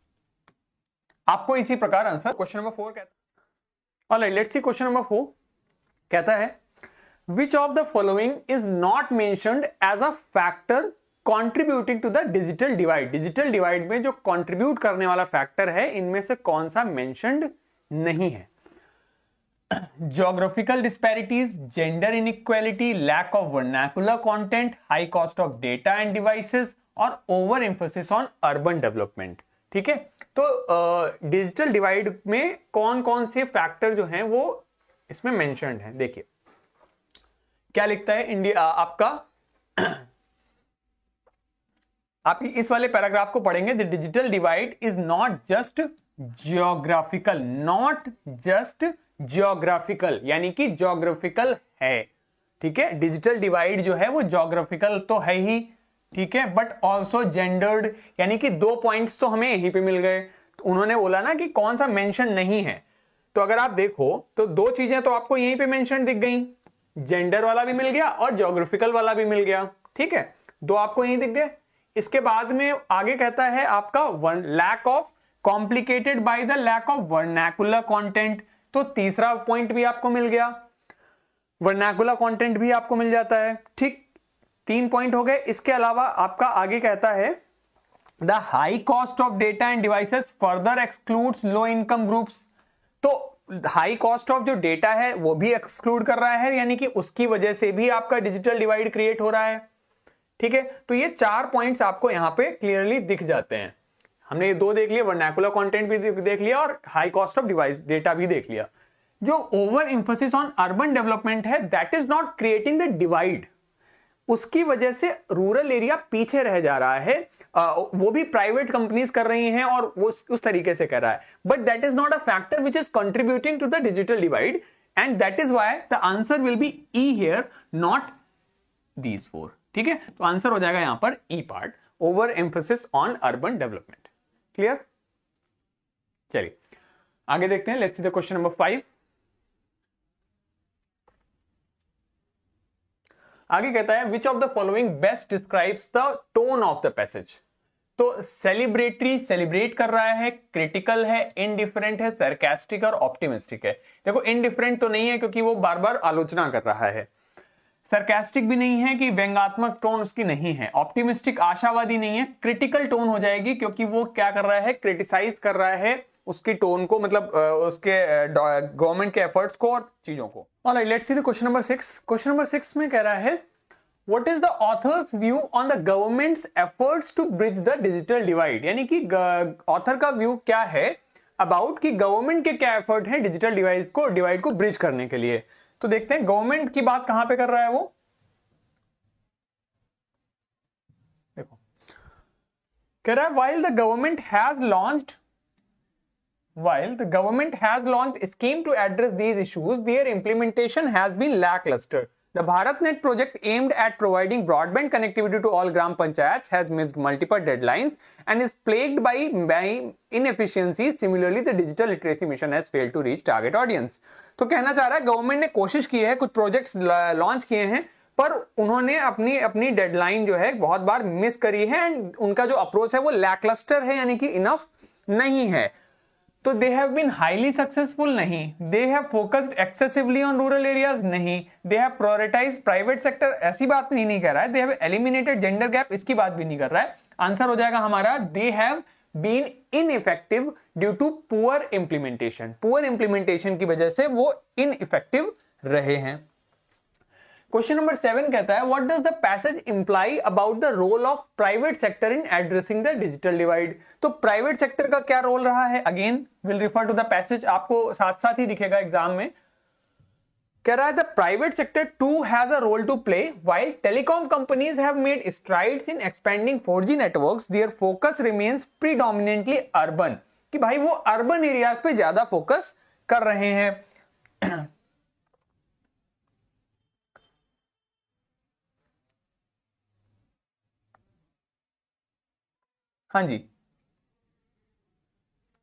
आपको इसी प्रकार आंसर क्वेश्चन नंबर 4 कहता है। Alright, let's C question number 4 कहता है which of the following is not mentioned as a factor contributing to the digital divide। Digital divide में जो कंट्रीब्यूट करने वाला फैक्टर है इनमें से कौन सा मेंशन्ड नहीं है। Geographical disparities, gender inequality, lack of vernacular content, high cost of data and devices और over emphasis on urban development. ठीक है, तो डिजिटल डिवाइड में कौन कौन से फैक्टर जो हैं वो इसमें मेंशन्ड हैं। देखिए क्या लिखता है इंडिया आपका, आप इस वाले पैराग्राफ को पढ़ेंगे, the digital divide is not just geographical, not just geographical, यानी कि जियोग्राफिकल है। ठीक है, डिजिटल डिवाइड जो है वो जियोग्राफिकल तो है ही, ठीक है, बट ऑल्सो जेंडर्ड, यानी कि 2 पॉइंट्स तो हमें यहीं पे मिल गए। तो उन्होंने बोला ना कि कौन सा मेंशन नहीं है, तो अगर आप देखो तो 2 चीजें तो आपको यहीं पे मेंशन दिख गई, जेंडर वाला भी मिल गया और ज्योग्राफिकल वाला भी मिल गया। ठीक है, 2 आपको यहीं दिख गए। इसके बाद में आगे कहता है आपका lack of complicated by the lack of vernacular content, तो तीसरा पॉइंट भी आपको मिल गया, वर्नाकुलर कंटेंट भी आपको मिल जाता है। ठीक, 3 पॉइंट हो गए। इसके अलावा आपका आगे कहता है the high cost of data end devices further excludes low income groups, तो हाई कॉस्ट ऑफ जो डेटा है वो भी एक्सक्लूड कर रहा है, यानी कि उसकी वजह से भी आपका डिजिटल डिवाइड क्रिएट हो रहा है। ठीक है, तो ये 4 पॉइंट्स आपको यहां पे क्लियरली दिख जाते हैं। हमने ये 2 देख लिए, वर्नाकुलर कंटेंट भी देख लिया और high cost of device data भी देख लिया। जो over emphasis on urban development है that is not creating the divide, उसकी वजह से रूरल एरिया पीछे रह जा रहा है, वो भी प्राइवेट कंपनीज कर रही हैं और वो उस तरीके से कर रहा है, but that is not a factor which is contributing to the digital divide and that is why the answer will be E here, not these 4। ठीक है, तो आंसर हो जाएगा यहां पर E part, over emphasis on urban development. Clear? चलिए आगे देखते हैं, let's see the question number 5। आगे कहता है which of the following best describes the tone of the passage. तो सेलिब्रेटरी, सेलिब्रेट कर रहा है, क्रिटिकल है, इनडिफरेंट है, सरकास्टिक और ऑप्टिमिस्टिक है। देखो इनडिफरेंट तो नहीं है क्योंकि वो बार बार आलोचना कर रहा है, सरकास्टिक भी नहीं है कि व्यंग्यात्मक टोन उसकी नहीं है, ऑप्टिमिस्टिक आशावादी नहीं है, क्रिटिकल टोन हो जाएगी क्योंकि वो क्या कर रहा है, क्रिटिसाइज कर रहा है उसकी टोन को, मतलब उसके गवर्नमेंट के एफर्ट्स को और चीजों को। Alright, let's see the question number 6। Question number 6 में कह रहा है what is the author's view on the government's efforts to bridge the digital divide. यानी कि ऑथर का व्यू क्या है अबाउट कि गवर्नमेंट के क्या एफर्ट है डिजिटल डिवाइड को ब्रिज करने के लिए। तो देखते हैं गवर्नमेंट की बात कहां पे कर रहा है वो। देखो कह रहा है while the government has launched a scheme to address these issues, their implementation has been lackluster. The BharatNet project aimed at providing broadband connectivity to all gram panchayats has missed multiple deadlines and is plagued by inefficiencies. Similarly, the digital literacy mission has failed to reach target audience. तो कहना चाह रहा है government ने कोशिश की है, कुछ प्रोजेक्ट्स लॉन्च किए हैं, पर उन्होंने अपनी डेडलाइन जो है बहुत बार मिस करी है एंड उनका जो अप्रोच है वो लैकलस्टर है, यानी कि इनफ नहीं है। तो दे हैव बीन हाईली सक्सेसफुल नहीं, they have focused excessively on rural areas नहीं, they have prioritised private sector, ऐसी बात नहीं कर रहा है, they have eliminated gender gap, इसकी बात भी नहीं कर रहा है। आंसर हो जाएगा हमारा they have been ineffective due to poor implementation. Poor implementation की वजह से वो इनइफेक्टिव रहे हैं। क्वेश्चन नंबर 7 कहता है what does the passage imply about the role of private sector in addressing the digital divide. तो प्राइवेट सेक्टर का क्या रोल रहा है, again will refer to the passage, आपको साथ साथ ही दिखेगा एग्जाम में। कह रहा है the private sector too has a role to play while telecom companies have made strides in expanding 4G networks, their focus remains predominantly urban. कि भाई वो अर्बन एरियाज पे ज्यादा फोकस कर रहे हैं। हाँ जी,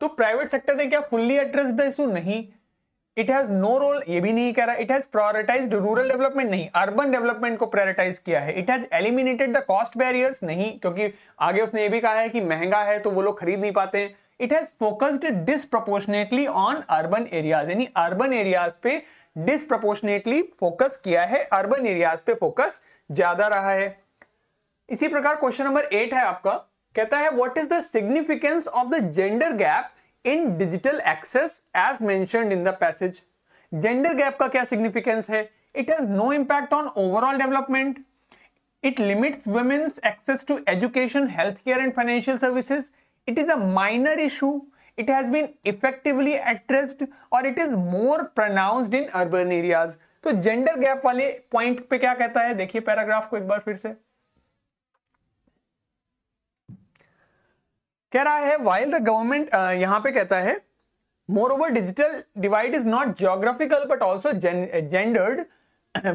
तो प्राइवेट सेक्टर ने क्या फुल्ली एड्रेस द इशू, नहीं। इट हैज नो रोल, ये भी नहीं कह रहा। It has prioritised rural development, नहीं, अर्बन डेवलपमेंट को प्रायोरिटाइज किया है। It has eliminated the cost barriers, नहीं, क्योंकि आगे उसने ये भी कहा है कि महंगा है तो वो लोग खरीद नहीं पाते हैं। It has focused disproportionately on urban areas, यानी अर्बन एरियाज पे डिसप्रपोर्शनेटली फोकस किया है, अर्बन एरियाज पे फोकस ज्यादा रहा है। इसी प्रकार क्वेश्चन नंबर 8 है आपका, कहता है what is the significance of the gender gap in digital access as mentioned in the passage. Gender gap का क्या सिग्निफिकेंस है? It has no impact on overall development, it limits women's access to education, health care and financial services, it is a minor issue, it has been effectively addressed और it is more pronounced in urban areas. तो gender gap वाले point पे क्या कहता है, देखिए paragraph को एक बार फिर से। कह रहा है while the government, यहां पे कहता है moreover digital divide is not geographical but also gendered.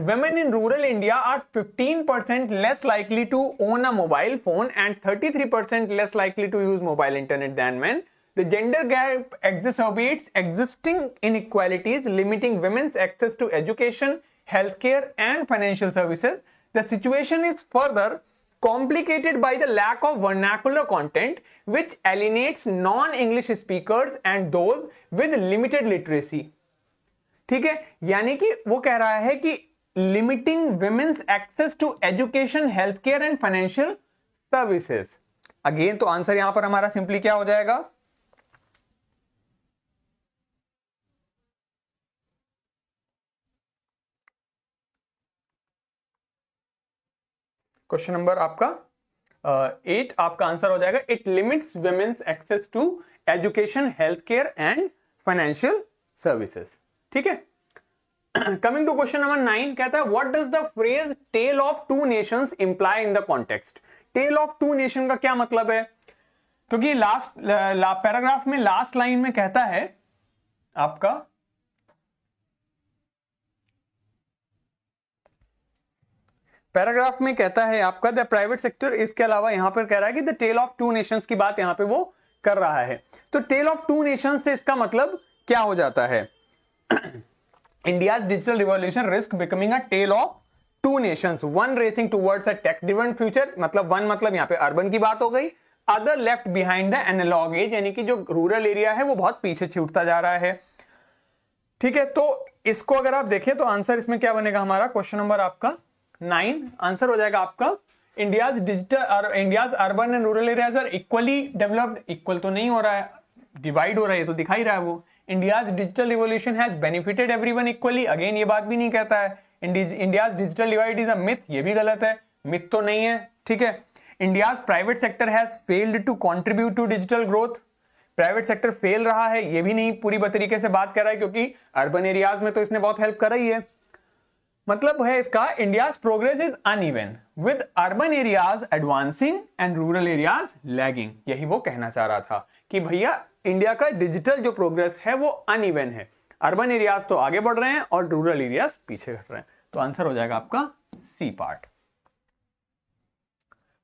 Women in rural India are 15% less likely to own a mobile phone and 33% less likely to use mobile internet than men. The gender gap exacerbates existing inequalities, limiting women's access to education, healthcare and financial services. The situation is further complicated by the lack of vernacular content which alienates non-English speakers and those with limited literacy. ठीक है, यानी कि वो कह रहा है कि limiting women's access to education, healthcare and financial services. Again तो आंसर यहां पर हमारा सिंपली क्या हो जाएगा, क्वेश्चन नंबर आपका 8 आपका आंसर हो जाएगा it limits women's access to education, health care and financial services. ठीक है, कमिंग टू क्वेश्चन नंबर 9 कहता है what does the phrase tale of two nations imply in the context. Tale of two nation का क्या मतलब है, क्योंकि last paragraph में लास्ट लाइन में कहता है आपका पैराग्राफ में कहता है आपका द प्राइवेट सेक्टर, इसके अलावा यहां पर कह रहा है कि the tale of two nations की बात यहां पे वो कर रहा है। तो टेल ऑफ टू नेशन से इसका मतलब क्या हो जाता है? India's digital revolution risk becoming a tale of two nations, one racing towards a tech-driven future, मतलब one मतलब यहाँ पे अर्बन की बात हो गई, other left behind the analog age, यानी कि जो रूरल एरिया है वो बहुत पीछे छूटता जा रहा है। ठीक है, तो इसको अगर आप देखें तो आंसर इसमें क्या बनेगा हमारा? क्वेश्चन नंबर आपका 9 आंसर हो जाएगा आपका इंडियाज डिजिटल और India's urban and rural areas are equally developed. Equal तो नहीं हो रहा है, डिवाइड हो रहा है, तो दिखा ही रहा है वो। India's digital revolution has benefited everyone equally, again ये बात भी नहीं कहता है। India's digital divide is a myth, ये भी गलत है, मिथ तो नहीं है। ठीक है, India's private sector has failed to contribute to digital growth, private sector fail रहा है, ये भी नहीं पूरी तरीके से बात कर रहा है, क्योंकि अर्बन एरियाज में तो इसने बहुत हेल्प कर रही है। मतलब है इसका India's progress is uneven with urban areas advancing and rural areas lagging. यही वो कहना चाह रहा था कि भैया इंडिया का डिजिटल जो प्रोग्रेस है वो अनइवन है, अर्बन एरियाज तो आगे बढ़ रहे हैं और रूरल एरियाज पीछे घट रहे हैं। तो आंसर हो जाएगा आपका सी पार्ट।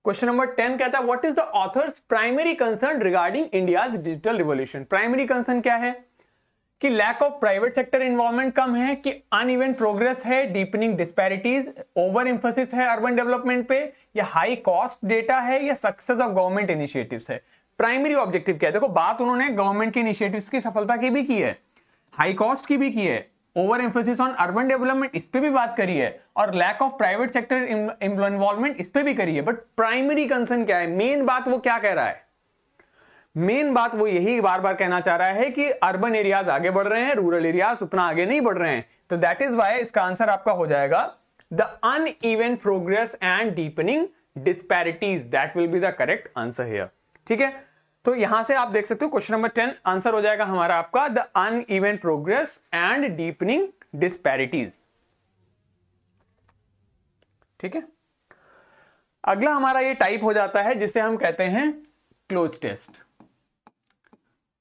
क्वेश्चन नंबर 10 कहता है what is the author's primary concern regarding India's digital revolution. Primary concern क्या है? कि lack of private sector involvement कम है, कि अनइवन प्रोग्रेस है, डीपनिंग डिस्पैरिटीज, ओवर एम्फोसिस है अर्बन डेवलपमेंट पे, या हाई कॉस्ट डेटा है, या सक्सेस ऑफ गवर्नमेंट इनिशिएटिव्स है। प्राइमरी ऑब्जेक्टिव क्या है? देखो बात उन्होंने गवर्नमेंट के इनिशिएटिव्स की सफलता की भी की है, हाई कॉस्ट की भी की है, over emphasis on urban development इस पे भी बात करी है, और lack of private sector involvement इस पे भी करी है। बट प्राइमरी कंसर्न क्या है? मेन बात वो क्या कह रहा है? मेन बात वो यही बार बार कहना चाह रहा है कि अर्बन एरियाज आगे बढ़ रहे हैं, रूरल एरियाज उतना आगे नहीं बढ़ रहे हैं। तो दैट इज वाई इसका आंसर आपका हो जाएगा the uneven progress and deepening disparities, that will be the correct answer here. ठीक है, तो यहां से आप देख सकते हो क्वेश्चन नंबर 10 आंसर हो जाएगा हमारा आपका the uneven progress and deepening disparities. ठीक है, अगला हमारा ये टाइप हो जाता है जिसे हम कहते हैं क्लोज टेस्ट।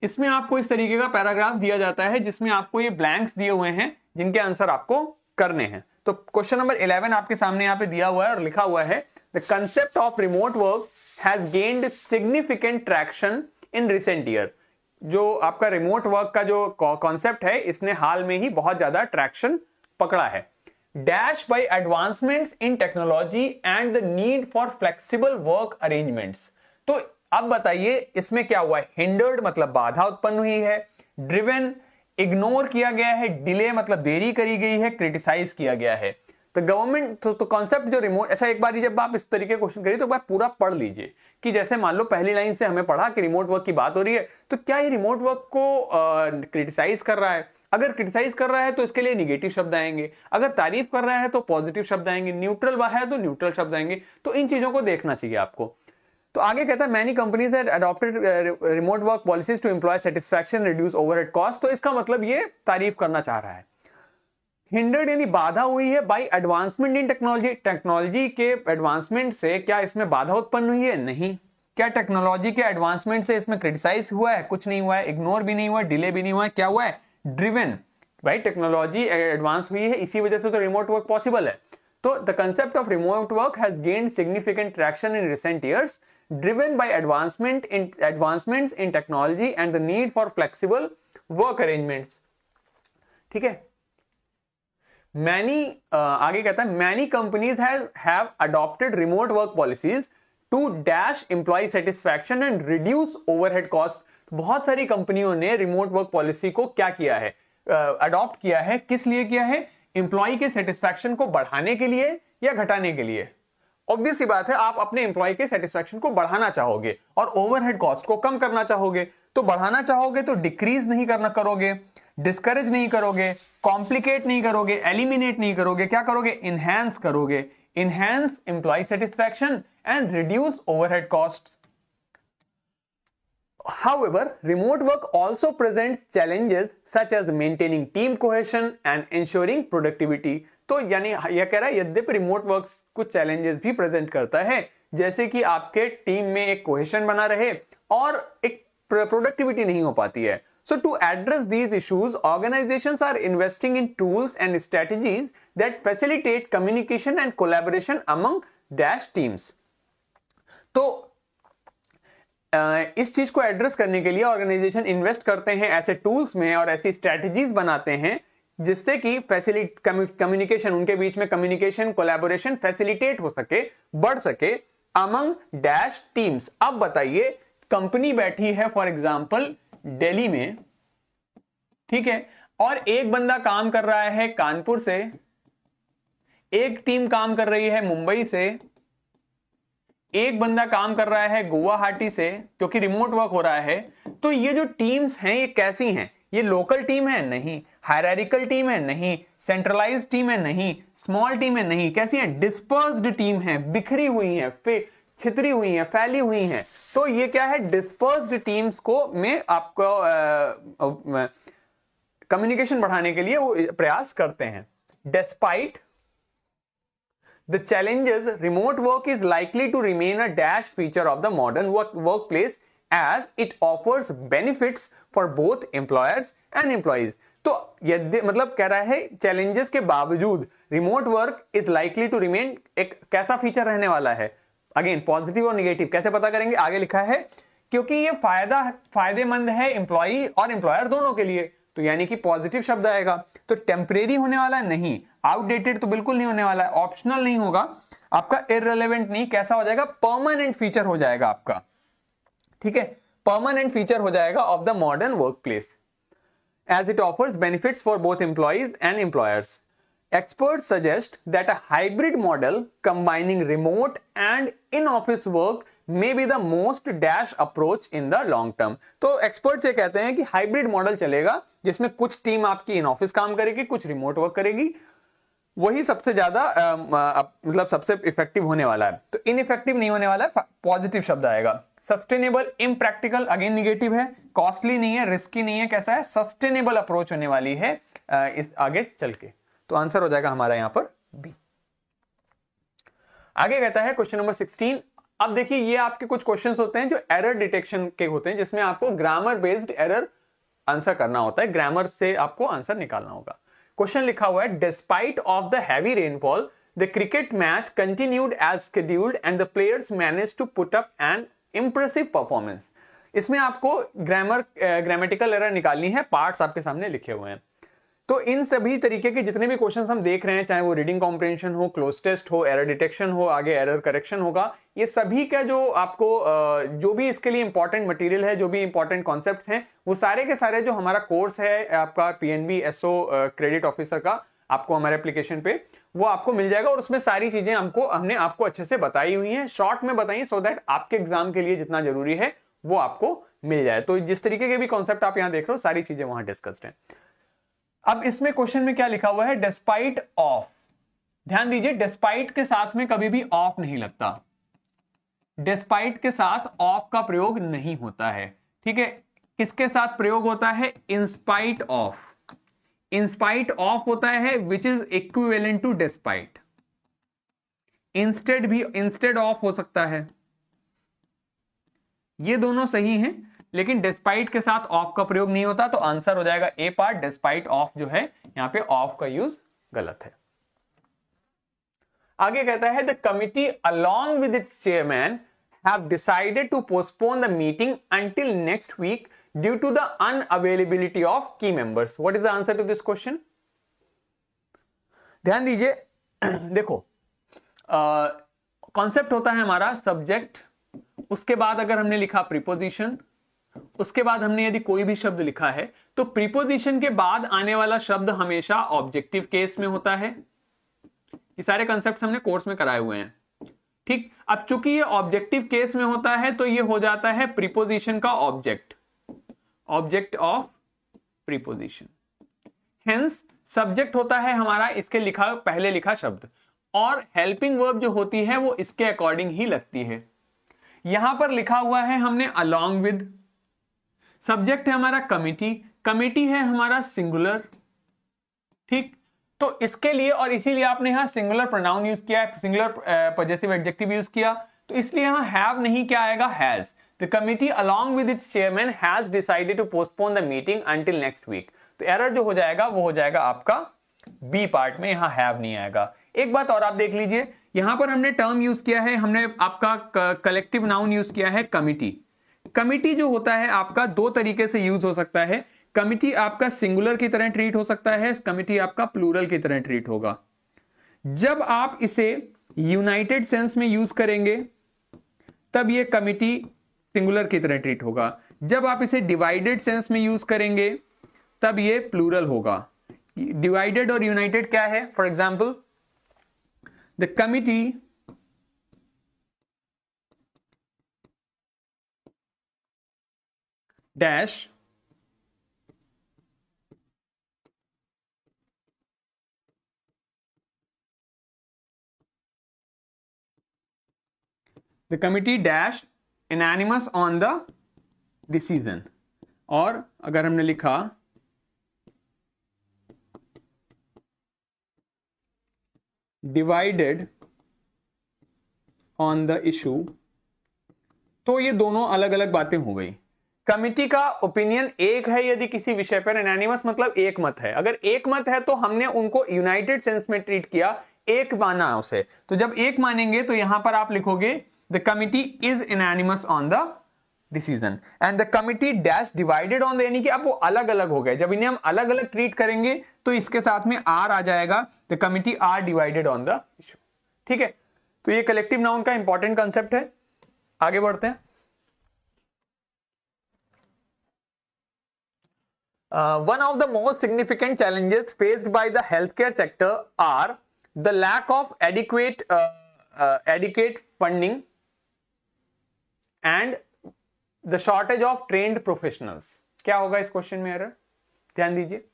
इसमें आपको इस तरीके का पैराग्राफ दिया जाता है जिसमें आपको ये ब्लैंक्स दिए हुए हैं जिनके आंसर आपको करने हैं। तो क्वेश्चन नंबर 11 आपके सामने यहां पे दिया हुआ है और लिखा हुआ है the concept of remote work has gained significant traction in recent year. जो आपका रिमोट वर्क का जो कॉन्सेप्ट है इसने हाल में ही बहुत ज्यादा ट्रैक्शन पकड़ा है। Dash by advancements in technology and the need for flexible work arrangements. तो अब बताइए इसमें क्या हुआ है? हिंडर्ड मतलब बाधा उत्पन्न हुई है, ड्रिवन इग्नोर किया गया है, डिले मतलब देरी करी गई है, क्रिटिसाइज किया गया है। तो गवर्नमेंट तो कॉन्सेप्ट जो रिमोट, अच्छा एक बार जब आप इस तरीके क्वेश्चन करिए तो एक बार पूरा पढ़ लीजिए कि जैसे मान लो पहली लाइन से हमें पढ़ा कि रिमोट वर्क की बात हो रही है, तो क्या ये रिमोट वर्क को क्रिटिसाइज कर रहा है? अगर क्रिटिसाइज कर रहा है तो इसके लिए निगेटिव शब्द आएंगे, अगर तारीफ कर रहा है तो पॉजिटिव शब्द आएंगे, न्यूट्रल है तो न्यूट्रल शब्द आएंगे। तो इन चीजों को देखना चाहिए आपको। तो आगे कहता है many companies had adopted remote work policies to employee satisfaction reduce overhead cost. तो इसका मतलब ये तारीफ करना चाह रहा है। हिंडर्ड यानी बाधा हुई है by advancement in technology, technology के एडवांसमेंट से क्या इसमें बाधा उत्पन्न हुई है? नहीं। क्या टेक्नोलॉजी के एडवांसमेंट से इसमें क्रिटिसाइज हुआ है? कुछ नहीं हुआ है। इग्नोर भी नहीं हुआ, डिले भी नहीं हुआ है। क्या हुआ है? ड्रिवन, भाई टेक्नोलॉजी एडवांस हुई है, इसी वजह से तो रिमोट वर्क पॉसिबल है। तो the concept of remote work has gained significant traction in recent years driven by advancements in technology and the need for flexible work arrangements। ठीक है, आगे कहता है many companies have adopted remote work policies to dash employee satisfaction and reduce overhead costs। बहुत सारी कंपनियों ने remote work policy को क्या किया है? अडॉप्ट किया है। किस लिए किया है? एम्प्लॉय के सेटिस्फैक्शन को बढ़ाने के लिए या घटाने के लिए? ऑब्वियस सी बात है, आप अपने एम्प्लॉय के सेटिस्फैक्शन को बढ़ाना चाहोगे और ओवरहेड कॉस्ट को कम करना चाहोगे। तो बढ़ाना चाहोगे तो डिक्रीज नहीं करोगे, डिस्करेज नहीं करोगे, कॉम्प्लिकेट नहीं करोगे, एलिमिनेट नहीं करोगे, क्या करोगे? इनहैंस करोगे। Enhance employee satisfaction and reduce overhead cost. However, remote work also presents challenges such as maintaining team cohesion and ensuring productivity। तो यानी यह कह रहा है यद्यपि रिमोट वर्क कुछ चैलेंजेस भी प्रेजेंट करता है, जैसे कि आपके टीम में एक कोहेशन बना रहे और एक प्रोडक्टिविटी नहीं हो पाती है। So to address these issues, organizations are investing in tools and strategies that facilitate communication and collaboration among dash teams। तो इस चीज को एड्रेस करने के लिए ऑर्गेनाइजेशन इन्वेस्ट करते हैं ऐसे टूल्स में और ऐसी स्ट्रेटजीज बनाते हैं जिससे कि कम्युनिकेशन, उनके बीच में कम्युनिकेशन कोलैबोरेशन फैसिलिटेट हो सके, बढ़ सके अमंग डैश टीम्स। अब बताइए, कंपनी बैठी है फॉर एग्जांपल दिल्ली में, ठीक है, और एक बंदा काम कर रहा है कानपुर से, एक टीम काम कर रही है मुंबई से, एक बंदा काम कर रहा है गुवाहाटी से, क्योंकि रिमोट वर्क हो रहा है। तो ये जो टीम्स हैं ये कैसी हैं? ये लोकल टीम है? नहीं। हायरार्किकल टीम है? नहीं। सेंट्रलाइज्ड टीम है? नहीं। स्मॉल टीम है? नहीं। कैसी है? डिस्पर्स्ड टीम है, बिखरी हुई है, छितरी हुई है, फैली हुई है। तो ये क्या है? डिस्पर्स्ड टीम्स को में आपको कम्युनिकेशन बढ़ाने के लिए वो प्रयास करते हैं। Despite the challenges, remote work is likely to remain a dash feature of the modern workplace as it offers benefits for both employers and employees. तो यदि मतलब कह रहा है challenges के बावजूद remote work is likely to remain एक कैसा फीचर रहने वाला है? अगेन पॉजिटिव और निगेटिव कैसे पता करेंगे? आगे लिखा है क्योंकि ये फायदेमंद है एम्प्लॉई और एम्प्लॉयर दोनों के लिए, तो यानी कि पॉजिटिव शब्द आएगा। तो टेम्परेरी होने वाला नहीं, आउटडेटेड तो बिल्कुल नहीं होने वाला है, ऑप्शनल नहीं होगा आपका, इररिलेवेंट नहीं, कैसा हो जाएगा? परमानेंट फीचर हो जाएगा आपका, ठीक है, परमानेंट फीचर हो जाएगा of the modern workplace as it offers benefits for both employees and employers. Experts suggest that a hybrid model combining remote and in-office work may be the most dash approach in the long term. तो experts ये कहते हैं कि hybrid model चलेगा जिसमें कुछ team आपकी in office काम करेगी, कुछ रिमोट वर्क करेगी, वही सबसे ज्यादा मतलब सबसे इफेक्टिव होने वाला है। तो इनइफेक्टिव नहीं होने वाला है, पॉजिटिव शब्द आएगा। सस्टेनेबल, इम्प्रैक्टिकल अगेन निगेटिव है, कॉस्टली नहीं है, रिस्की नहीं है, कैसा है? सस्टेनेबल अप्रोच होने वाली है इस आगे चल के। तो आंसर हो जाएगा हमारा यहां पर बी। आगे कहता है क्वेश्चन नंबर 16। अब देखिए ये आपके कुछ क्वेश्चंस होते हैं जो एरर डिटेक्शन के होते हैं, जिसमें आपको ग्रामर बेस्ड एरर आंसर करना होता है, ग्रामर से आपको आंसर निकालना होगा। क्वेश्चन लिखा हुआ है despite of the heavy rainfall the cricket match continued as scheduled and the players manage to put up an impressive performance. इसमें आपको ग्रामेटिकल एरर निकालनी है, पार्ट्स आपके सामने लिखे हुए हैं। तो इन सभी तरीके के जितने भी क्वेश्चंस हम देख रहे हैं, चाहे वो रीडिंग कॉम्प्रिहेंशन हो, क्लोज टेस्ट हो, एरर डिटेक्शन हो, आगे एरर करेक्शन होगा, ये सभी का जो आपको जो भी इसके लिए इंपॉर्टेंट मटेरियल है, जो भी इंपॉर्टेंट कॉन्सेप्ट्स हैं, वो सारे के सारे जो हमारा कोर्स है आपका पीएनबी एसओ क्रेडिट ऑफिसर का, आपको हमारे एप्लीकेशन पे वो आपको मिल जाएगा। और उसमें सारी चीजें हमने आपको अच्छे से बताई हुई हैं, शॉर्ट में बताई, सो दैट आपके एग्जाम के लिए जितना जरूरी है वो आपको मिल जाए। तो जिस तरीके के भी कॉन्सेप्ट आप यहाँ देख रहे हो, सारी चीजें वहां डिस्कस्ड हैं। अब इसमें क्वेश्चन में क्या लिखा हुआ है? Despite of. ध्यान दीजिए, डिस्पाइट के साथ में कभी भी ऑफ नहीं लगता, डिस्पाइट के साथ ऑफ का प्रयोग नहीं होता है, ठीक है। किसके साथ प्रयोग होता है? In spite of. इंस्पाइट ऑफ होता है which is equivalent to despite. Instead भी इंस्टेड ऑफ हो सकता है, ये दोनों सही हैं, लेकिन डिस्पाइट के साथ ऑफ का प्रयोग नहीं होता। तो आंसर हो जाएगा ए पार्ट, डिस्पाइट ऑफ जो है यहां पे ऑफ का यूज गलत है। आगे कहता है the committee along with its chairman have decided to postpone the meeting until next week due to the unavailability of key members. What is the answer to this question? ध्यान दीजिए, देखो concept होता है हमारा सब्जेक्ट, उसके बाद अगर हमने लिखा प्रीपोजिशन, उसके बाद हमने यदि कोई भी शब्द लिखा है तो प्रीपोजिशन के बाद आने वाला शब्द हमेशा ऑब्जेक्टिव केस में होता है। ये सारे कंसेप्ट हमने कोर्स में कराए हुए हैं, ठीक। अब चूंकि ये ऑब्जेक्टिव केस में होता है तो ये हो जाता है प्रीपोजिशन का object, object of preposition. Hence subject होता है हमारा इसके लिखा पहले लिखा शब्द, और हेल्पिंग वर्ब जो होती है वो इसके अकॉर्डिंग ही लगती है। यहां पर लिखा हुआ है हमने अलोंग विद, सब्जेक्ट है हमारा कमिटी, कमिटी है हमारा सिंगुलर, ठीक। तो इसके लिए और इसीलिए आपने यहां सिंगुलर प्रोनाउन यूज किया है, सिंगुलर पॉजेसिव एडजेक्टिव यूज किया, तो इसलिए यहां हैव नहीं, क्या आएगा? Has. The committee along with its chairman has decided to postpone the meeting until next week. तो एरर जो हो जाएगा वो हो जाएगा आपका बी पार्ट में, यहां हैव नहीं आएगा। एक बात और आप देख लीजिए, यहां पर हमने टर्म यूज किया है, हमने आपका कलेक्टिव नाउन यूज किया है कमिटी। कमिटी जो होता है आपका दो तरीके से यूज हो सकता है। कमिटी आपका सिंगुलर की तरह ट्रीट हो सकता है, कमिटी आपका प्लूरल की तरह ट्रीट होगा। जब आप इसे यूनाइटेड सेंस में यूज करेंगे तब ये कमिटी सिंगुलर की तरह ट्रीट होगा। जब आप इसे डिवाइडेड सेंस में यूज करेंगे तब ये प्लूरल होगा। डिवाइडेड और यूनाइटेड क्या है? For example, the committee dash the committee dash unanimous on the decision. और अगर हमने लिखा डिवाइडेड ऑन द इशू, तो ये दोनों अलग अलग बातें हो गई। कमिटी का ओपिनियन एक है यदि किसी विषय पर, एनानिमस मतलब एक मत है। अगर एक मत है तो हमने उनको यूनाइटेड सेंस में ट्रीट किया, एक माना उसे। तो जब एक मानेंगे तो यहां पर आप लिखोगे the committee is Anonymous on the decision and the committee dash divided on the, यानी कि अब वो अलग अलग हो गए। जब इन्हें हम अलग अलग ट्रीट करेंगे तो इसके साथ में आर आ जाएगा, the committee are divided on the issue. ठीक है, तो ये कलेक्टिव नाउन का इंपॉर्टेंट कंसेप्ट है। आगे बढ़ते हैं। One of the most significant challenges faced by the healthcare sector are the lack of adequate funding and the shortage of trained professionals। क्या होगा इस क्वेश्चन में एरर? ध्यान दीजिए,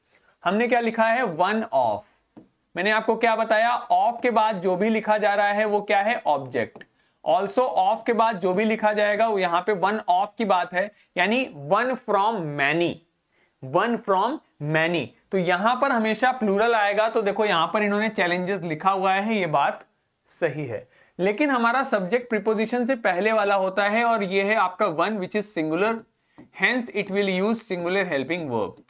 हमने क्या लिखा है? One of. मैंने आपको क्या बताया? ऑफ के बाद जो भी लिखा जा रहा है वो क्या है? ऑब्जेक्ट। ऑल्सो ऑफ के बाद जो भी लिखा जाएगा वो यहां पे वन ऑफ की बात है, यानी one from many, one from many. तो यहां पर हमेशा प्लूरल आएगा। तो देखो यहां पर इन्होंने चैलेंजेस लिखा हुआ है, ये बात सही है। लेकिन हमारा सब्जेक्ट प्रीपोजिशन से पहले वाला होता है और ये है आपका one which is singular, hence it will use singular helping verb.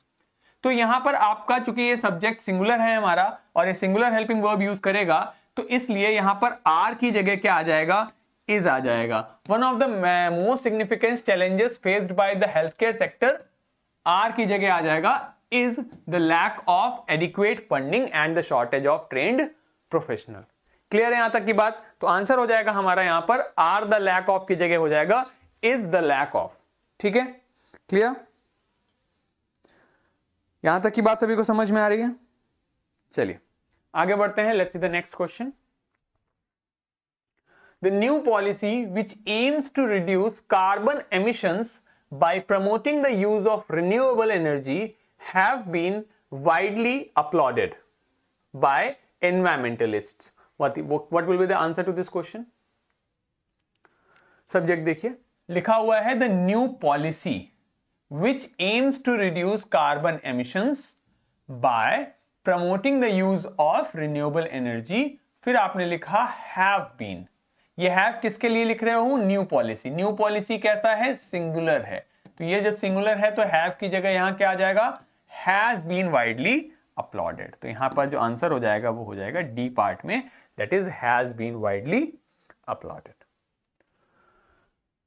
तो यहां पर आपका चूंकि ये सब्जेक्ट सिंगुलर है हमारा और ये सिंगुलर हेल्पिंग वर्ब यूज करेगा, तो इसलिए यहां पर आर की जगह क्या आ जाएगा? इज आ जाएगा। One of the most significant challenges faced by the health care sector, are की जगह आ जाएगा is the lack of adequate funding and the shortage of trained professional. Clear है यहां तक की बात? तो आंसर हो जाएगा हमारा यहां पर आर द लैक ऑफ की जगह हो जाएगा इज द लैक ऑफ। ठीक है, क्लियर? यहां तक की बात सभी को समझ में आ रही है? चलिए आगे बढ़ते हैं। Let's see the next question. The new policy which aims to reduce carbon emissions by promoting the use of renewable energy have been widely applauded by environmentalists। What will be the answer to this question? Subject देखिए, लिखा हुआ है the new policy which aims to reduce carbon emissions by promoting the use of renewable energy, फिर आपने लिखा have been। ये have किसके लिए लिख रहे हो? New policy. न्यू पॉलिसी कैसा है? सिंगुलर है। तो ये जब सिंगुलर है तो हैव की जगह यहां क्या आ जाएगा? Has been widely applauded. तो यहां पर जो आंसर हो जाएगा वो हो जाएगा डी पार्ट में, that is has been widely applauded.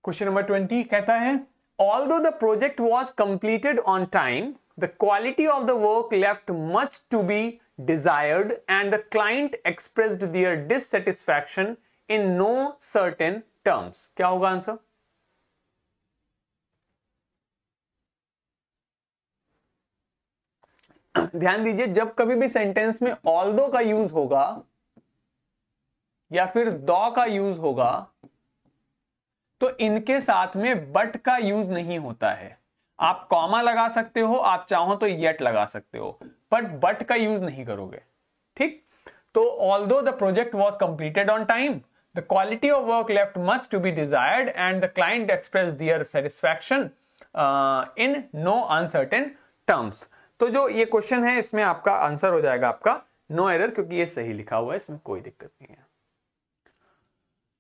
Question number 20 कहता है, although the project was completed on time, the quality of the work left much to be desired and the client expressed their dissatisfaction in no certain terms. क्या होगा answer? ध्यान दीजिए, जब कभी भी sentence में ऑल्दो का यूज होगा या फिर दो का यूज होगा तो इनके साथ में बट का यूज नहीं होता है। आप कॉमा लगा सकते हो, आप चाहो तो येट लगा सकते हो, बट का यूज नहीं करोगे। ठीक, तो although the project was completed on time, the quality of work left much to be desired and the client express their satisfaction in no uncertain terms. तो जो ये क्वेश्चन है इसमें आपका आंसर हो जाएगा आपका नो एरर, क्योंकि ये सही लिखा हुआ है, इसमें कोई दिक्कत नहीं है।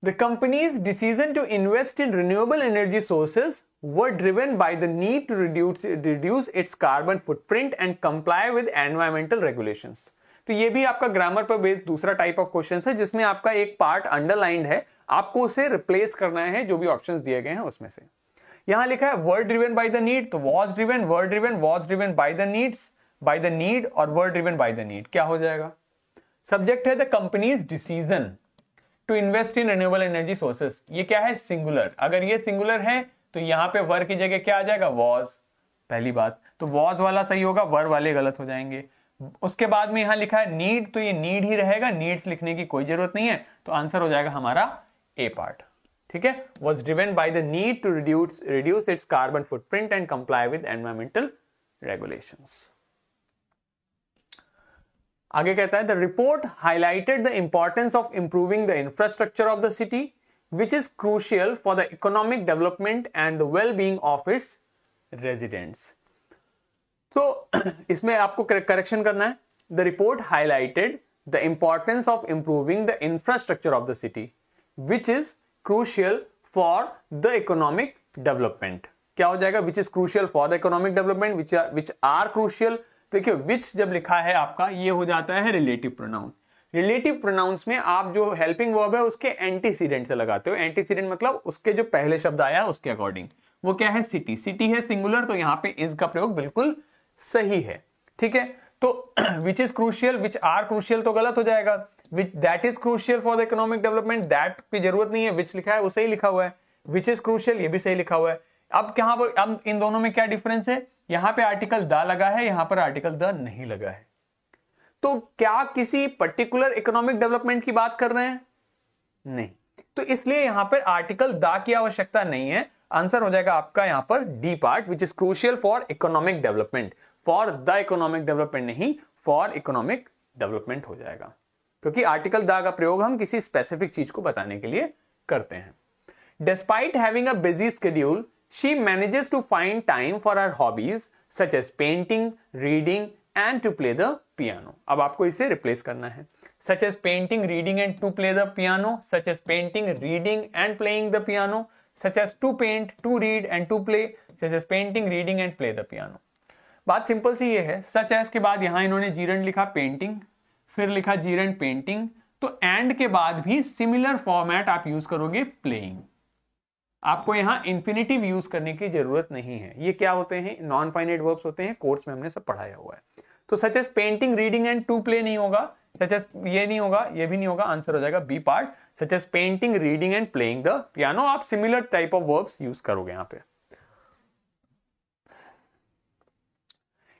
The company's decision to invest in renewable energy sources were driven by the need to reduce its carbon footprint and comply with environmental regulations। तो ये भी आपका ग्रामर पर बेस्ड दूसरा टाइप ऑफ क्वेश्चन है जिसमें आपका एक पार्ट अंडरलाइंड है, आपको उसे रिप्लेस करना है जो भी ऑप्शंस दिए गए हैं उसमें से। यहां लिखा है were driven by the need, तो was driven, were driven, was driven by the needs, by the need, और were driven by the need क्या हो जाएगा? सब्जेक्ट है the company's decision to invest in renewable energy sources, ये क्या है? Singular. अगर ये सिंगुलर है तो यहां पे वर की जगह क्या आ जाएगा? वॉज, पहली बात। तो वॉज वाला सही होगा, वर वाले गलत हो जाएंगे। उसके बाद में यहां लिखा है नीड, तो ये नीड ही रहेगा, नीड्स लिखने की कोई जरूरत नहीं है, तो आंसर हो जाएगा हमारा ए पार्ट। ठीक है, was driven by the need to reduce its carbon footprint and comply with environmental regulations. आगे कहता है the report highlighted the importance of improving the infrastructure of the city which is crucial for the economic development and the well being of its residents. तो इसमें आपको correction करना है। The report highlighted the importance of improving the infrastructure of the city which is crucial for the economic development. क्या हो जाएगा? Which is crucial for the economic development, which are crucial. देखिए which जब लिखा है आपका, ये हो जाता है रिलेटिव प्रोनाउन। रिलेटिव प्रोनाउंस में आप जो हेल्पिंग वर्ब है उसके एंटीसीडेंट से लगाते हो। एंटीसीडेंट मतलब उसके जो पहले शब्द आया उसके अकॉर्डिंग। वो क्या है? सिटी। सिटी है सिंगुलर, तो यहां पे इज का प्रयोग बिल्कुल सही है। ठीक है, तो which is crucial, which are crucial तो गलत हो जाएगा। Which that is crucial for the economic development, that की जरूरत नहीं है, विच लिखा है वो सही लिखा हुआ है। विच इज क्रूशियल ये भी सही लिखा हुआ है। अब कहां पर, अब इन दोनों में क्या डिफरेंस है? यहां पे आर्टिकल द लगा है, यहां पर आर्टिकल द नहीं लगा है। तो क्या किसी पर्टिकुलर इकोनॉमिक डेवलपमेंट की बात कर रहे हैं? नहीं, तो इसलिए यहां पर आर्टिकल द की आवश्यकता नहीं है। आंसर हो जाएगा आपका यहां पर D part, which is crucial for economic development. For the economic development नहीं, फॉर इकोनॉमिक डेवलपमेंट हो जाएगा, क्योंकि आर्टिकल द का प्रयोग हम किसी स्पेसिफिक चीज को बताने के लिए करते हैं। Despite having a busy schedule, she manages to find time for her hobbies such as painting, reading and to play the piano. अब आपको इसे रिप्लेस करना है। such as painting, reading and to play the piano, such as painting, reading and playing the piano, such as to paint, to read and to play, such as painting, reading and play the piano. बात simple सी ये है, such as के बाद यहां इन्होंने जीरेंड लिखा painting, फिर लिखा जीरेंड पेंटिंग, तो एंड के बाद भी सिमिलर फॉर्मेट आप यूज करोगे प्लेइंग। आपको यहां इंफिनिटिव यूज करने की जरूरत नहीं है। ये क्या होते हैं? नॉन फाइनाइट वर्ब्स होते हैं, कोर्स में हमने सब पढ़ाया हुआ है। तो such as painting, reading and to play नहीं होगा, सच एज ये नहीं होगा, ये भी नहीं होगा, आंसर हो जाएगा B part, such as painting, reading and playing the piano. आप similar type of verbs use करोगे यहां पे।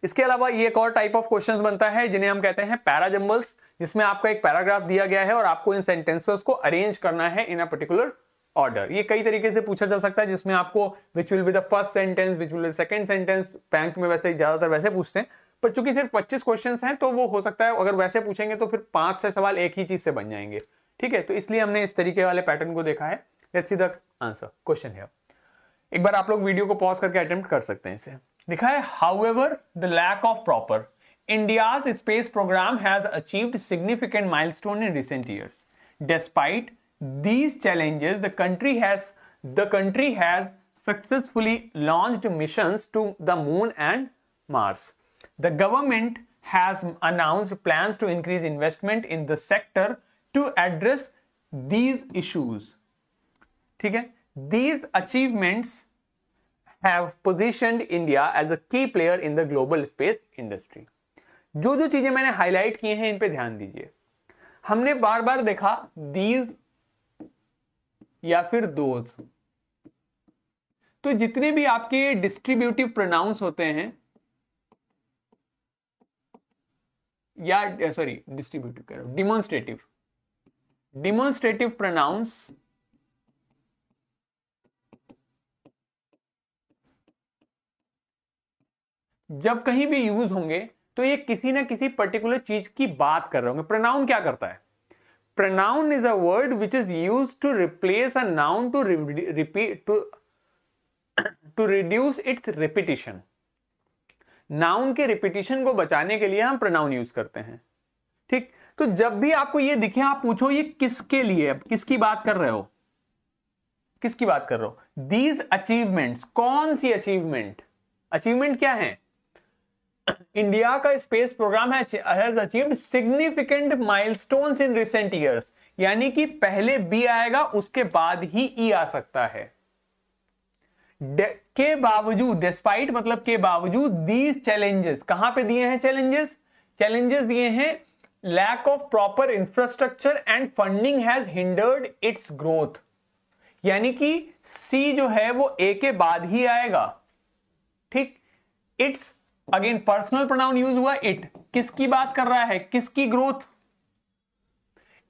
इसके अलावा ये एक और टाइप ऑफ क्वेश्चंस बनता है जिन्हें हम कहते हैं पैराजम्बल्स, जिसमें आपका एक पैराग्राफ दिया गया है और आपको इन सेंटेंसेस को अरेंज करना है इन अ पर्टिकुलर ऑर्डर। ये कई तरीके से पूछा जा सकता है, जिसमें आपको which will be the first sentence, which will be the second sentence. Bank में वैसे ज्यादातर वैसे पूछते हैं, पर चूंकि सिर्फ 25 क्वेश्चंस हैं तो वो हो सकता है अगर वैसे पूछेंगे तो फिर 5 सवाल एक ही चीज से बन जाएंगे। ठीक है, तो इसलिए हमने इस तरीके वाले पैटर्न को देखा है। Let's see the answer question here. एक बार आप लोग वीडियो को पॉज करके अटेम्प्ट कर सकते हैं। इसे लिखा है, however the lack of proper India's space program has achieved significant milestone in recent years. Despite these challenges, the country has successfully launched missions to the moon and Mars. The government has announced plans to increase investment in the sector to address these issues. ठीक है, these achievements have positioned India as a key player in the global space industry. जो जो चीजें मैंने highlight की हैं इन पे ध्यान दीजिए। हमने बार बार देखा these या फिर दोज, तो जितने भी आपके डिस्ट्रीब्यूटिव प्रोनाउंस होते हैं, या सॉरी डिस्ट्रीब्यूटिव कह रहा हूं, डिमॉन्स्ट्रेटिव प्रोनाउंस जब कहीं भी यूज होंगे तो ये किसी ना किसी पर्टिकुलर चीज की बात कर रहे होंगे। प्रोनाउन क्या करता है? Pronoun is a word which is used to replace a noun to reduce its repetition. Noun के repetition को बचाने के लिए हम pronoun यूज करते हैं। ठीक, तो जब भी आपको ये दिखे आप पूछो ये किसके लिए, किसकी बात कर रहे हो, किसकी बात कर रहे हो? These achievements, कौन सी अचीवमेंट? अचीवमेंट क्या है? इंडिया का space program has achieved significant milestones in recent years, यानी कि पहले बी आएगा उसके बाद ही ई आ सकता है। के बावजूद, डिस्पाइट मतलब के बावजूद, दीज चैलेंजेस, कहां पे दिए हैं चैलेंजेस? चैलेंजेस दिए हैं lack of proper infrastructure and funding has hindered its growth. यानी कि सी जो है वो ए के बाद ही आएगा, ठीक। It's, again personal pronoun use हुआ, इट किसकी बात कर रहा है, किसकी ग्रोथ?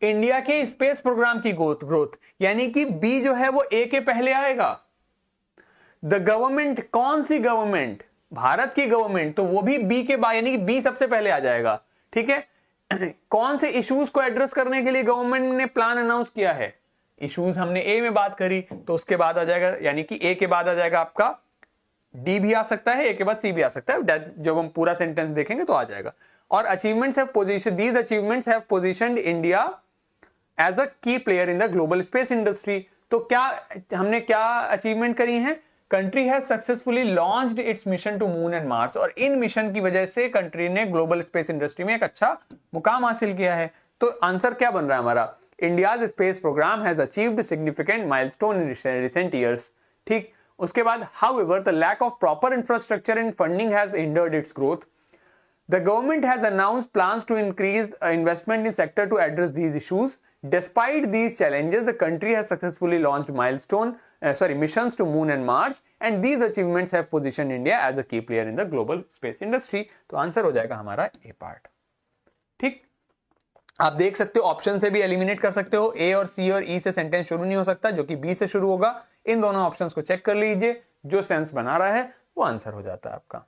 इंडिया के स्पेस प्रोग्राम की ग्रोथ, यानी कि बी जो है वो ए के पहले आएगा। द गवर्नमेंट, कौन सी गवर्नमेंट? भारत की गवर्नमेंट, तो वो भी बी के बाद, यानी कि बी सबसे पहले आ जाएगा, ठीक है। कौन से इश्यूज को एड्रेस करने के लिए गवर्नमेंट ने प्लान अनाउंस किया है? इश्यूज हमने ए में बात करी, तो उसके बाद आ जाएगा, यानी कि ए के बाद आ जाएगा आपका डी भी आ सकता है, ए के बाद सी भी आ सकता है। जब हम पूरा सेंटेंस देखेंगे तो आ जाएगा। और achievements have position, these achievements have positioned India as a key player in the global space industry. तो क्या हमने क्या अचीवमेंट करी है? Country has successfully launched its mission to moon and Mars, और इन मिशन की वजह से कंट्री ने ग्लोबल स्पेस इंडस्ट्री में एक अच्छा मुकाम हासिल किया है। तो आंसर क्या बन रहा है हमारा? India's space program has achieved significant milestone in recent years, ठीक। उसके बाद however the lack of proper infrastructure and funding has hindered its growth. The government has announced plans to increase investment in sector to address these issues. Despite these challenges, the country has successfully launched missions to Moon and Mars, and these achievements have positioned India as a key player in the global space industry. तो answer हो जाएगा हमारा ए part, ठीक। आप देख सकते हो option से भी एलिमिनेट कर सकते हो, ए और सी और ई से सेंटेंस शुरू नहीं हो सकता, जो कि बी से शुरू होगा। इन दोनों ऑप्शंस को चेक कर लीजिए, जो सेंस बना रहा है वो आंसर हो जाता है आपका।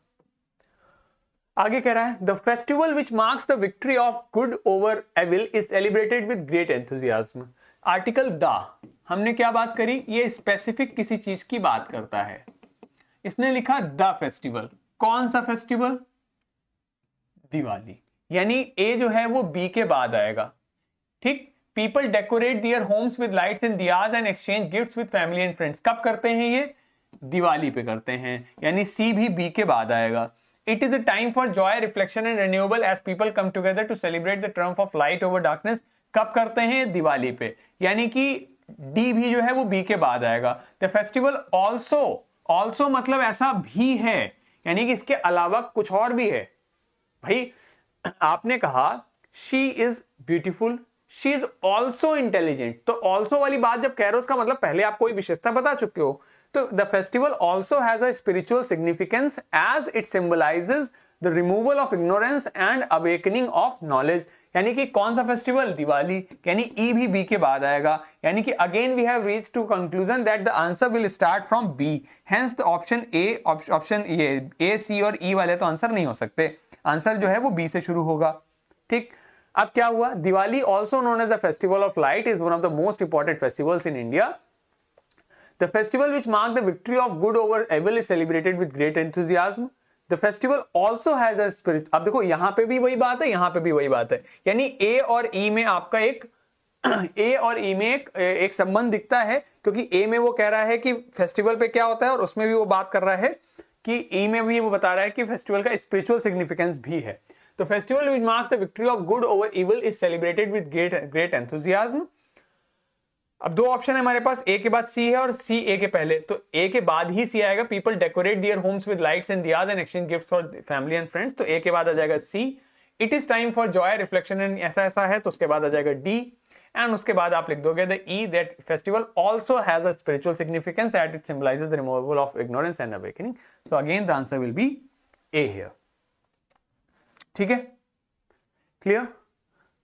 आगे कह रहा है the festival which marks the victory of good over evil is celebrated with great enthusiasm. Article the, हमने क्या बात करी? ये स्पेसिफिक किसी चीज की बात करता है। इसने लिखा द फेस्टिवल, कौन सा फेस्टिवल? दिवाली, यानी ए जो है वो बी के बाद आएगा, ठीक। People decorate their homes with lights and diyas and exchange gifts with family and friends. कब करते हैं ये? दिवाली पे करते हैं, यानी सी भी बी के बाद आएगा। It is a time for joy, reflection and renewal as people come together to celebrate the triumph of light over darkness. कब करते हैं? दिवाली पे, यानी कि डी भी जो है वो बी के बाद आएगा। The festival also मतलब ऐसा भी है, यानी कि इसके अलावा कुछ और भी है। भाई आपने कहा she is beautiful, she is also intelligent, तो also वाली बात जब कह रहे हो उसका मतलब पहले आप कोई विशेषता बता चुके हो। तो the festival also has a spiritual significance as it symbolizes the removal of ignorance and awakening of knowledge। यानी कि कौन सा फेस्टिवल? दिवाली, यानी ई भी बी के बाद आएगा। यानी कि again we have reached to conclusion that the answer will start from B, hence the option A C और ई वाले तो आंसर नहीं हो सकते। आंसर जो है वो बी से शुरू होगा, ठीक। अब क्या हुआ? Diwali also known as the festival of light is one of the most important festivals in India. The festival which marked the victory of good over evil is celebrated with great enthusiasm. The festival also has a spirit। अब देखो यहां पे भी वही बात है, यहां पे भी वही बात है, यानी ए और ई में आपका एक संबंध दिखता है, क्योंकि ए में वो कह रहा है कि फेस्टिवल पे क्या होता है, और उसमें भी वो बात कर रहा है कि ई में भी वो बता रहा है कि फेस्टिवल का स्पिरिचुअल सिग्निफिकेंस भी है। तो festival which marks the victory of good over evil is celebrated with great enthusiasm। अब दो ऑप्शन है हमारे पास, ए के बाद सी है और सी ए के पहले, तो ए के बाद ही सी आएगा। People decorate their homes with lights and diyas and exchange gifts for family and friends, तो ए के बाद आ जाएगा C. It is time for joy, reflection and ऐसा है, तो उसके बाद आ जाएगा डी। एंड उसके बाद आप लिख दोगे the E, that festival also has a spiritual significance at it symbolizes the removal of ignorance and awakening. So again the answer will B A here, ठीक है, clear.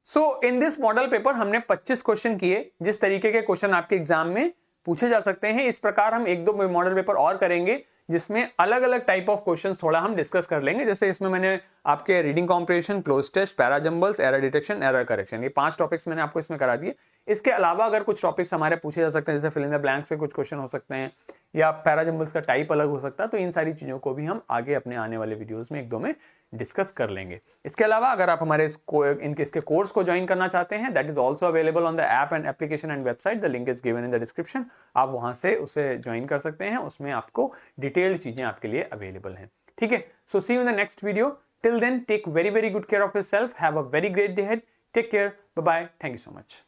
So in this model paper हमने 25 question किए। जिस तरीके के question आपके exam में पूछे जा सकते हैं, इस प्रकार हम एक दो मॉडल पेपर और करेंगे जिसमें अलग अलग टाइप ऑफ क्वेश्चंस थोड़ा हम डिस्कस कर लेंगे। जैसे इसमें मैंने आपके reading comprehension, cloze test, parajumbles, error detection, error correction, ये 5 टॉपिक्स मैंने आपको इसमें करा दिए। इसके अलावा अगर कुछ टॉपिक्स हमारे पूछे जा सकते हैं, जैसे फिल इन द ब्लैंक्स से कुछ क्वेश्चन हो सकते हैं, या पैराजंबल्स का टाइप अलग हो सकता है, तो इन सारी चीजों को भी हम आगे अपने आने वाले वीडियोस में एक दो में डिस्कस कर लेंगे। इसके अलावा अगर आप हमारे इसके कोर्स को ज्वाइन करना चाहते हैं, that is also available on the app and application and website, the link is given in the description. आप वहां से उसे ज्वाइन कर सकते हैं, उसमें आपको डिटेल्ड चीजें आपके लिए अवेलेबल हैं, ठीक है। So see you in the next video. Till then take very very good care of yourself, have a very great day ahead, take care, bye bye, thank you so much.